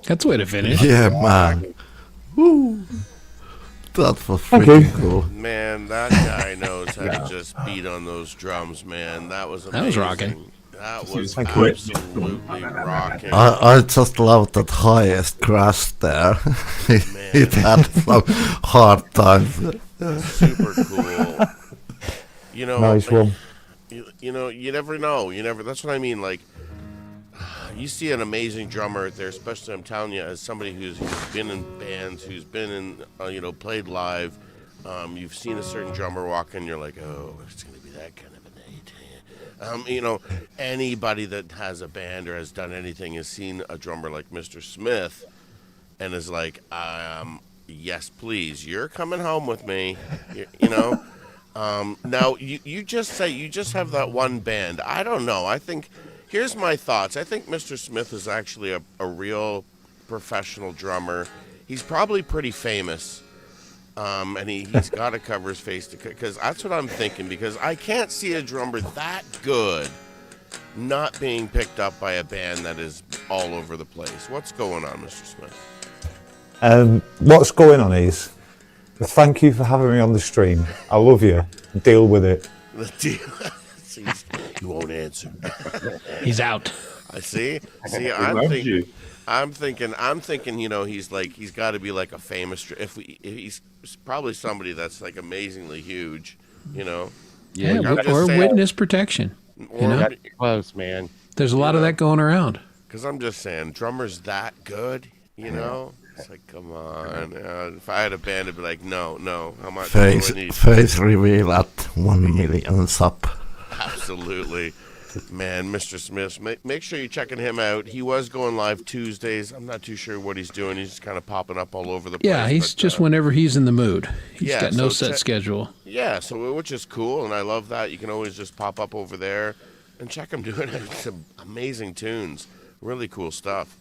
That's the way to finish. Yeah, man. Woo. That was Thank you. freaking cool. Man, that guy knows how to just beat on those drums, man. That was amazing. That was rocking. That was Thank you. absolutely rocking. I just love that highest crash there. It had some hard times. Super cool. You know, Nice one. you know, you never know. You never. That's what I mean. Like, you see an amazing drummer out there, especially I'm telling you, as somebody who's been in bands, who's been in, played live. You've seen a certain drummer walk in, you're like, oh, it's gonna be that kind of a night. Anybody that has a band or has done anything has seen a drummer like Mr. Smith, and is like, yes, please, you're coming home with me. Now you just have that one band. I don't know. I think here's my thoughts. I think Mr. Smith is actually a real professional drummer. He's probably pretty famous, and he's got to cover his face because that's what I'm thinking. Because I can't see a drummer that good not being picked up by a band that is all over the place. What's going on, Mr. Smith? What's going on is, thank you for having me on the stream. I love you. Deal with it. The deal. You won't answer. He's out. I see. He loves you. I'm thinking. He's got to be like a famous. He's probably somebody that's like amazingly huge. Yeah, I'm just or saying- witness protection. Or, Close, man. There's a lot of that going around. because I'm just saying, drummers that good. It's like, come on. If I had a band, it'd be like, no. How much? Face, do I need? face reveal at 1 million sub. Absolutely. Man, Mr. Smith, make sure you're checking him out. He was going live Tuesdays. I'm not too sure what he's doing. He's just kind of popping up all over the place. Yeah, he's but, just whenever he's in the mood. He's yeah, got no so set schedule. Yeah, so which is cool, and I love that. You can always just pop up over there and check him doing some amazing tunes. Really cool stuff.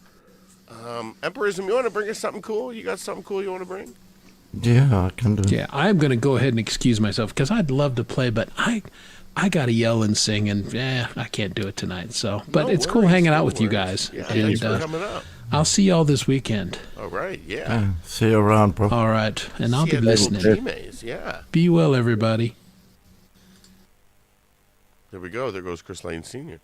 Emperorism, you want to bring us something cool? You got something cool you want to bring? Yeah, I can do. Yeah, I'm going to go ahead and excuse myself because I'd love to play, but I got to yell and sing, and I can't do it tonight. So, but No it's cool worries, hanging out no with you worries. guys. Yeah, and thanks for coming up. I'll see y'all this weekend. All right, yeah. See you around, bro. All right, and I'll See be you at Little listening. G-Maze, yeah. Be well, everybody. There we go. There goes Chris Lane Sr.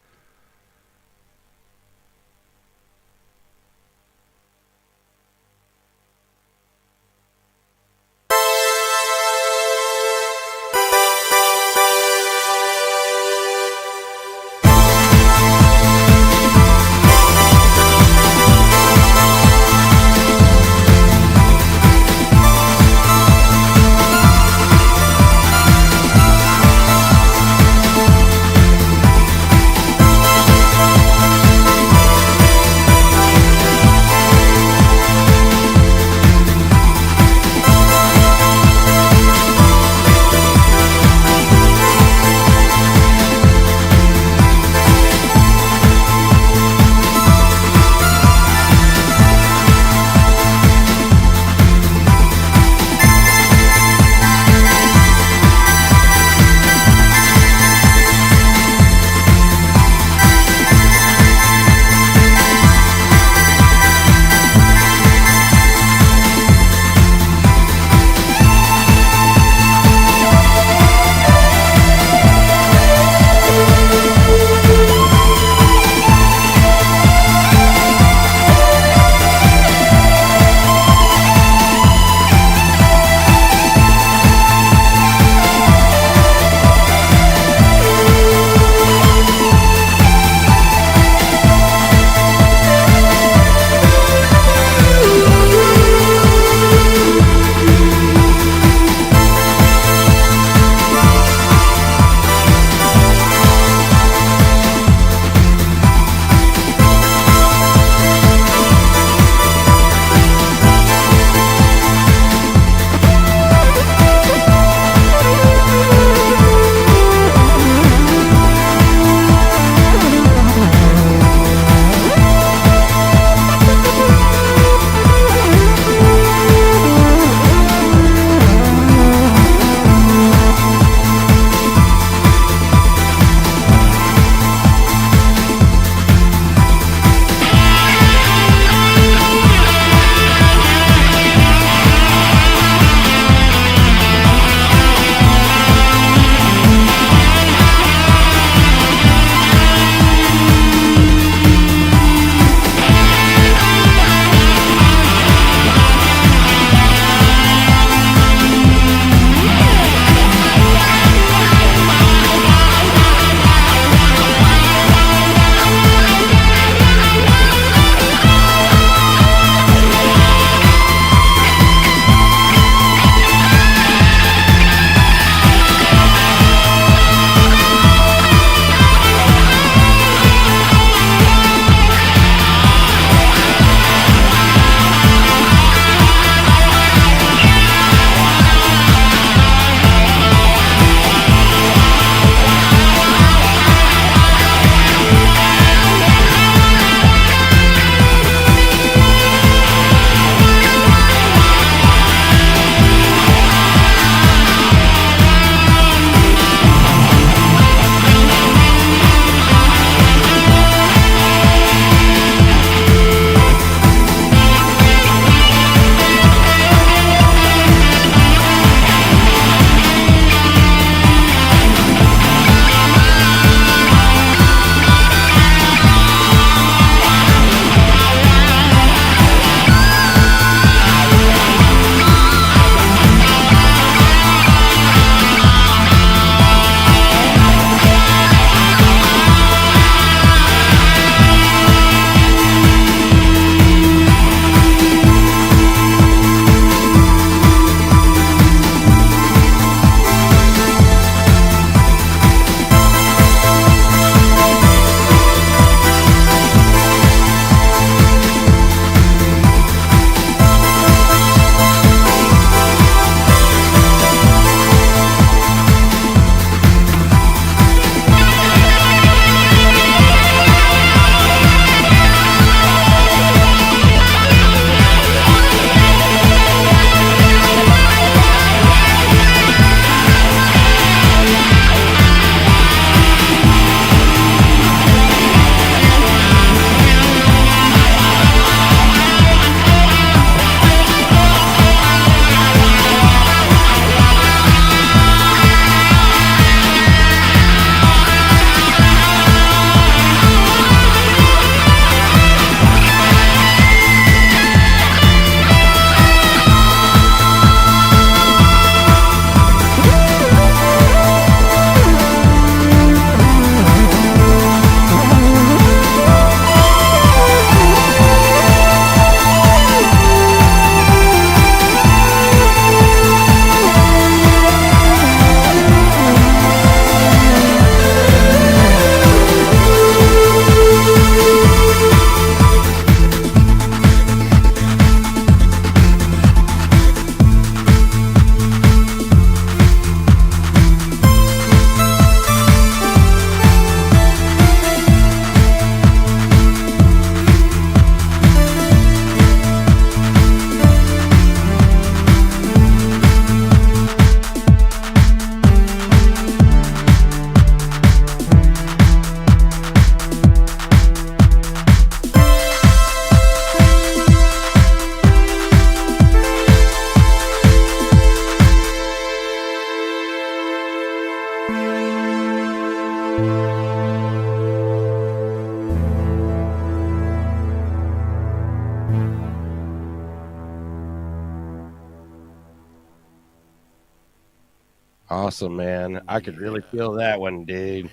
Awesome, man. I could really feel that one, dude.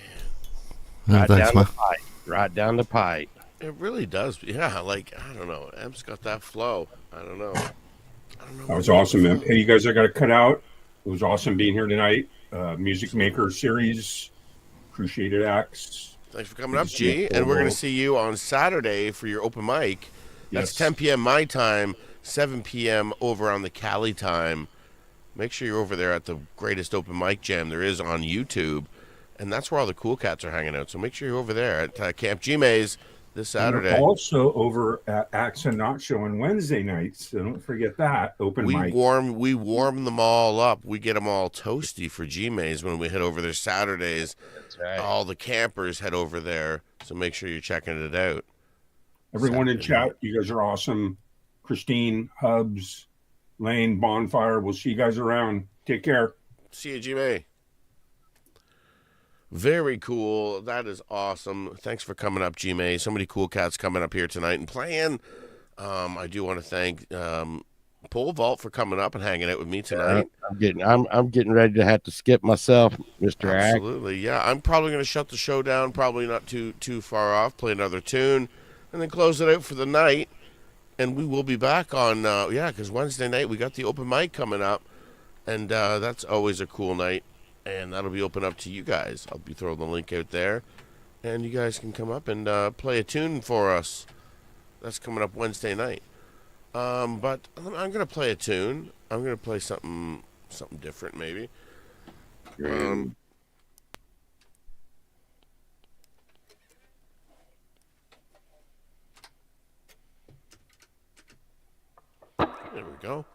Yeah, Right thanks, down man. the pipe. Right down the pipe. It really does. Yeah, like I don't know. Em's got that flow. I don't know. That was awesome, man. Hey, you guys, I got to cut out. It was awesome being here tonight. Music Maker series. Appreciate it, Axe. Thanks for coming up, G. And we're going to see you on Saturday for your open mic. That's Yes. 10 p.m. my time, 7 p.m. over on the Cali time. Make sure you're over there at the greatest open mic jam there is on YouTube. And that's where all the cool cats are hanging out. So make sure you're over there at Camp G-Maze this And we're Saturday. also over at Acts&Nacho on Wednesday nights. So don't forget that open mic. We warm them all up. We get them all toasty for G-Maze when we head over there Saturdays. That's right. All the campers head over there. So make sure you're checking it out. Everyone in Saturday chat, night. you guys are awesome. Christine, Hubs, Lane, Bonfire. We'll see you guys around. Take care. See you, G-May. Very cool. That is awesome. Thanks for coming up, G-May. So many cool cats coming up here tonight and playing. I do want to thank Pole Vault for coming up and hanging out with me tonight. I'm getting ready to have to skip myself, Mr. Ack. Absolutely. Yeah, I'm probably going to shut the show down, probably not too far off, play another tune, and then close it out for the night. And we will be back on, because Wednesday night we got the open mic coming up, and that's always a cool night. And that'll be open up to you guys. I'll be throwing the link out there. And you guys can come up and play a tune for us. That's coming up Wednesday night. But I'm going to play a tune. I'm going to play something different maybe. There we go.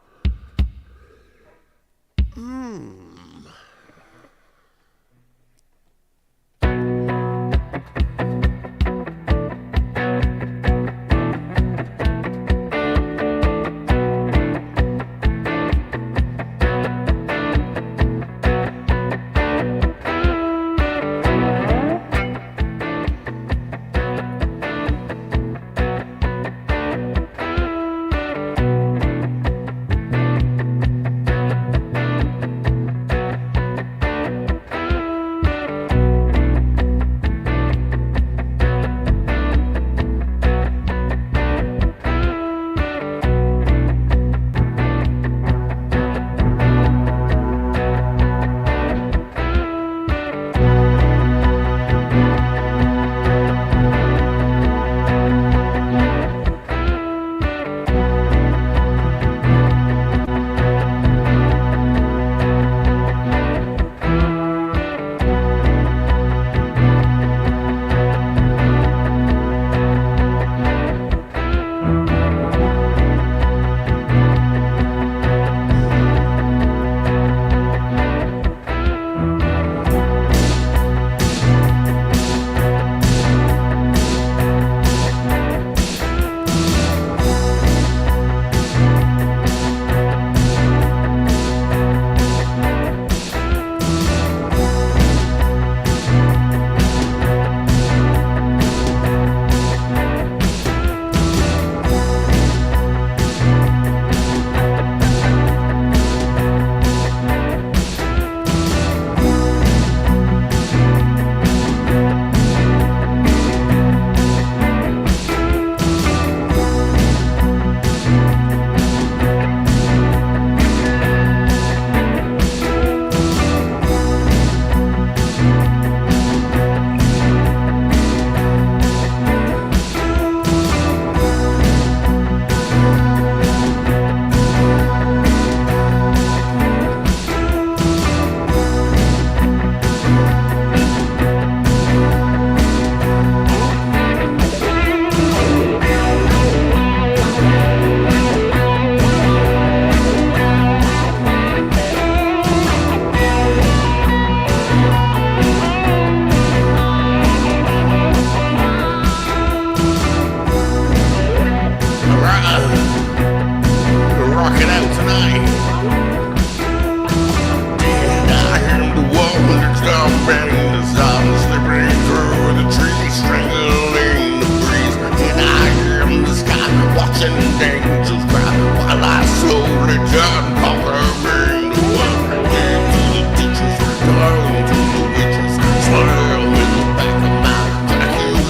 bring the sun slipping through the trees, strangling the breeze. And I am the sky, watching angels cry, while I slowly turn, conquering the world. Into the ditches, down to the witches, swirl in the back of my Dracula.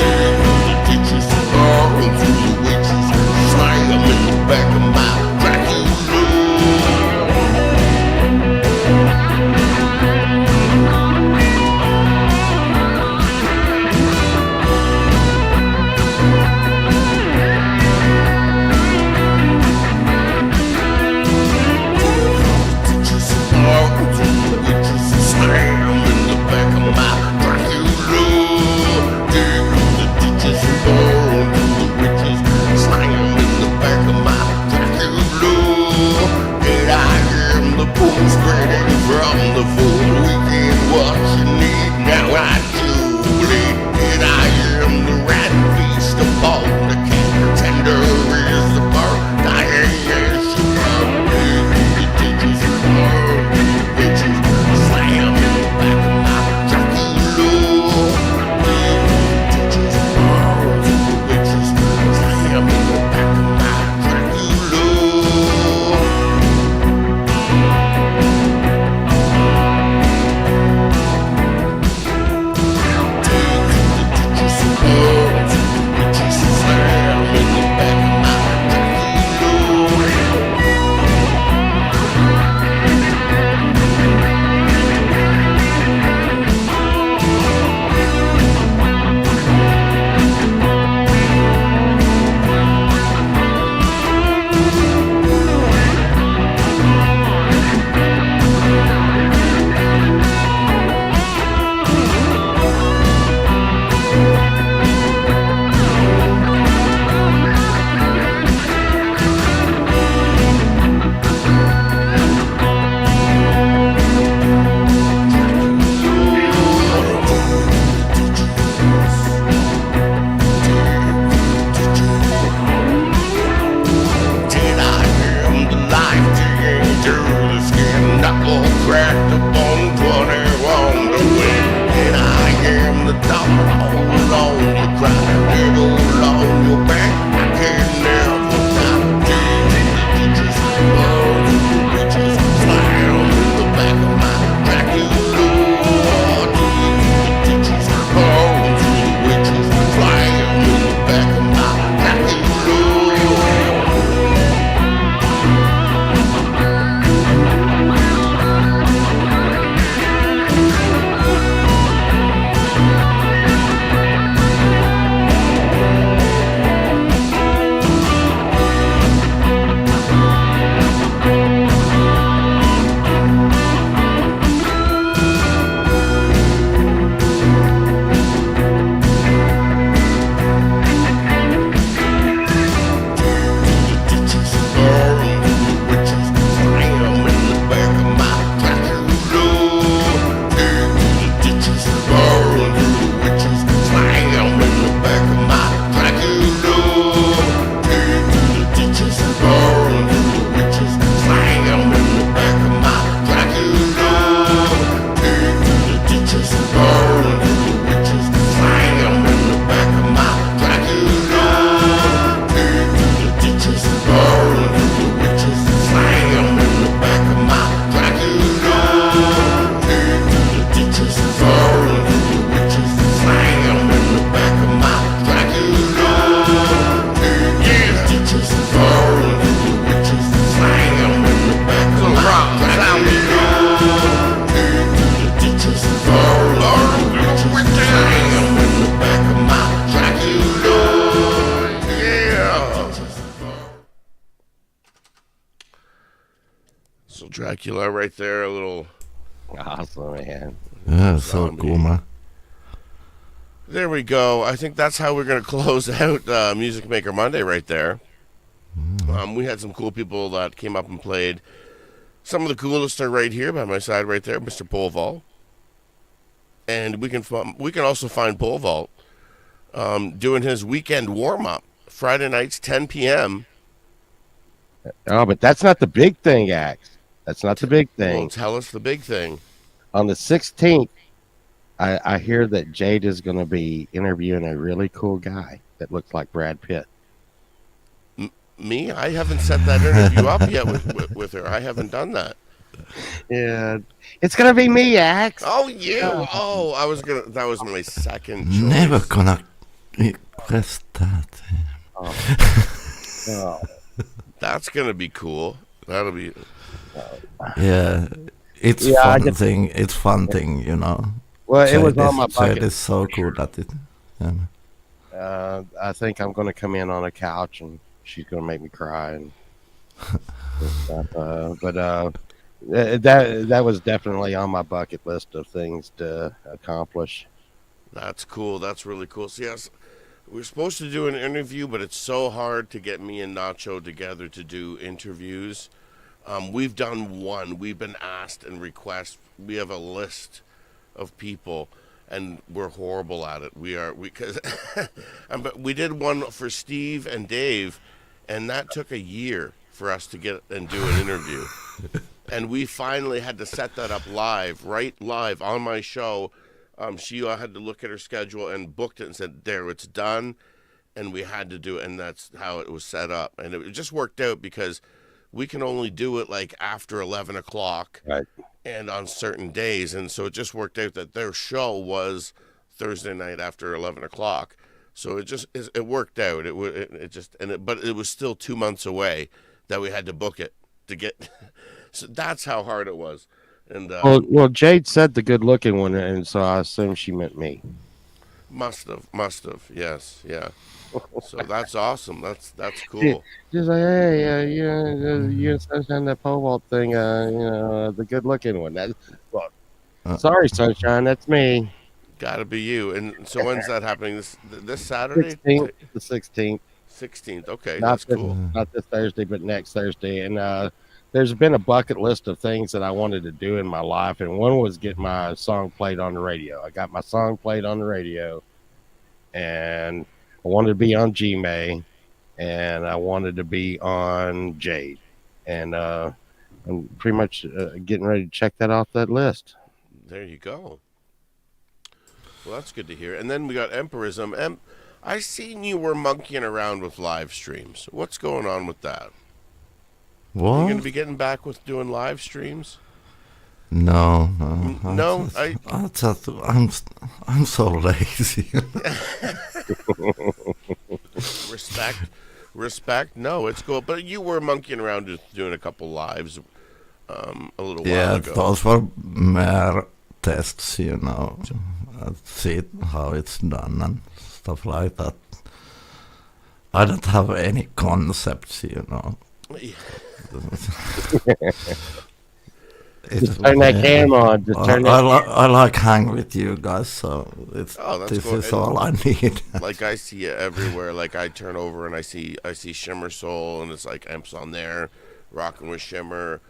Into the ditches, down to the witches, slam in the back of my Dracula. Spreading from the full weekend, what you need now I do bleed. And I am the rat beast upon the cat, tender is the bird, dying as she comes. The ditches burn, the bitches slam in the back of my Dracula. The ditches burn, the bitches slam in the back of my Dracula. Dracula right there, a little awesome, man. Yeah, so cool, man. There we go. I think that's how we're going to close out Music Maker Monday right there. We had some cool people that came up and played. Some of the coolest are right here by my side right there, Mr. Pole Vault. And we can also find Pole Vault doing his weekend warm-up, Friday nights, 10 p.m. Oh, but that's not the big thing, Axe. That's not the big thing. Well, tell us the big thing. On the 16th, I hear that Jade is going to be interviewing a really cool guy that looks like Brad Pitt. Me? I haven't set that interview up yet with her. I haven't done that. Yeah, it's going to be me, Axe. Oh, you. Oh, that was my second choice. Never gonna request that. Oh. That's going to be cool. That'll be... Yeah, it's fun thing. It's fun thing, you know. Well, it was on my bucket. Jade is so good at it. Yeah. I think I'm going to come in on a couch and she's going to make me cry and stuff. But that was definitely on my bucket list of things to accomplish. That's cool. That's really cool. So yes, we're supposed to do an interview, but it's so hard to get me and Nacho together to do interviews. We've done one. We've been asked and requested. We have a list of people, and we're horrible at it. But we did one for Steve and Dave, and that took a year for us to get and do an interview. And we finally had to set that up live on my show. Sheila had to look at her schedule and booked it and said, there, it's done. And we had to do it, and that's how it was set up. And it just worked out because we can only do it like after 11 o'clock right, and on certain days. And so it just worked out that their show was Thursday night after 11 o'clock. So it worked out. But it was still 2 months away that we had to book it to get. So that's how hard it was. And well, Jade said the good looking one, and so I assume she meant me. Must have. Yes. Yeah. So that's awesome. That's cool. She's like, hey, you and Sunshine, that pole vault thing, the good looking one. Sorry, Sunshine, that's me. Gotta be you. And so when's that happening? This Saturday? 16th, the 16th. 16th. Okay, that's cool. Not this Thursday, but next Thursday. And there's been a bucket list of things that I wanted to do in my life, and one was get my song played on the radio. I got my song played on the radio, and I wanted to be on G-May, and I wanted to be on Jade. And I'm pretty much getting ready to check that off that list. There you go. Well, that's good to hear. And then we got Empirism. I seen you were monkeying around with live streams. What's going on with that? What? Are you going to be getting back with doing live streams? No. I'm so lazy. Respect. No, it's cool. But you were monkeying around just doing a couple lives a little while ago. Yeah, those were mere tests, see how it's done and stuff like that. I don't have any concepts, Yeah. Just turn that camera on. I like hang with you guys, so this cool. is all I need. Like I see it everywhere. Like I turn over and I see Shimmer Soul, and it's like Emp's on there, rocking with Shimmer.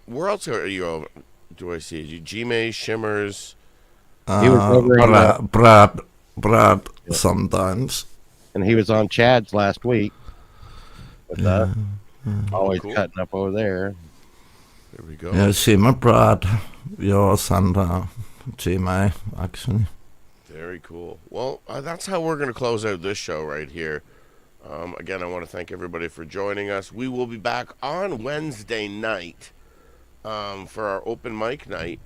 Where else are you? Do I see you? G-May, Shimmers. He was over Brad sometimes, and he was on Chad's last week. With always cool. cutting up over there. There we go. Yeah, Shimmer, Brad, yours, and G-May, actually. Very cool. Well, that's how we're going to close out this show right here. Again, I want to thank everybody for joining us. We will be back on Wednesday night for our open mic night.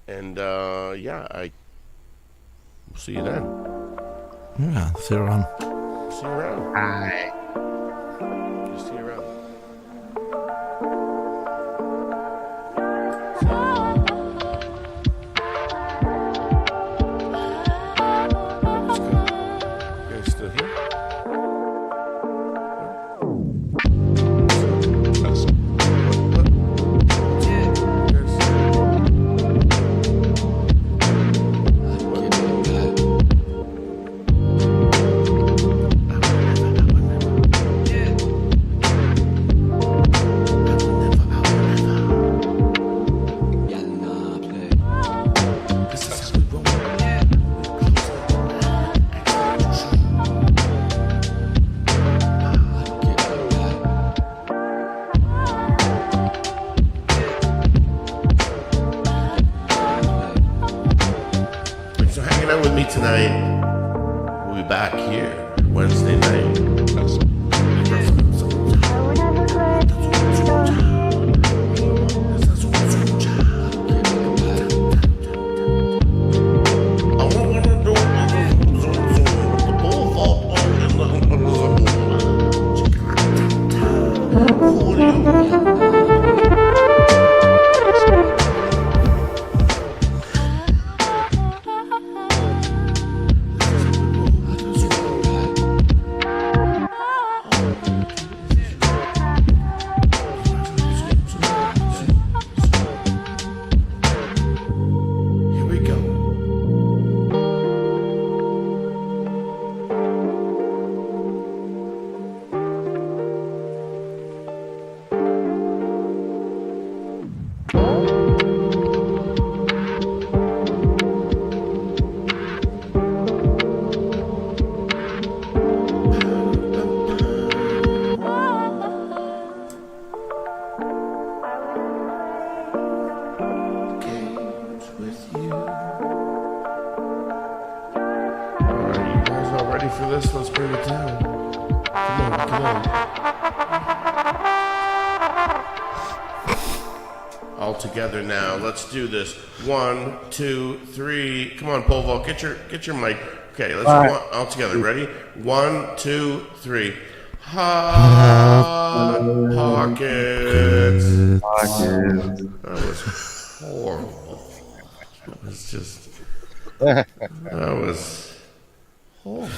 And, I will see you then. Yeah, see you around. See you around. Bye. See you around. time with me tonight. We'll be back here Wednesday night. Here we go. With you. Alright, you guys all ready for this? Let's bring it down. Come on. All together now. Let's do this. 1, 2, 3. Come on, pole vault. Get your mic. Okay, let's all together. Ready? 1, 2, 3. Hot pockets. That was horrible. That was just. That was horrible.